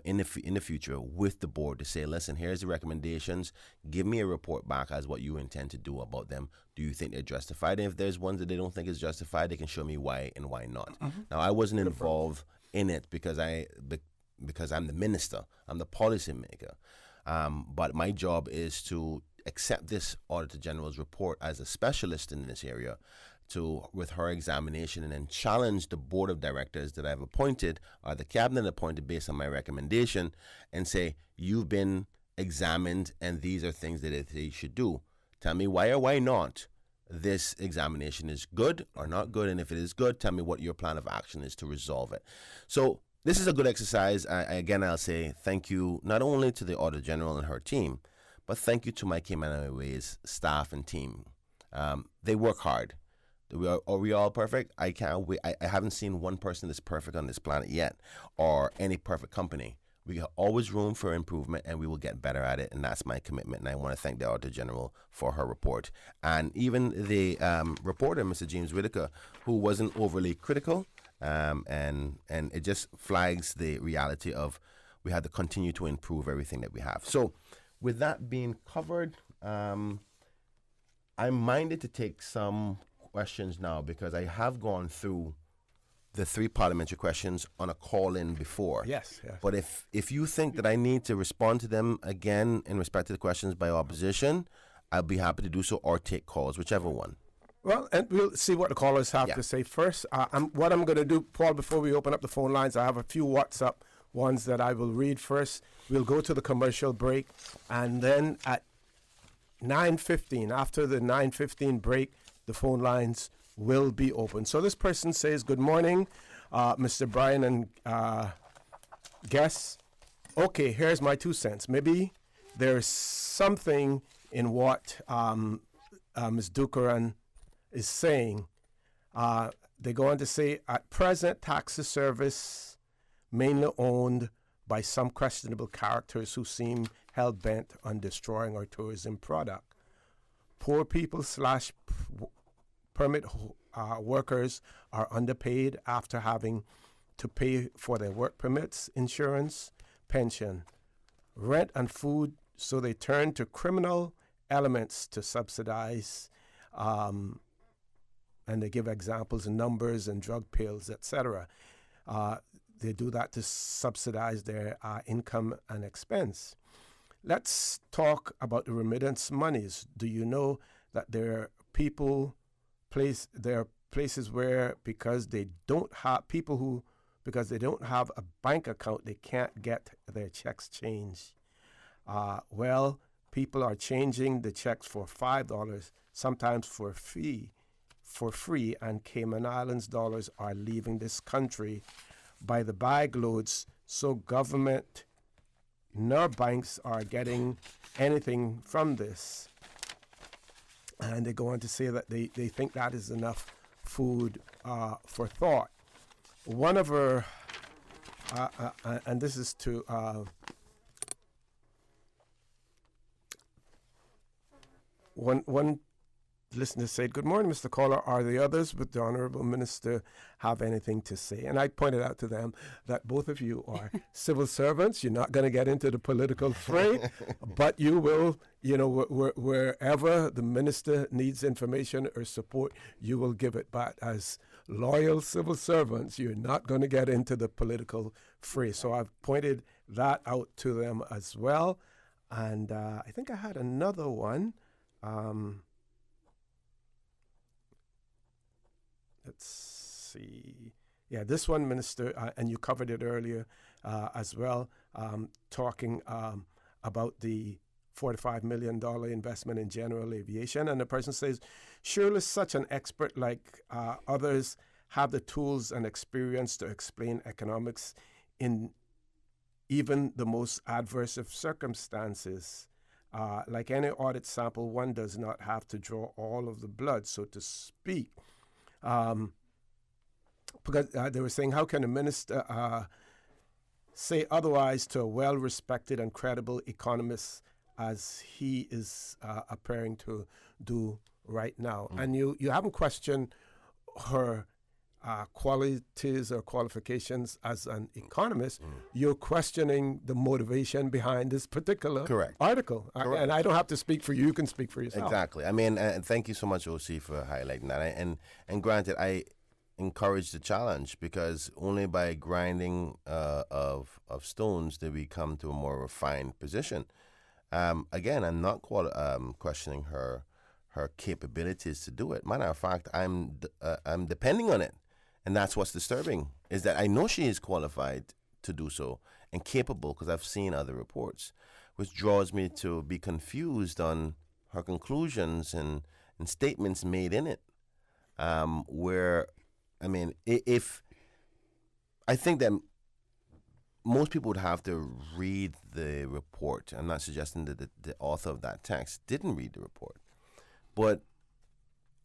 in the future with the board to say, listen, here's the recommendations. Give me a report back as what you intend to do about them. Do you think they're justified? And if there's ones that they don't think is justified, they can show me why and why not. Now, I wasn't involved in it because I'm the minister. I'm the policy maker. But my job is to accept this Auditor General's report as a specialist in this area with her examination, and then challenge the board of directors that I've appointed or the cabinet appointed based on my recommendation and say, you've been examined and these are things that they should do. Tell me why or why not this examination is good or not good, and if it is good, tell me what your plan of action is to resolve it. So this is a good exercise. I'll say thank you not only to the Auditor General and her team, but thank you to my Cayman Airways staff and team. They work hard. Are we all perfect? I can't wait. I haven't seen one person that's perfect on this planet yet, or any perfect company. We have always room for improvement, and we will get better at it, and that's my commitment. And I want to thank the Auditor General for her report, and even the reporter, Mr. James Whitaker, who wasn't overly critical, and it just flags the reality of we have to continue to improve everything that we have. So, with that being covered, I'm minded to take some questions now because I have gone through the 3 parliamentary questions on a call-in before. Yes. But if you think that I need to respond to them again in respect to the questions by opposition, I'll be happy to do so, or take calls, whichever one. Well, and we'll see what the callers have to say first. What I'm going to do, Paul, before we open up the phone lines, I have a few WhatsApp ones that I will read first. We'll go to the commercial break, and then at 9:15, after the 9:15 break, the phone lines will be open. So this person says, good morning, Mr. Bryan and guests. Okay, here's my 2 cents. Maybe there's something in what Ms. Dukaran is saying. They go on to say, at present, taxi service mainly owned by some questionable characters who seem hell-bent on destroying our tourism product. Poor people / permit workers are underpaid after having to pay for their work permits, insurance, pension, rent, and food, so they turn to criminal elements to subsidize, and they give examples and numbers and drug pills, etc. They do that to subsidize their income and expense. Let's talk about the remittance monies. Do you know that there are places where because they don't have a bank account, they can't get their checks changed. Well, people are changing the checks for $5, sometimes for free, and Cayman Islands dollars are leaving this country by the bag loads, so government nor banks are getting anything from this. And they go on to say that they think that is enough food for thought. One of her, and this is to one listener said, good morning, Mr. Caller. Are the others with the Honorable Minister have anything to say? And I pointed out to them that both of you are civil servants. You're not going to get into the political fray, but you will, wherever the minister needs information or support, you will give it. But as loyal civil servants, you're not going to get into the political fray. So I've pointed that out to them as well. And I think I had another one. Let's see. Yeah, this one, Minister, and you covered it earlier as well, talking about the $45 million investment in general aviation. And the person says, surely such an expert like others have the tools and experience to explain economics in even the most adverse of circumstances. Like any audit sample, one does not have to draw all of the blood, so to speak. because they were saying, how can a minister say otherwise to a well-respected and credible economist as he is appearing to do right now? And you haven't questioned her qualities or qualifications as an economist. You're questioning the motivation behind this particular article. Correct. And I don't have to speak for you. You can speak for yourself. Exactly. I mean, and thank you so much, OC, for highlighting that. And granted, I encourage the challenge, because only by grinding of stones do we come to a more refined position. Again, I'm not questioning her capabilities to do it. Matter of fact, I'm depending on it. And that's what's disturbing, is that I know she is qualified to do so and capable, because I've seen other reports, which draws me to be confused on her conclusions and statements made in it. Where, I mean, if I think that most people would have to read the report. I'm not suggesting that the author of that text didn't read the report, but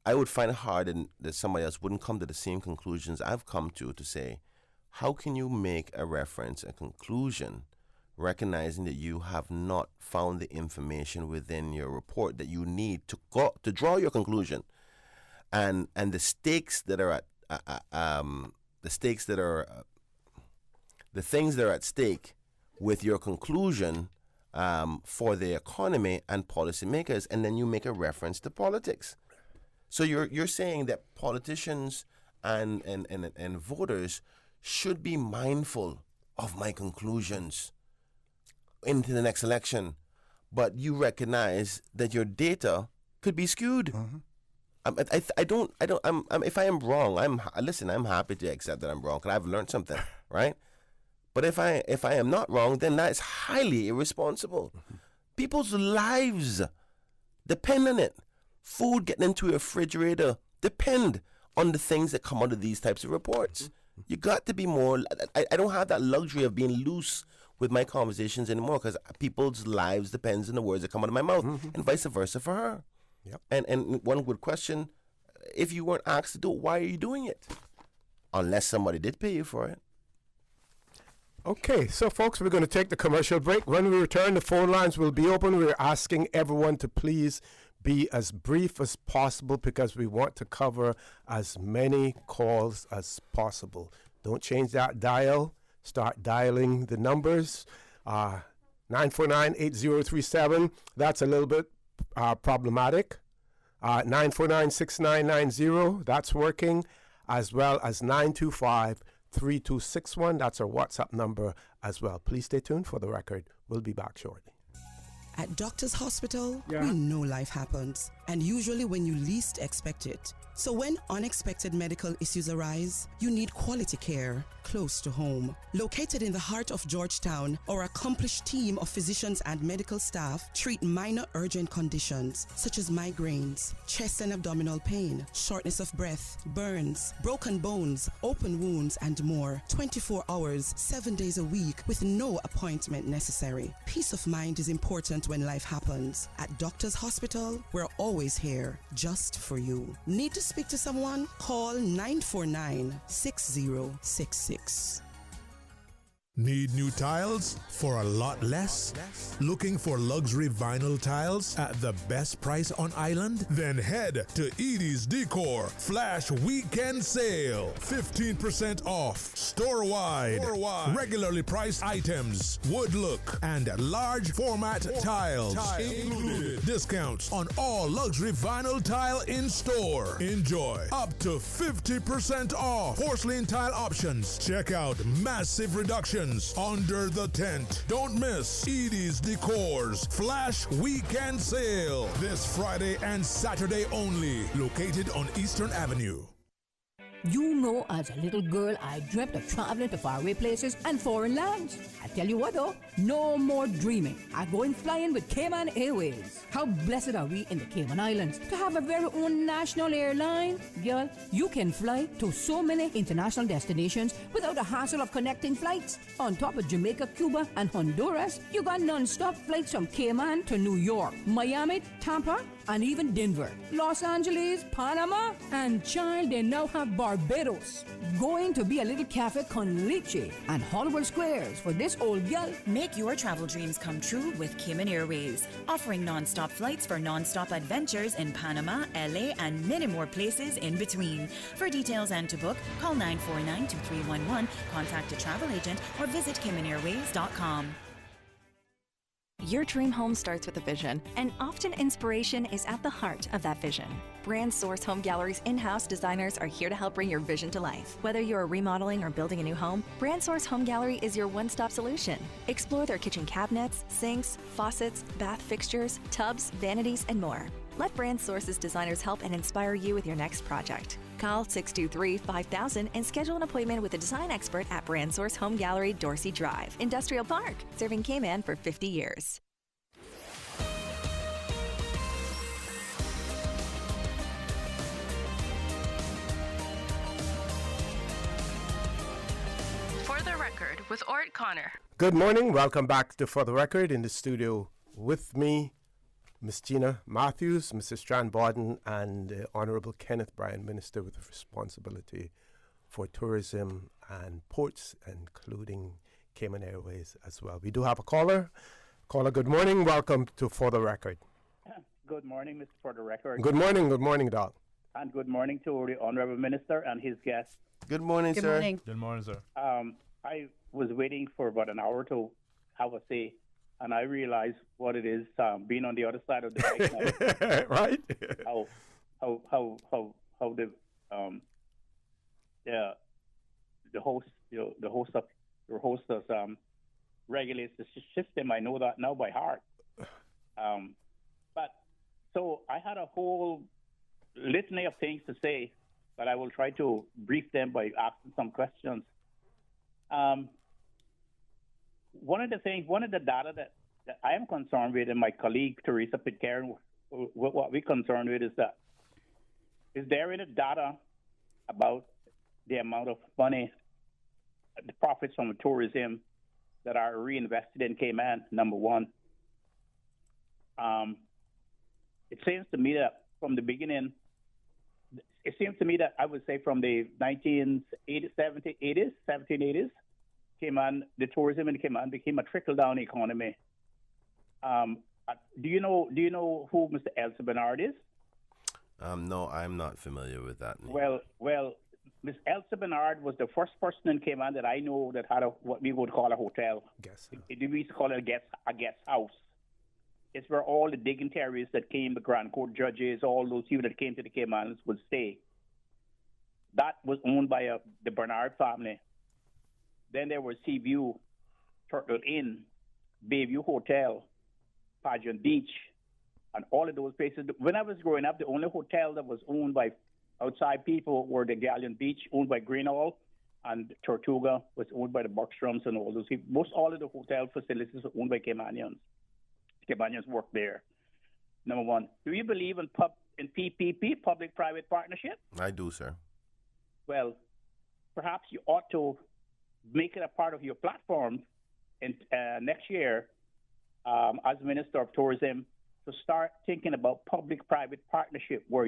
I would find it hard that somebody else wouldn't come to the same conclusions I've come to say, how can you make a reference, a conclusion, recognizing that you have not found the information within your report that you need to draw your conclusion, and the stakes that are the things that are at stake with your conclusion for the economy and policymakers, and then you make a reference to politics. So you're saying that politicians and voters should be mindful of my conclusions into the next election, but you recognize that your data could be skewed. If I am wrong, I'm happy to accept that I'm wrong, because I've learned something, right? But if I am not wrong, then that's highly irresponsible. People's lives depend on it. Food getting into your refrigerator depend on the things that come out of these types of reports. You got to be more. I don't have that luxury of being loose with my conversations anymore, because people's lives depends on the words that come out of my mouth, and vice versa for her. Yep. And one would question, if you weren't asked to do it, why are you doing it? Unless somebody did pay you for it. Okay, so folks, we're going to take the commercial break. When we return, the phone lines will be open. We're asking everyone to please be as brief as possible, because we want to cover as many calls as possible. Don't change that dial. Start dialing the numbers. 949-8037. That's a little bit problematic. 949-6990. That's working. As well as 925-3261. That's our WhatsApp number as well. Please stay tuned for the record. We'll be back shortly. At Doctor's Hospital, we know life happens, and usually when you least expect it. So when unexpected medical issues arise, you need quality care close to home. Located in the heart of Georgetown, our accomplished team of physicians and medical staff treat minor urgent conditions such as migraines, chest and abdominal pain, shortness of breath, burns, broken bones, open wounds, and more. 24 hours, 7 days a week with no appointment necessary. Peace of mind is important when life happens. At Doctor's Hospital, we're always here just for you. Need to speak to someone? Call 949-6066. Need new tiles for a lot less? Looking for luxury vinyl tiles at the best price on island? Then head to Edie's Decor Flash Weekend Sale. 15% off store-wide. Regularly priced items, wood look, and large format tiles included. Discounts on all luxury vinyl tile in store. Enjoy up to 50% off porcelain tile options. Check out massive reductions under the tent. Don't miss Edie's Decor's Flash Weekend Sale this Friday and Saturday only. Located on Eastern Avenue. You know, as a little girl, I dreamt of traveling to faraway places and foreign lands. I tell you what though, no more dreaming. I'm going flying with Cayman Airways. How blessed are we in the Cayman Islands to have a very own national airline? Girl, you can fly to so many international destinations without the hassle of connecting flights. On top of Jamaica, Cuba, and Honduras, you got non-stop flights from Cayman to New York, Miami, Tampa, and even Denver, Los Angeles, Panama, and child, they now have Barbados. Going to be a little cafe con leche and Hollywood Squares for this old gal. Make your travel dreams come true with Cayman Airways, offering non-stop flights for non-stop adventures in Panama, LA, and many more places in between. For details and to book, call 949-2311, contact a travel agent, or visit CaymanAirways.com. Your dream home starts with a vision, and often inspiration is at the heart of that vision. Brand Source Home Gallery's in-house designers are here to help bring your vision to life. Whether you're remodeling or building a new home, Brand Source Home Gallery is your one-stop solution. Explore their kitchen cabinets, sinks, faucets, bath fixtures, tubs, vanities, and more. Let Brand Source's designers help and inspire you with your next project. Call 623-5000 and schedule an appointment with a design expert at Brand Source Home Gallery, Dorsey Drive, Industrial Park, serving Cayman for 50 years. For the Record with Orrett Connor. Good morning. Welcome back to For the Record. In the studio with me, Ms. Gina Matthews, Mrs. Strand Borden, and Honorable Kenneth Bryan, Minister with responsibility for tourism and ports, including Cayman Airways as well. We do have a caller. Caller, good morning. Welcome to For the Record. Good morning, Mr. For the Record. Good morning, Doc. And good morning to the Honorable Minister and his guests. Good morning, Good sir. morning. Good morning, sir. I was waiting for about an hour to have a say, and I realized what it is being on the other side of the mic now. Right? How the hostess regulates the system. I know that now by heart. But so I had a whole litany of things to say, but I will try to brief them by asking some questions. One of the data that I am concerned with, and my colleague Teresa Pitcairn, what we're concerned with, is that is there any data about the amount of money, the profits from tourism that are reinvested in Cayman? Number one. It seems to me that from the beginning, I would say from the 1780s, Cayman, the tourism in Cayman became a trickle-down economy. Do you know who Mr. Elsa Bernard is? No, I'm not familiar with that name. Well, Miss Elsa Bernard was the first person in Cayman that I know that had what we would call a hotel. We used to call it a guest house. It's where all the dignitaries that came, the Grand Court judges, all those people that came to the Caymans would stay. That was owned by the Bernard family. Then there was Seaview, Turtle Inn, Bayview Hotel, Pageant Beach, and all of those places. When I was growing up, the only hotel that was owned by outside people were the Galleon Beach, owned by Greenall, and Tortuga was owned by the Buckstroms and all those people. All of the hotel facilities were owned by Caymanians. Caymanians worked there. Number one. Do you believe in PPP, public-private partnership? I do, sir. Well, perhaps you ought to make it a part of your platform in, next year as Minister of Tourism to start thinking about public-private partnership where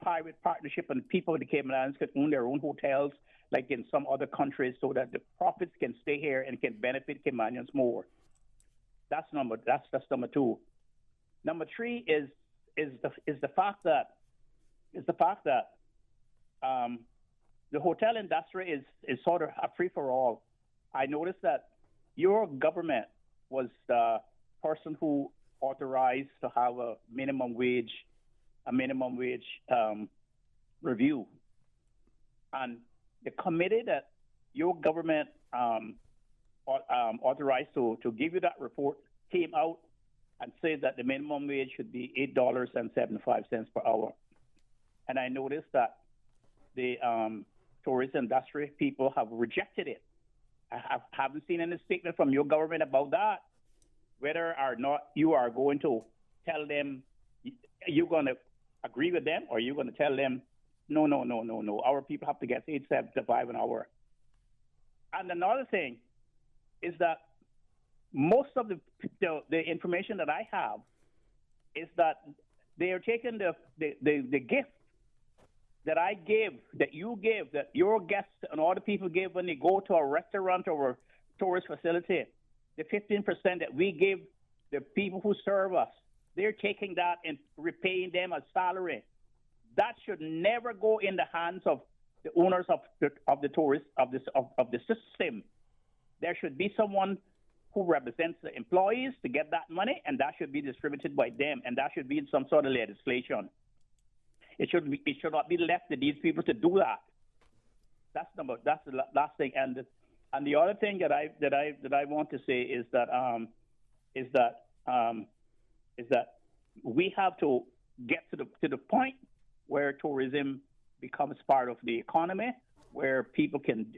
private partnership and people in the Cayman Islands could own their own hotels like in some other countries so that the profits can stay here and can benefit Caymanians more. That's number two. Number three is the fact that the hotel industry is sort of a free for all. I noticed that your government was the person who authorized to have a minimum wage review, and the committee that your government authorized to give you that report came out and said that the minimum wage should be $8.75 per hour. And I noticed that the tourist industry people have rejected it. I haven't seen any statement from your government about that, whether or not you are going to tell them you're going to agree with them or you're going to tell them, no, our people have to get $8.75 an hour. And another thing is that most of the information that I have is that They are taking the gift that I give, that you give, that your guests and all the people give when they go to a restaurant or a tourist facility, the 15% that we give the people who serve us, they're taking that and repaying them a salary. That should never go in the hands of the owners of the tourists of the system. There should be someone who represents the employees to get that money, and that should be distributed by them, and that should be in some sort of legislation. It should not be left to these people to do that. That's the last thing. And the other thing that I want to say is that we have to get to the point where tourism becomes part of the economy, where people can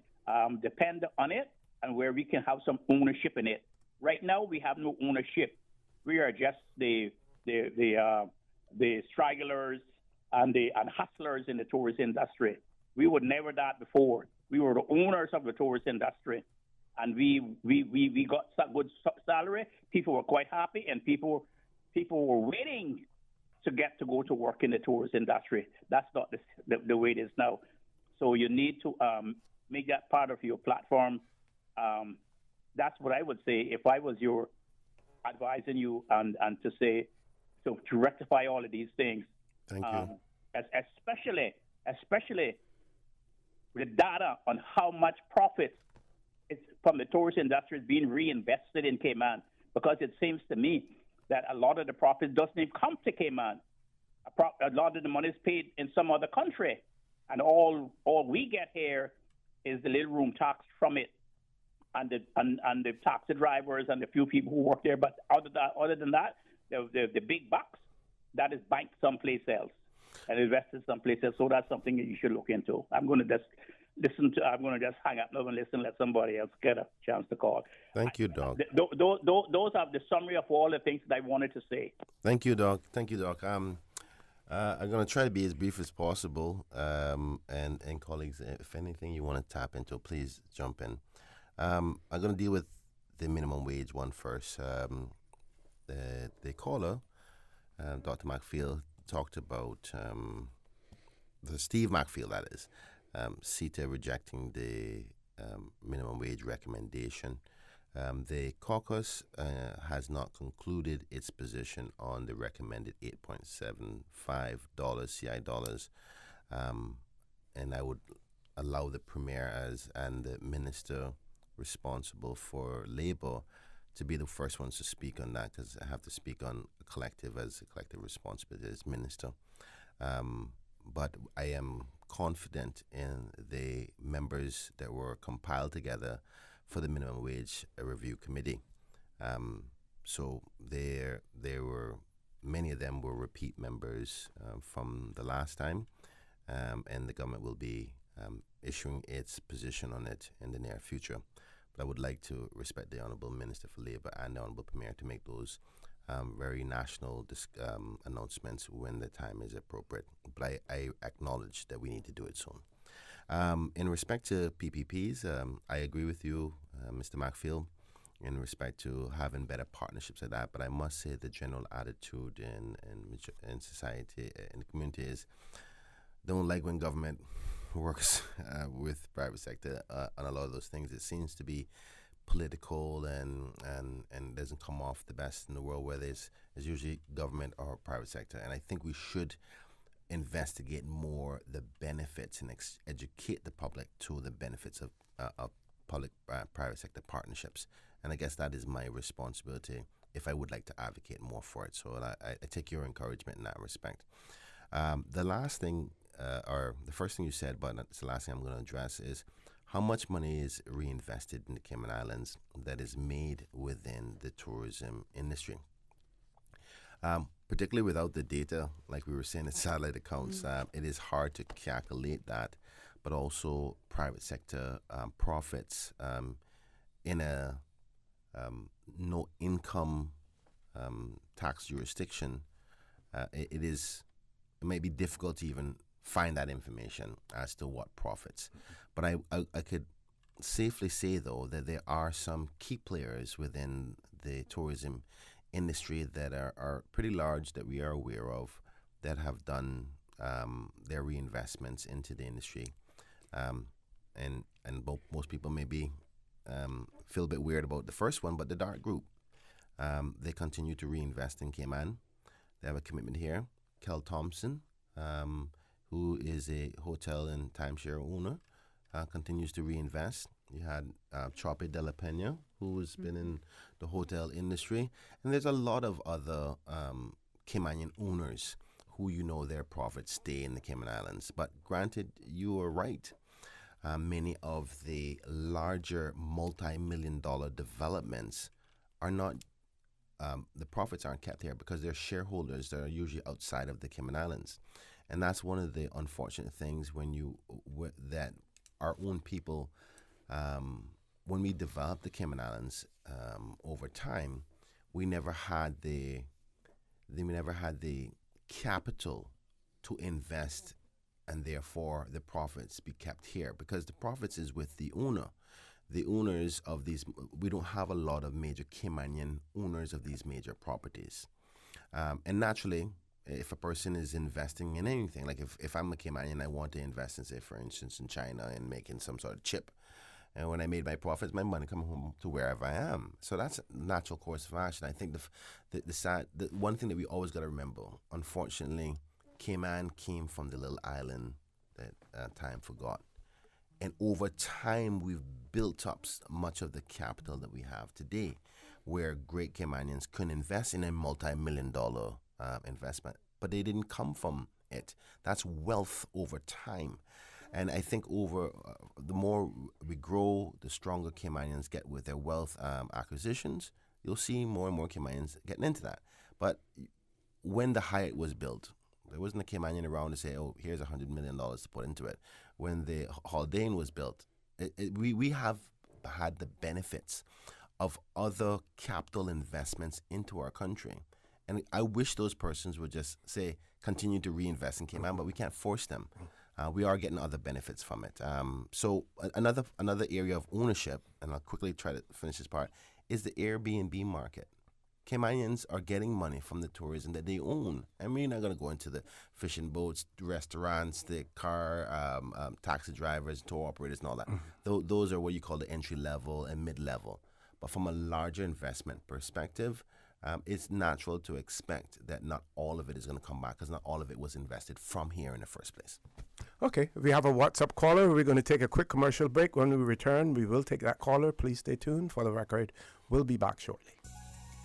depend on it, and where we can have some ownership in it. Right now, we have no ownership. We are just the stragglers and hustlers in the tourist industry. We were never that before. We were the owners of the tourist industry, and we got some good salary. People were quite happy, and people were waiting to get to go to work in the tourist industry. That's not the way it is now. So you need to make that part of your platform. That's what I would say if I was your advising you and to say to rectify all of these things. Thank you. Especially the data on how much profit from the tourist industry is being reinvested in Cayman, because it seems to me that a lot of the profit doesn't even come to Cayman. A lot of the money is paid in some other country, and all we get here is the little room tax from it, and the taxi drivers and the few people who work there. But other than that, the big bucks, that is banked someplace else and invested someplace else. So that's something that you should look into. I'm going to just hang up now and listen. Let somebody else get a chance to call. Thank you, Doc. Those are the summary of all the things that I wanted to say. Thank you, Doc. I'm going to try to be as brief as possible. And colleagues, if anything you want to tap into, please jump in. I'm going to deal with the minimum wage one first. The caller, Dr. McField, talked about Steve McField, that is, CETA rejecting the minimum wage recommendation. The caucus has not concluded its position on the recommended $8.75 CI dollars, and I would allow the Premier and the Minister responsible for Labour to be the first ones to speak on that, because I have to speak on a collective responsibility as Minister. But I am confident in the members that were compiled together for the Minimum Wage Review Committee. So there were, many of them were repeat members from the last time, and the government will be issuing its position on it in the near future. But I would like to respect the Honourable Minister for Labour and the Honourable Premier to make those very national announcements when the time is appropriate. But I acknowledge that we need to do it soon. In respect to PPPs, I agree with you, Mr. McField, in respect to having better partnerships like that. But I must say the general attitude in society, in the community, is don't like when government works with private sector on a lot of those things. It seems to be political and doesn't come off the best in the world, where there's usually government or private sector. And I think we should investigate more the benefits and educate the public to the benefits of public-private sector partnerships. And I guess that is my responsibility if I would like to advocate more for it. So I take your encouragement in that respect. The last thing, or the first thing you said, but it's the last thing I'm going to address, is how much money is reinvested in the Cayman Islands that is made within the tourism industry. Particularly without the data, like we were saying, in satellite accounts, it is hard to calculate that, but also private sector profits in a no income tax jurisdiction. It may be difficult to even find that information as to what profits. But I could safely say, though, that there are some key players within the tourism industry that are pretty large, that we are aware of, that have done their reinvestments into the industry. Most people maybe feel a bit weird about the first one, but the Dart Group, they continue to reinvest in Cayman. They have a commitment here. Kel Thompson, who is a hotel and timeshare owner, continues to reinvest. You had Chope de la Peña, who has been in the hotel industry. And there's a lot of other Caymanian owners who their profits stay in the Cayman Islands. But granted, you are right. Many of the larger multi-million-dollar developments are not, the profits aren't kept here because they're shareholders that are usually outside of the Cayman Islands. And that's one of the unfortunate things that our own people, when we developed the Cayman Islands over time, we never had the capital to invest, and therefore the profits be kept here, because the profits is with the owner. The owners of these, we don't have a lot of major Caymanian owners of these major properties. And naturally, if a person is investing in anything, like if I'm a Caymanian, I want to invest in, say, for instance, in China and making some sort of chip. And when I made my profits, my money come home to wherever I am. So that's a natural course of action. I think the one thing that we always got to remember, unfortunately, Cayman came from the little island that time forgot. And over time, we've built up much of the capital that we have today, where great Caymanians can invest in a multi-million-dollar investment. But they didn't come from it. That's wealth over time. And I think the more we grow, the stronger Caymanians get with their wealth acquisitions. You'll see more and more Caymanians getting into that. But when the Hyatt was built, there wasn't a Caymanian around to say, oh, here's $100 million to put into it. When the Holiday Inn was built, we have had the benefits of other capital investments into our country. And I wish those persons would just say, continue to reinvest in Cayman, but we can't force them. We are getting other benefits from it. So another area of ownership, and I'll quickly try to finish this part, is the Airbnb market. Caymanians are getting money from the tourism that they own. I mean, I'm not going to go into the fishing boats, restaurants, the car, taxi drivers, tour operators, and all that. Those are what you call the entry level and mid level. But from a larger investment perspective, it's natural to expect that not all of it is going to come back, because not all of it was invested from here in the first place. Okay, we have a WhatsApp caller. We're going to take a quick commercial break. When we return, we will take that caller. Please stay tuned. For the record, we'll be back shortly.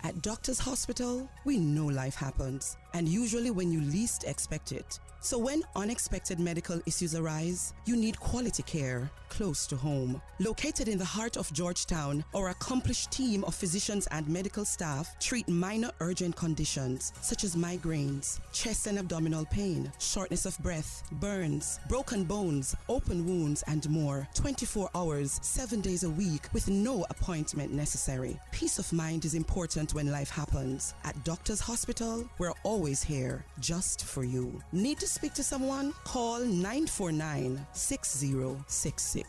At Doctor's Hospital, we know life happens, and usually when you least expect it. So when unexpected medical issues arise, you need quality care close to home. Located in the heart of Georgetown, our accomplished team of physicians and medical staff treat minor urgent conditions such as migraines, chest and abdominal pain, shortness of breath, burns, broken bones, open wounds, and more. 24 hours, 7 days a week with no appointment necessary. Peace of mind is important when life happens. At Doctor's Hospital, we're always here just for you. Need to speak to someone? Call 949-6066.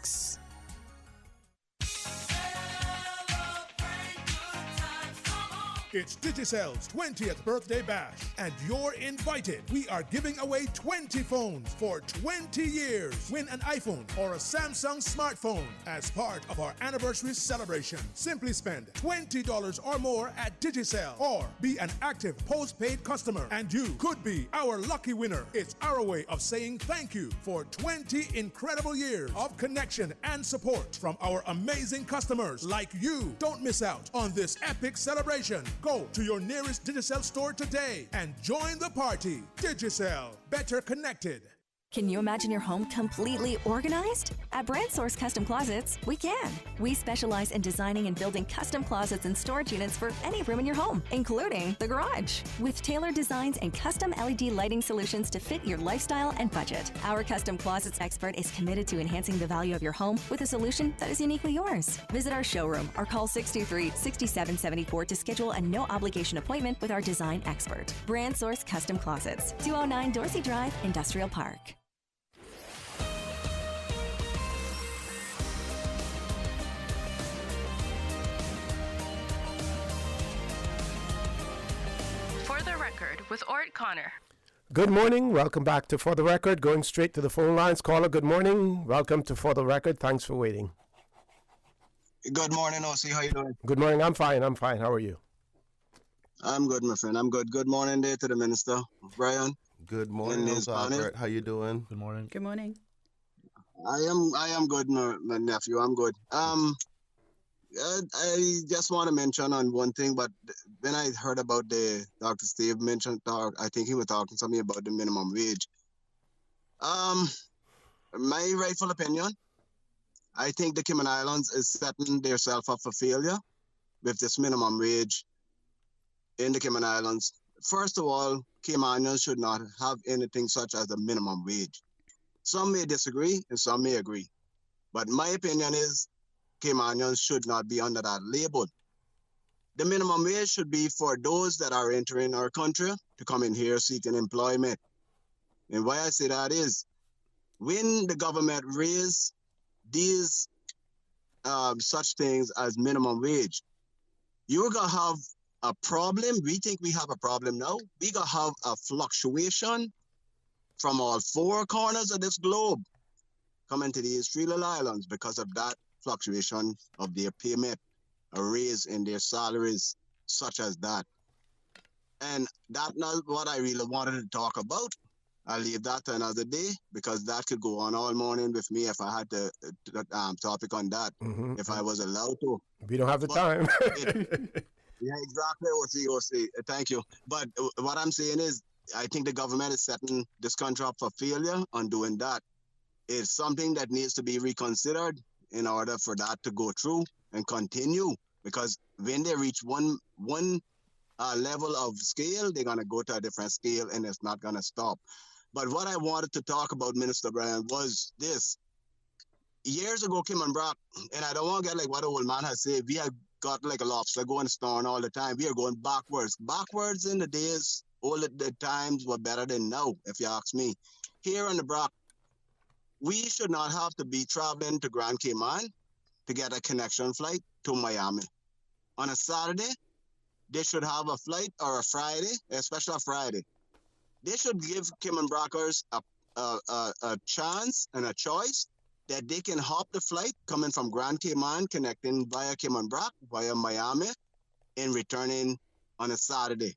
It's Digicel's 20th birthday bash, and you're invited. We are giving away 20 phones for 20 years. Win an iPhone or a Samsung smartphone as part of our anniversary celebration. Simply spend $20 or more at Digicel, or be an active postpaid customer, and you could be our lucky winner. It's our way of saying thank you for 20 incredible years of connection and support from our amazing customers like you. Don't miss out on this epic celebration. Go to your nearest Digicel store today and join the party. Digicel, better connected. Can you imagine your home completely organized? At Brand Source Custom Closets, we can. We specialize in designing and building custom closets and storage units for any room in your home, including the garage. With tailored designs and custom LED lighting solutions to fit your lifestyle and budget. Our Custom Closets expert is committed to enhancing the value of your home with a solution that is uniquely yours. Visit our showroom or call 623-6774 to schedule a no-obligation appointment with our design expert. Brand Source Custom Closets, 209 Dorsey Drive, Industrial Park. For the record, with Orrett Connor. Good morning. Welcome back to For the Record. Going straight to the phone lines. Caller, good morning. Welcome to For the Record. Thanks for waiting. Good morning, OC. How you doing? Good morning. I'm fine. How are you? I'm good, my friend. I'm good. Good morning there to the minister, Bryan. Good morning, Uncle Albert. How you doing? Good morning. Good morning. I am good, my nephew. I'm good. I just want to mention on one thing, but then I heard about the Dr. Steve mentioned. I think he was talking to me about the minimum wage. My rightful opinion, I think the Cayman Islands is setting themselves up for failure with this minimum wage in the Cayman Islands. First of all, Caymanians should not have anything such as a minimum wage. Some may disagree and some may agree. But my opinion is Caymanians should not be under that label. The minimum wage should be for those that are entering our country to come in here seeking employment. And why I say that is, when the government raise these such things as minimum wage, you're going to have a problem. We think we have a problem now. We're going to have a fluctuation from all four corners of this globe coming to these three little islands because of that fluctuation of their payment, a raise in their salaries, such as that. And that's not what I really wanted to talk about. I'll leave that to another day because that could go on all morning with me if I had the topic on that, if I was allowed to. We don't have the time. Yeah, exactly. OC. Thank you. But what I'm saying is, I think the government is setting this country up for failure on doing that. It's something that needs to be reconsidered in order for that to go through and continue. Because when they reach one level of scale, they're going to go to a different scale and it's not going to stop. But what I wanted to talk about, Minister Bryan, was this. Years ago, Kim and Brock, and I don't want to get like what the old man has said, we had got like a lobster going storm all the time. We are going backwards. Backwards in the days, all the times were better than now, if you ask me. Here on the Brock, we should not have to be traveling to Grand Cayman to get a connection flight to Miami. On a Saturday, they should have a flight, or a Friday, especially a Friday. They should give Cayman Brockers a chance and a choice that they can hop the flight coming from Grand Cayman, connecting via Cayman Brock, via Miami, and returning on a Saturday.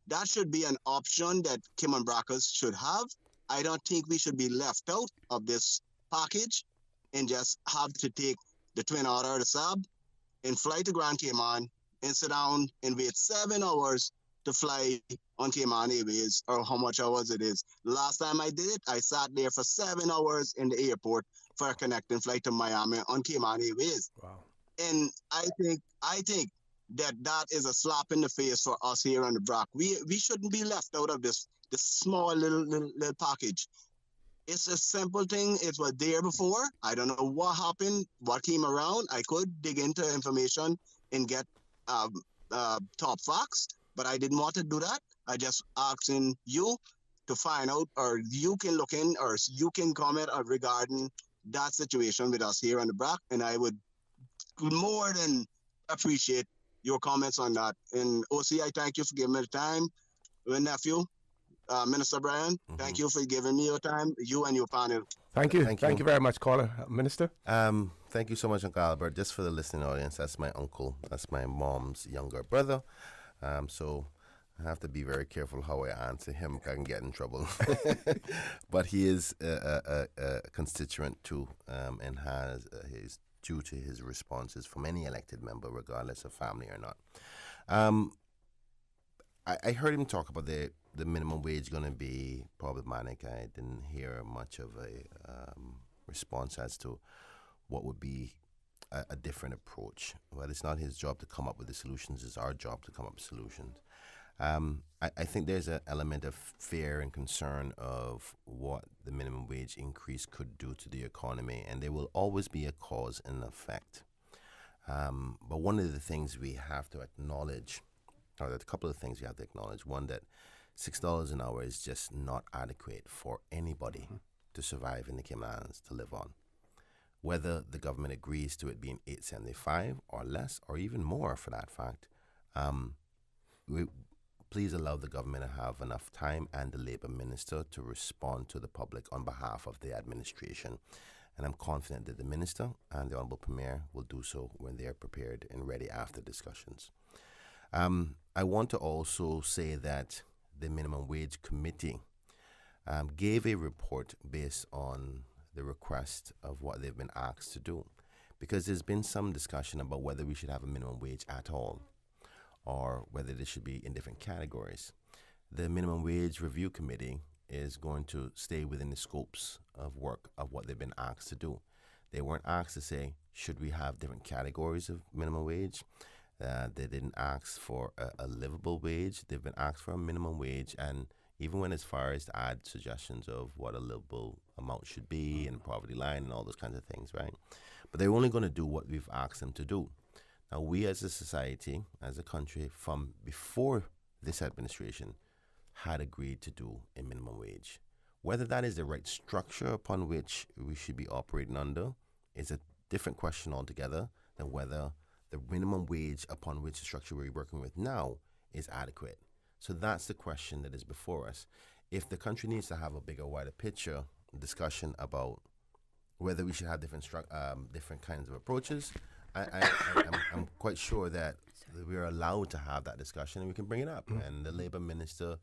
That should be an option that Cayman Brockers should have. I don't think we should be left out of this package and just have to take the Twin Otter or the Sab and fly to Grand Cayman and sit down and wait 7 hours to fly on Cayman Airways, or how much hours it is. Last time I did it, I sat there for 7 hours in the airport for a connecting flight to Miami on Cayman Airways. Wow. And I think that is a slap in the face for us here on the Brock. We shouldn't be left out of this small little package. It's a simple thing. It was there before. I don't know what happened, what came around. I could dig into information and get top facts, but I didn't want to do that. I just asking you to find out, or you can look in, or you can comment regarding that situation with us here on the Brock, and I would more than appreciate your comments on that. And OC, I thank you for giving me the time. My nephew, Minister Bryan, thank you for giving me your time, you and your panel. Thank you. Thank you very much, caller. Minister? Thank you so much, Uncle Albert. Just for the listening audience, that's my uncle. That's my mom's younger brother. So I have to be very careful how I answer him. I can get in trouble. But he is a constituent too, and has his due to his responses from any elected member, regardless of family or not. I heard him talk about the minimum wage going to be problematic. I didn't hear much of a response as to what would be a different approach. But it's not his job to come up with the solutions. It's our job to come up with solutions. I think there's an element of fear and concern of what the minimum wage increase could do to the economy, and there will always be a cause and effect. But one of the things we have to acknowledge, or there's a couple of things we have to acknowledge. One, that $6 an hour is just not adequate for anybody to survive in the Cayman Islands, to live on. Whether the government agrees to it being $8.75 or less, or even more for that fact, please allow the government to have enough time and the Labour Minister to respond to the public on behalf of the administration. And I'm confident that the Minister and the Honourable Premier will do so when they are prepared and ready after discussions. I want to also say that the Minimum Wage Committee gave a report based on the request of what they've been asked to do, because there's been some discussion about whether we should have a minimum wage at all or whether this should be in different categories. The Minimum Wage Review Committee is going to stay within the scopes of work of what they've been asked to do. They weren't asked to say, should we have different categories of minimum wage? They didn't ask for a livable wage. They've been asked for a minimum wage, and even when as far as to add suggestions of what a livable amount should be and poverty line and all those kinds of things, right? But they're only going to do what we've asked them to do. Now, we as a society, as a country, from before this administration, had agreed to do a minimum wage. Whether that is the right structure upon which we should be operating under is a different question altogether than whether the minimum wage upon which the structure we're working with now is adequate. So that's the question that is before us. If the country needs to have a bigger, wider picture discussion about whether we should have different kinds of approaches, I'm quite sure that we're allowed to have that discussion and we can bring it up. And the Labour Minister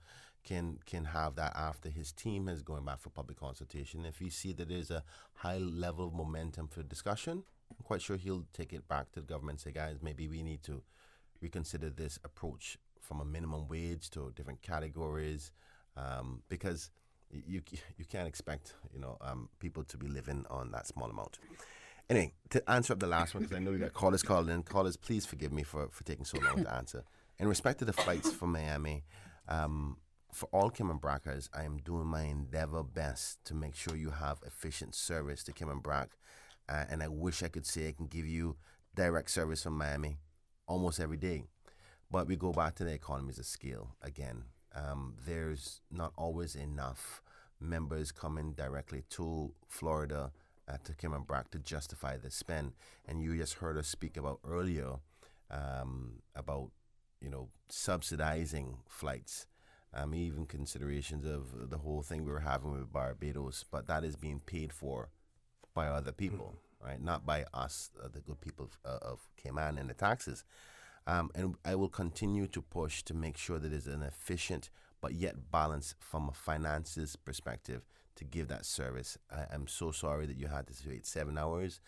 can have that after his team is going back for public consultation. If you see that there's a high level of momentum for discussion, I'm quite sure he'll take it back to the government and say, guys, maybe we need to reconsider this approach from a minimum wage to different categories, because you can't expect people to be living on that small amount. Anyway, to answer up the last one, because I know we got callers calling in. Callers, please forgive me for taking so long to answer. In respect to the flights from Miami, for all Kim and Brackers, I am doing my endeavor best to make sure you have efficient service to Kim and Brack. And I wish I could say I can give you direct service from Miami almost every day. But we go back to the economies of scale again. There's not always enough members coming directly to Florida to Kim and Brack to justify the spend. And you just heard us speak about earlier about subsidizing flights. Even considerations of the whole thing we were having with Barbados, but that is being paid for by other people, right? Not by us, the good people of Cayman and the taxes. And I will continue to push to make sure that there's an efficient but yet balanced from a finances perspective to give that service. I'm so sorry that you had to wait 7 hours,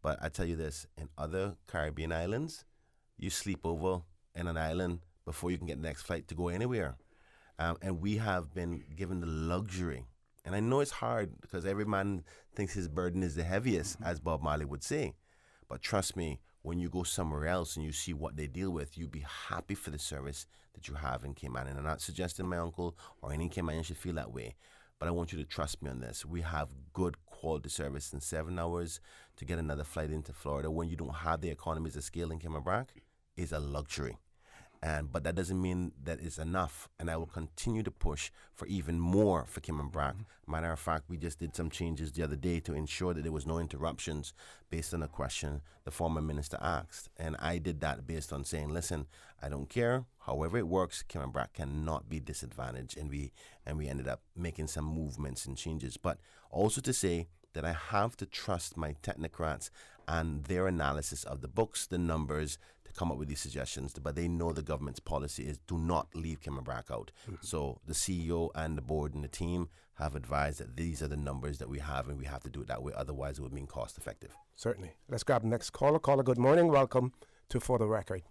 but I tell you this, in other Caribbean islands, you sleep over in an island before you can get the next flight to go anywhere. And we have been given the luxury, and I know it's hard because every man thinks his burden is the heaviest, as Bob Marley would say. But trust me, when you go somewhere else and you see what they deal with, you'll be happy for the service that you have in Cayman. And I'm not suggesting my uncle or any Caymanian should feel that way, but I want you to trust me on this. We have good quality service in 7 hours to get another flight into Florida when you don't have the economies of scale in Cayman Brack is a luxury. But that doesn't mean that it's enough. And I will continue to push for even more for Kim and Brack. Matter of fact, we just did some changes the other day to ensure that there was no interruptions based on a question the former minister asked. And I did that based on saying, listen, I don't care. However it works, Kim and Brack cannot be disadvantaged. And we ended up making some movements and changes. But also to say that I have to trust my technocrats and their analysis of the books, the numbers, to come up with these suggestions. But they know the government's policy is do not leave Kim and Brack out. So the CEO and the board and the team have advised that these are the numbers that we have, and we have to do it that way. Otherwise, it would mean cost effective. Certainly. Let's grab the next caller. Caller, good morning. Welcome to For the Record.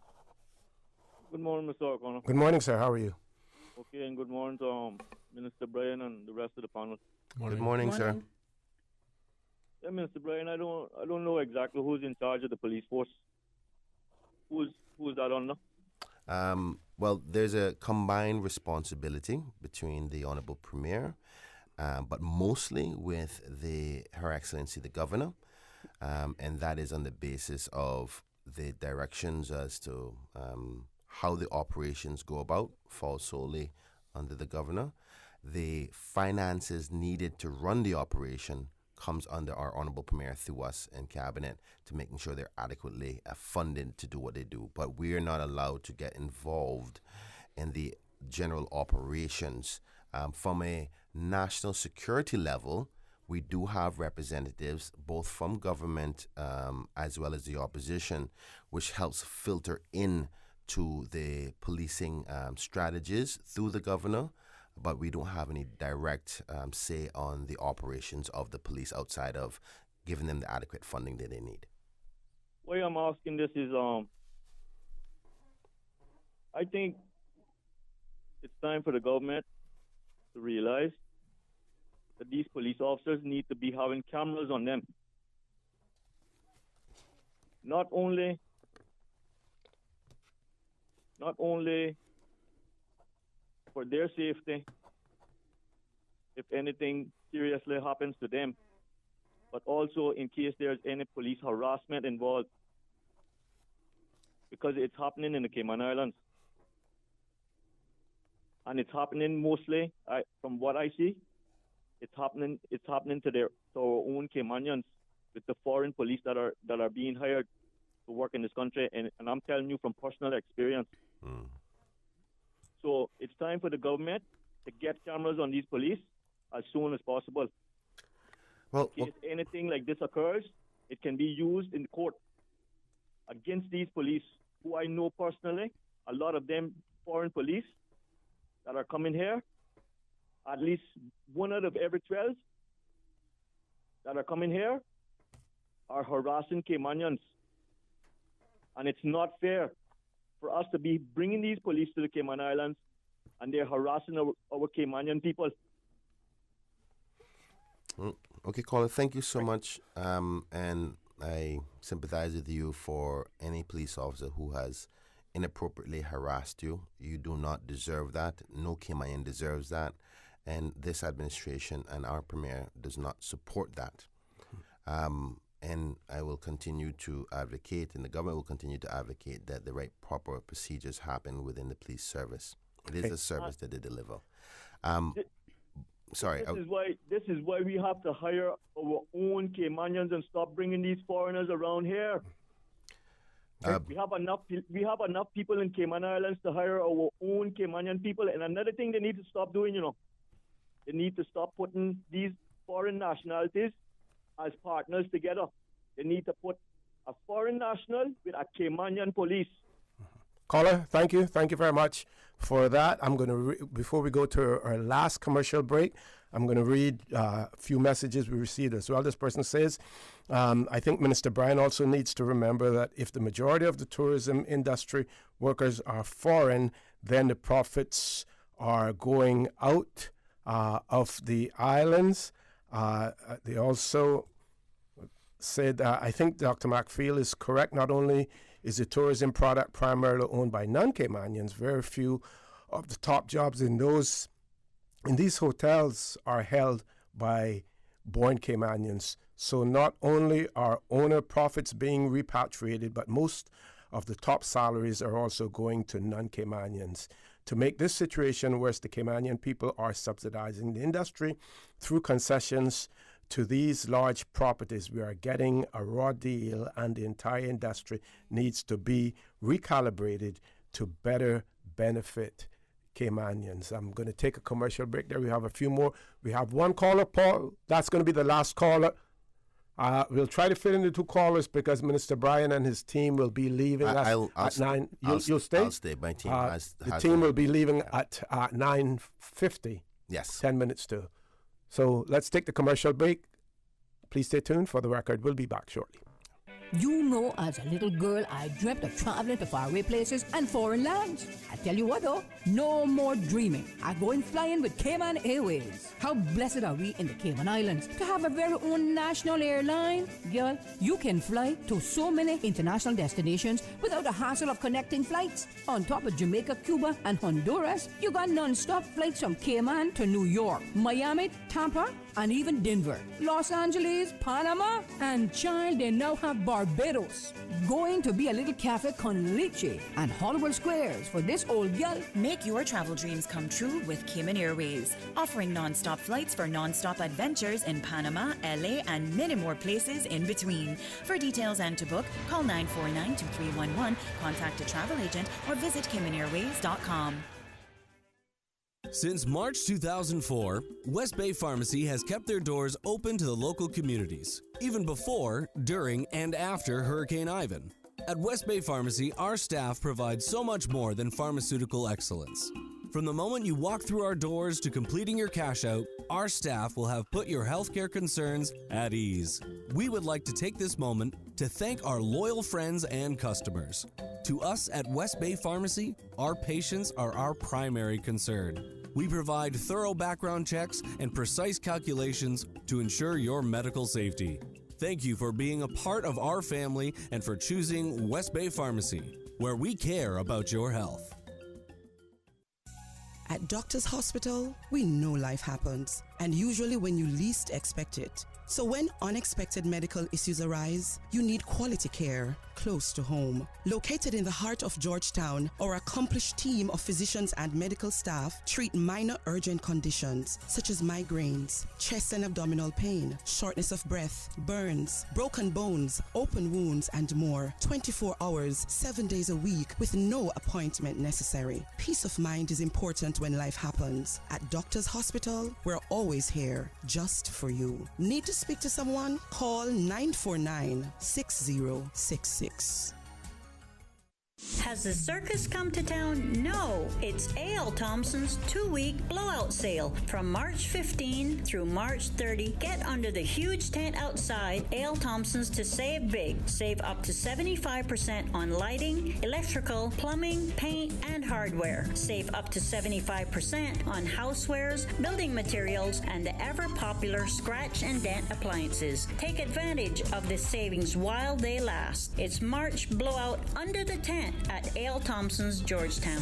Good morning, Mr. O'Connor. Good morning, sir. How are you? Okay, and good morning to Minister Bryan and the rest of the panel. Good morning, sir. Yeah, Mr. Bryan, I don't know exactly who's in charge of the police force. Who's that under? Well, there's a combined responsibility between the Honourable Premier, but mostly with Her Excellency the Governor, and that is on the basis of the directions as to how the operations go about fall solely under the Governor. The finances needed to run the operation comes under our Honourable Premier through us in Cabinet to making sure they're adequately funded to do what they do. But we are not allowed to get involved in the general operations. From a national security level, we do have representatives both from government as well as the opposition, which helps filter in to the policing strategies through the governor, but we don't have any direct say on the operations of the police outside of giving them the adequate funding that they need. Why I'm asking this is, I think it's time for the government to realize that these police officers need to be having cameras on them. Not only for their safety, if anything seriously happens to them, but also in case there's any police harassment involved, because it's happening in the Cayman Islands. And it's happening mostly, from what I see, it's happening to our own Caymanians with the foreign police that are being hired to work in this country, and I'm telling you from personal experience. So it's time for the government to get cameras on these police as soon as possible. Well, in case anything like this occurs, it can be used in court against these police, who I know personally. A lot of them foreign police that are coming here, at least 1 out of every 12 that are coming here are harassing Caymanians. And it's not fair for us to be bringing these police to the Cayman Islands and they're harassing our Caymanian people. Okay, caller, thank you so much. And I sympathize with you for any police officer who has inappropriately harassed you. You do not deserve that. No Caymanian deserves that. And this administration and our premier does not support that. And I will continue to advocate, and the government will continue to advocate that the right proper procedures happen within the police service. It is a service that they deliver. Sorry. This is why we have to hire our own Caymanians and stop bringing these foreigners around here. We have enough people in Cayman Islands to hire our own Caymanian people. And another thing they need to stop doing, they need to stop putting these foreign nationalities as partners together. They need to put a foreign national with a Caymanian police. Caller, thank you. Thank you very much for that. I'm going to, before we go to our last commercial break, I'm going to read a few messages we received as well. This person says, I think Minister Bryan also needs to remember that if the majority of the tourism industry workers are foreign, then the profits are going out of the islands. They also said, I think Dr. McFeel is correct. Not only is the tourism product primarily owned by non-Caymanians, very few of the top jobs in these hotels are held by born Caymanians. So not only are owner profits being repatriated, but most of the top salaries are also going to non-Caymanians. To make this situation worse, the Caymanian people are subsidizing the industry through concessions to these large properties. We are getting a raw deal, and the entire industry needs to be recalibrated to better benefit Caymanians. I'm going to take a commercial break there. We have a few more. We have one caller, Paul. That's going to be the last caller. We'll try to fit in the two callers because Minister Bryan and his team will be leaving at 9. You'll stay? I'll stay. My team the team will be leaving at 9:50. Yes. 10 minutes to. So let's take the commercial break. Please stay tuned for the record. We'll be back shortly. You know, as a little girl, I dreamt of traveling to faraway places and foreign lands. I tell you what though, no more dreaming. I'm going flying with Cayman Airways. How blessed are we in the Cayman Islands to have a very own national airline? Girl, you can fly to so many international destinations without the hassle of connecting flights. On top of Jamaica, Cuba, and Honduras, you got non-stop flights from Cayman to New York, Miami, Tampa, and even Denver, Los Angeles, Panama, and child, they now have Barbados. Going to be a little cafe con leche and Hollywood Squares for this old girl. Make your travel dreams come true with Cayman Airways, offering non-stop flights for non-stop adventures in Panama, LA, and many more places in between. For details and to book, call 949-2311, contact a travel agent, or visit CaymanAirways.com. Since March 2004, West Bay Pharmacy has kept their doors open to the local communities, even before, during, and after Hurricane Ivan. At West Bay Pharmacy, our staff provides so much more than pharmaceutical excellence. From the moment you walk through our doors to completing your cash out, our staff will have put your healthcare concerns at ease. We would like to take this moment to thank our loyal friends and customers. To us at West Bay Pharmacy, our patients are our primary concern. We provide thorough background checks and precise calculations to ensure your medical safety. Thank you for being a part of our family and for choosing West Bay Pharmacy, where we care about your health. At Doctors Hospital, we know life happens, and usually when you least expect it. So when unexpected medical issues arise, you need quality care close to home. Located in the heart of Georgetown, our accomplished team of physicians and medical staff treat minor urgent conditions such as migraines, chest and abdominal pain, shortness of breath, burns, broken bones, open wounds, and more. 24 hours, 7 days a week with no appointment necessary. Peace of mind is important when life happens. At Doctors Hospital, we're always here just for you. Need to speak to someone? Call 949-6066. Has the circus come to town? No, it's A.L. Thompson's 2-week blowout sale from March 15 through March 30. Get under the huge tent outside A.L. Thompson's to save big. Save up to 75% on lighting, electrical, plumbing, paint, and hardware. Save up to 75% on housewares, building materials, and the ever-popular scratch and dent appliances. Take advantage of this savings while they last. It's March blowout under the tent at A.L. Thompson's, Georgetown.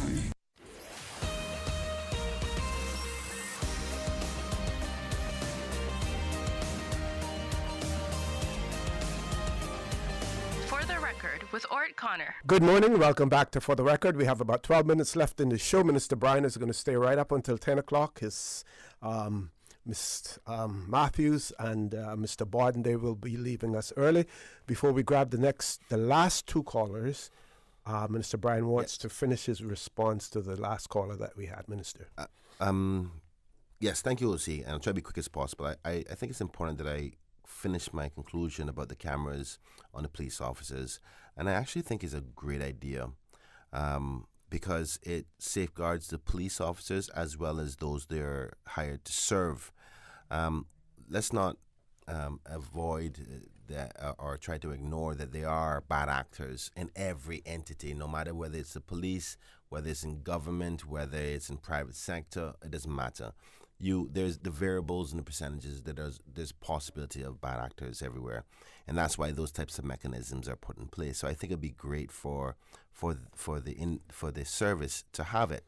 For the Record with Orrett Connor. Good morning. Welcome back to For the Record. We have about 12 minutes left in the show. Minister Bryan is going to stay right up until 10 o'clock. His Ms. Matthews and Mr. Borden, they will be leaving us early. Before we grab the last two callers, Minister Bryan wants to finish his response to the last caller that we had, Minister. Yes, thank you, O.C. And I'll try to be quick as possible. I think it's important that I finish my conclusion about the cameras on the police officers. And I actually think it's a great idea because it safeguards the police officers as well as those they're hired to serve. Let's not avoid that or try to ignore that there are bad actors in every entity, no matter whether it's the police, whether it's in government, whether it's in private sector, it doesn't matter. There's the variables and the percentages that there's possibility of bad actors everywhere, and that's why those types of mechanisms are put in place. So I think it'd be great for the service to have it,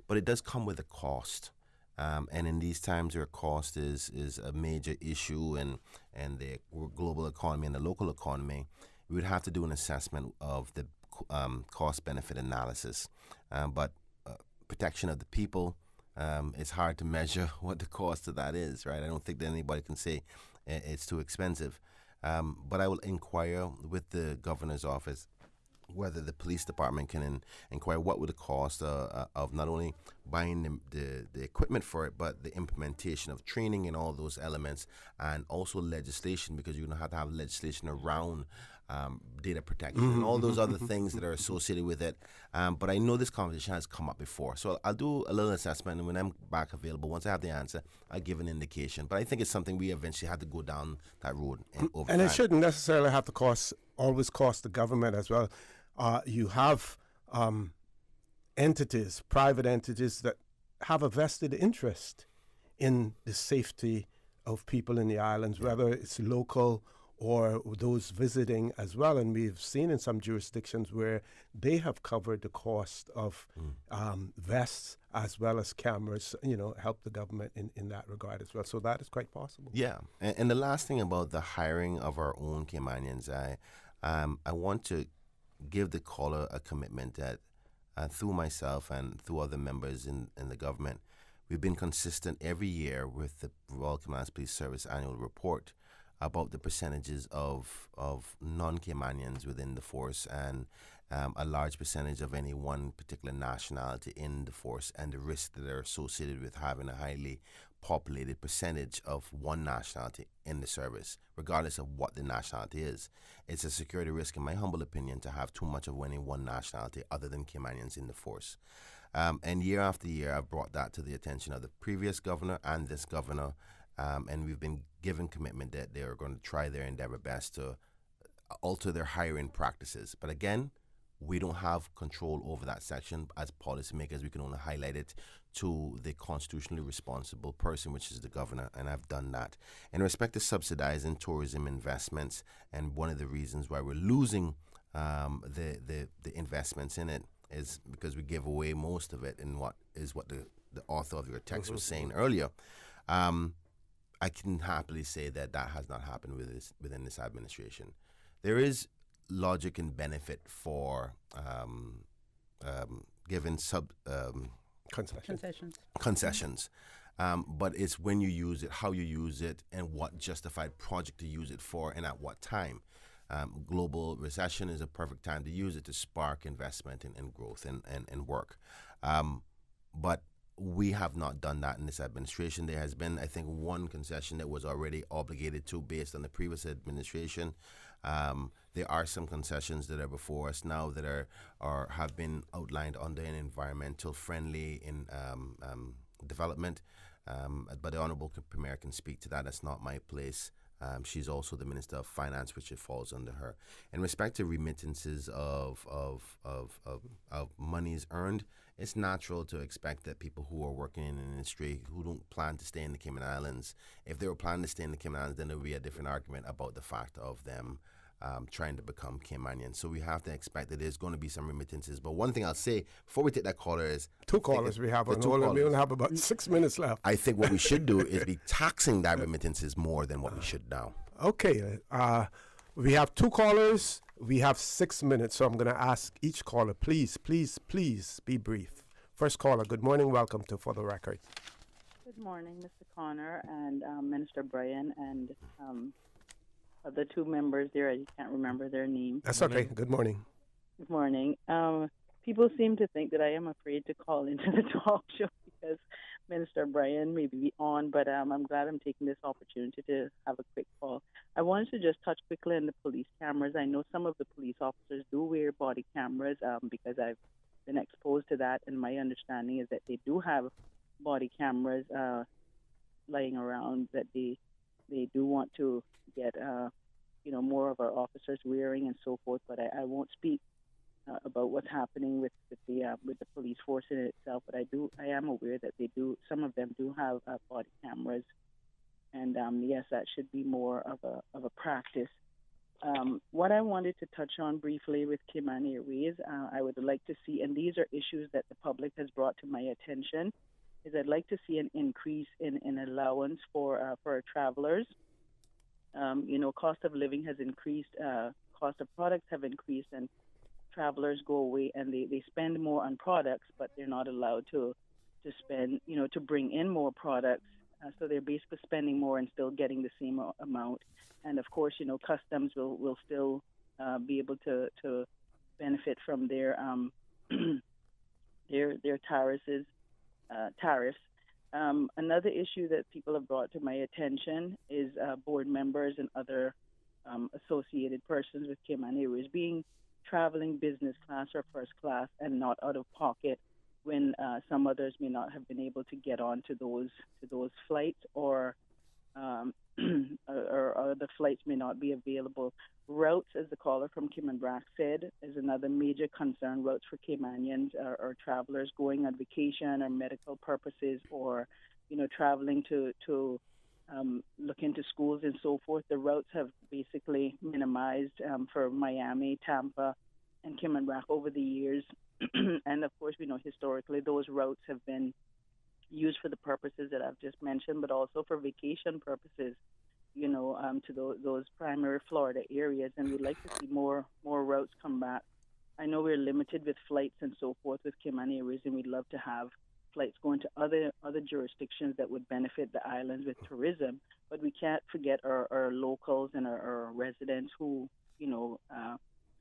but it does come with a cost. And in these times where cost is a major issue and the global economy and the local economy, we would have to do an assessment of the cost-benefit analysis. But protection of the people, it's hard to measure what the cost of that is, right? I don't think that anybody can say it's too expensive. But I will inquire with the governor's office whether the police department can inquire what would the cost of not only buying the equipment for it, but the implementation of training and all those elements, and also legislation, because you're going to have legislation around data protection and all those other things that are associated with it. But I know this conversation has come up before, so I'll do a little assessment, and when I'm back available, once I have the answer, I'll give an indication. But I think it's something we eventually have to go down that road over time. And it shouldn't necessarily have to always cost the government as well. You have entities, private entities, that have a vested interest in the safety of people in the islands, whether it's local or those visiting as well. And we've seen in some jurisdictions where they have covered the cost of vests as well as cameras, help the government in that regard as well. So that is quite possible. Yeah. And the last thing about the hiring of our own Caymanians, I want to give the caller a commitment that through myself and through other members in the government, we've been consistent every year with the Royal Commanders Police Service annual report about the percentages of non-Caymanians within the force and a large percentage of any one particular nationality in the force and the risks that are associated with having a highly populated percentage of one nationality in the service, regardless of what the nationality is. It's a security risk, in my humble opinion, to have too much of any one nationality other than Caymanians in the force. And year after year, I've brought that to the attention of the previous governor and this governor, and we've been given commitment that they are going to try their endeavor best to alter their hiring practices. But again, we don't have control over that section. As policymakers, we can only highlight it to the constitutionally responsible person, which is the governor, and I've done that. In respect to subsidizing tourism investments, and one of the reasons why we're losing the investments in it is because we give away most of it in what the author of your text was saying earlier. I can happily say that has not happened within this administration. There is logic and benefit for giving concessions. But it's when you use it, how you use it, and what justified project to use it for, and at what time. Global recession is a perfect time to use it to spark investment and growth and work. But we have not done that in this administration. There has been, I think, one concession that was already obligated to based on the previous administration. There are some concessions that are before us now that are have been outlined under an environmental friendly development. But the Honourable Premier can speak to that. That's not my place. She's also the Minister of Finance, which it falls under her. In respect to remittances of monies earned, it's natural to expect that people who are working in an industry who don't plan to stay in the Cayman Islands, if they were planning to stay in the Cayman Islands, then there would be a different argument about the fact of them trying to become Caymanian. So we have to expect that there's going to be some remittances. But one thing I'll say before we take that caller is... Two callers we have. We only have about 6 minutes left. I think what we should do is be taxing that remittances more than what we should now. Okay. We have two callers. We have 6 minutes. So I'm going to ask each caller, please be brief. First caller, good morning. Welcome to For the Record. Good morning, Mr. Connor and Minister Bryan and... the two members there, I can't remember their names. That's okay. Good morning. Good morning. People seem to think that I am afraid to call into the talk show because Minister Bryan may be on, but I'm glad I'm taking this opportunity to have a quick call. I wanted to just touch quickly on the police cameras. I know some of the police officers do wear body cameras because I've been exposed to that, and my understanding is that they do have body cameras lying around that they do want to get more of our officers wearing and so forth, but I won't speak about what's happening with the police force in itself. But I am aware that some of them do have body cameras, and yes, that should be more of a practice. What I wanted to touch on briefly with Cayman Airways, I would like to see, and these are issues that the public has brought to my attention, is I'd like to see an increase in allowance for our travelers. Cost of living has increased, cost of products have increased, and travelers go away and they spend more on products, but they're not allowed to spend, to bring in more products. So they're basically spending more and still getting the same amount. And of course, customs will still be able to benefit from their tariffs. Another issue that people have brought to my attention is board members and other associated persons with Cayman Airways traveling business class or first class and not out of pocket when some others may not have been able to get on to those flights or the flights may not be available. Routes, as the caller from Cayman Brac said, is another major concern. Routes for Caymanians or travelers going on vacation or medical purposes or, traveling to look into schools and so forth. The routes have basically minimized for Miami, Tampa, and Cayman Brac over the years. And of course, we know historically those routes have been used for the purposes that I've just mentioned, but also for vacation purposes, to those primary Florida areas. And we'd like to see more routes come back. I know we're limited with flights and so forth with Cayman Airways, and we'd love to have flights going to other jurisdictions that would benefit the islands with tourism. But we can't forget our locals and our residents who,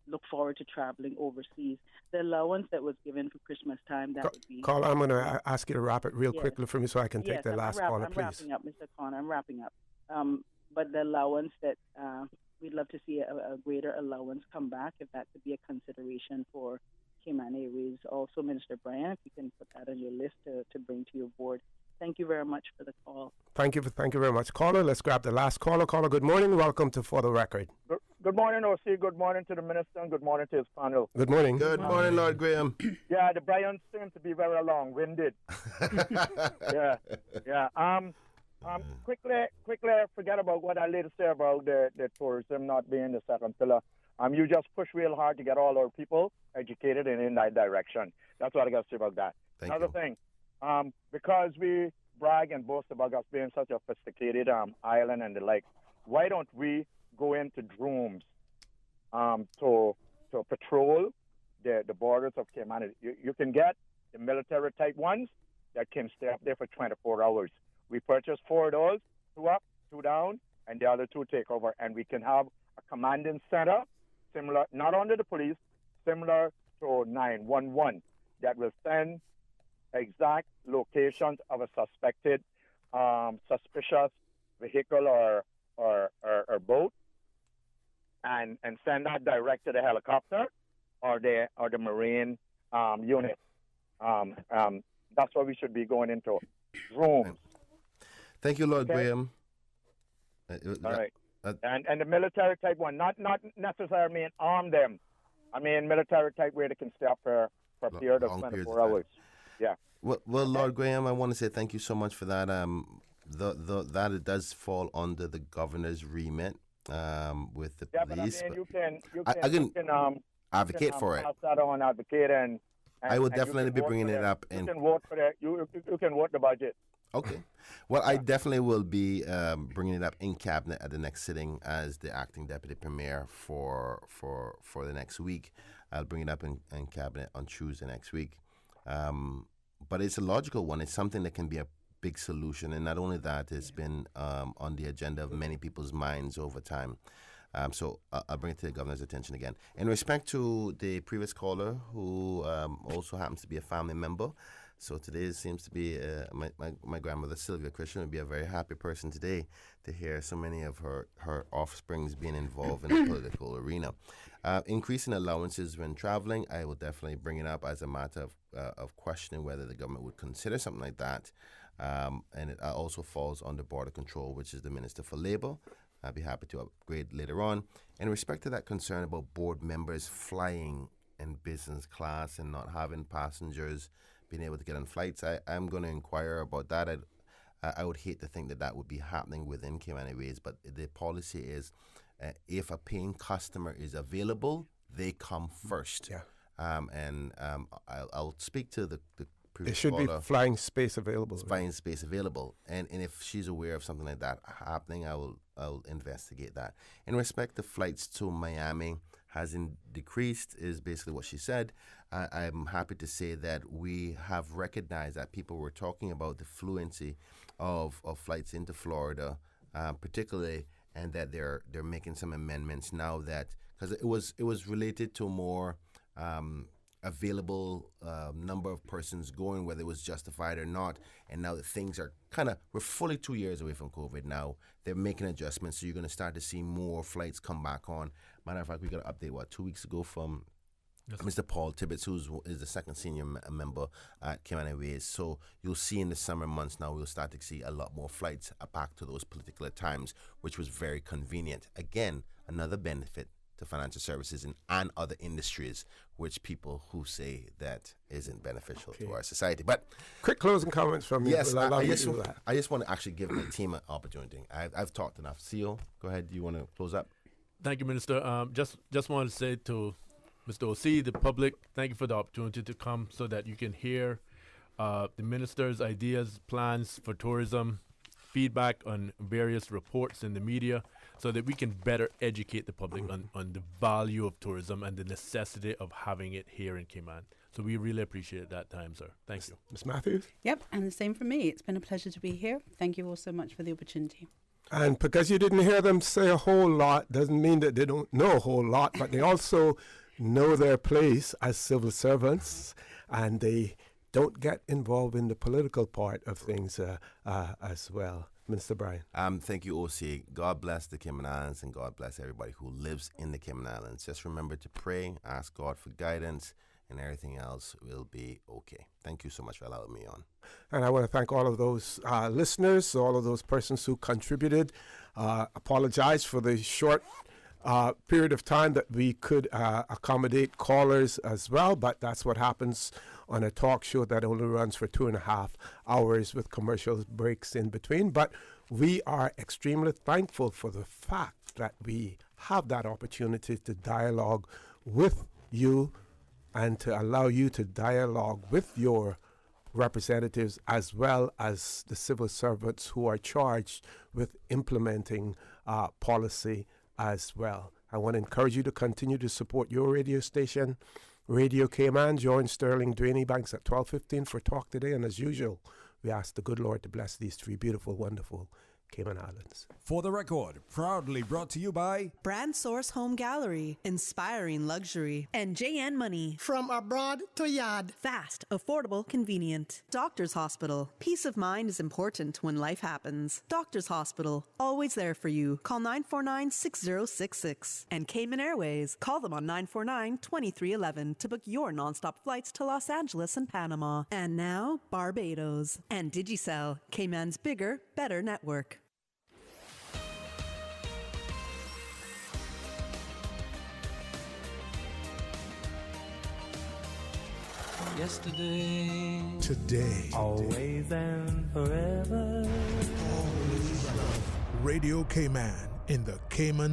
look forward to traveling overseas. The allowance that was given for Christmas time, that would be... Caller, I'm going to ask you to wrap it real quickly for me so I can take the last caller, please. I'm wrapping up, Mr. Connor. I'm wrapping up. But the allowance that we'd love to see a greater allowance come back, if that could be a consideration for Cayman Airways. Also, Minister Bryan, if you can put that on your list to bring to your board. Thank you very much for the call. Thank you very much. Caller, let's grab the last caller. Caller, good morning. Welcome to For the Record. Good morning, OC. Good morning to the minister, and good morning to his panel. Good morning. Good morning, Lord Graham. Yeah, the Bryans seem to be very long-winded. Yeah. Quickly, forget about what I later say about the tourism not being the second pillar. You just push real hard to get all our people educated and in that direction. That's what I got to say about that. Another thing, because we brag and boast about us being such a sophisticated island and the like, why don't we go into drones to patrol the borders of Cayman? You can get the military type ones that can stay up there for 24 hours. We purchased 4 of those, 2 up, 2 down, and the other 2 take over, and we can have a commanding center similar, not under the police, similar to 911, that will send exact locations of a suspected, suspicious vehicle or boat, and send that direct to the helicopter or the marine unit. That's what we should be going into. Drones. Thank you, Lord Graham. All right. And the military type one, not necessarily arm them. I mean military type where they can stay up for a period of 24 hours. Yeah. Well, Lord Graham, I want to say thank you so much for that. That it does fall under the governor's remit with the police. But I mean, you can advocate for it. Pass that on, advocate, and I will definitely be bringing it up. You can vote for that. You can vote the budget. Okay. Well, I definitely will be bringing it up in cabinet at the next sitting as the acting deputy premier for the next week. I'll bring it up in cabinet on Tuesday next week. But it's a logical one. It's something that can be a big solution, and not only that, it's been on the agenda of many people's minds over time. So I'll bring it to the governor's attention again. In respect to the previous caller, who also happens to be a family member, so today seems to be my grandmother Sylvia Christian would be a very happy person today to hear so many of her offsprings being involved in the political arena. Increasing allowances when traveling, I will definitely bring it up as a matter of questioning whether the government would consider something like that. And it also falls under border control, which is the Minister for Labour. I'll be happy to upgrade later on. In respect to that concern about board members flying in business class and not having passengers being able to get on flights, I'm going to inquire about that. I would hate to think that would be happening within Cayman Airways, but the policy is if a paying customer is available, they come first. Yeah. I'll speak to the there should be flying space available. Flying space available, and if she's aware of something like that happening, I will investigate that. In respect to flights to Miami has decreased is basically what she said. I'm happy to say that we have recognized that people were talking about the fluency of flights into Florida, particularly, and that they're making some amendments now that because it was related to more. Available number of persons going, whether it was justified or not. And now that things are we're fully 2 years away from COVID now. They're making adjustments, so you're going to start to see more flights come back on. Matter of fact, we got an update, 2 weeks ago from Mr. Paul Tibbetts, who is the second senior member at Cayman Airways. So you'll see in the summer months now, we'll start to see a lot more flights back to those particular times, which was very convenient. Again, another benefit to financial services and other industries, which people who say that isn't beneficial to our society. But quick closing comments from you. Yes, I just want to actually give my team an opportunity. I've talked enough. CEO, go ahead. Do you want to close up? Thank you, Minister. Just wanted to say to Mr. O.C., the public, thank you for the opportunity to come so that you can hear the Minister's ideas, plans for tourism, feedback on various reports in the media. so that we can better educate the public on the value of tourism and the necessity of having it here in Cayman. So we really appreciate that time, sir. Thank you. Ms. Matthews? Yep, and the same for me. It's been a pleasure to be here. Thank you all so much for the opportunity. And because you didn't hear them say a whole lot doesn't mean that they don't know a whole lot, but they also know their place as civil servants, and they don't get involved in the political part of things as well. Minister Bryan. Thank you, OC. God bless the Cayman Islands, and God bless everybody who lives in the Cayman Islands. Just remember to pray, ask God for guidance, and everything else will be okay. Thank you so much for allowing me on. And I want to thank all of those listeners, all of those persons who contributed. Apologize for the short period of time that we could accommodate callers as well, but that's what happens on a talk show that only runs for 2.5 hours with commercial breaks in between. But we are extremely thankful for the fact that we have that opportunity to dialogue with you and to allow you to dialogue with your representatives as well as the civil servants who are charged with implementing policy as well. I want to encourage you to continue to support your radio station, Radio Cayman. Join Sterling Dwayne Banks at 12:15 for Talk Today. And as usual, we ask the good Lord to bless these 3 beautiful, wonderful Cayman Islands. For the Record, proudly brought to you by Brand Source Home Gallery, inspiring luxury. And JN Money. From abroad to yard. Fast, affordable, convenient. Doctors Hospital. Peace of mind is important when life happens. Doctors Hospital, always there for you. Call 949-6066. And Cayman Airways. Call them on 949-2311 to book your nonstop flights to Los Angeles and Panama. And now, Barbados. And Digicel, Cayman's bigger, better network. Yesterday, today, always and forever. Radio Cayman in the Cayman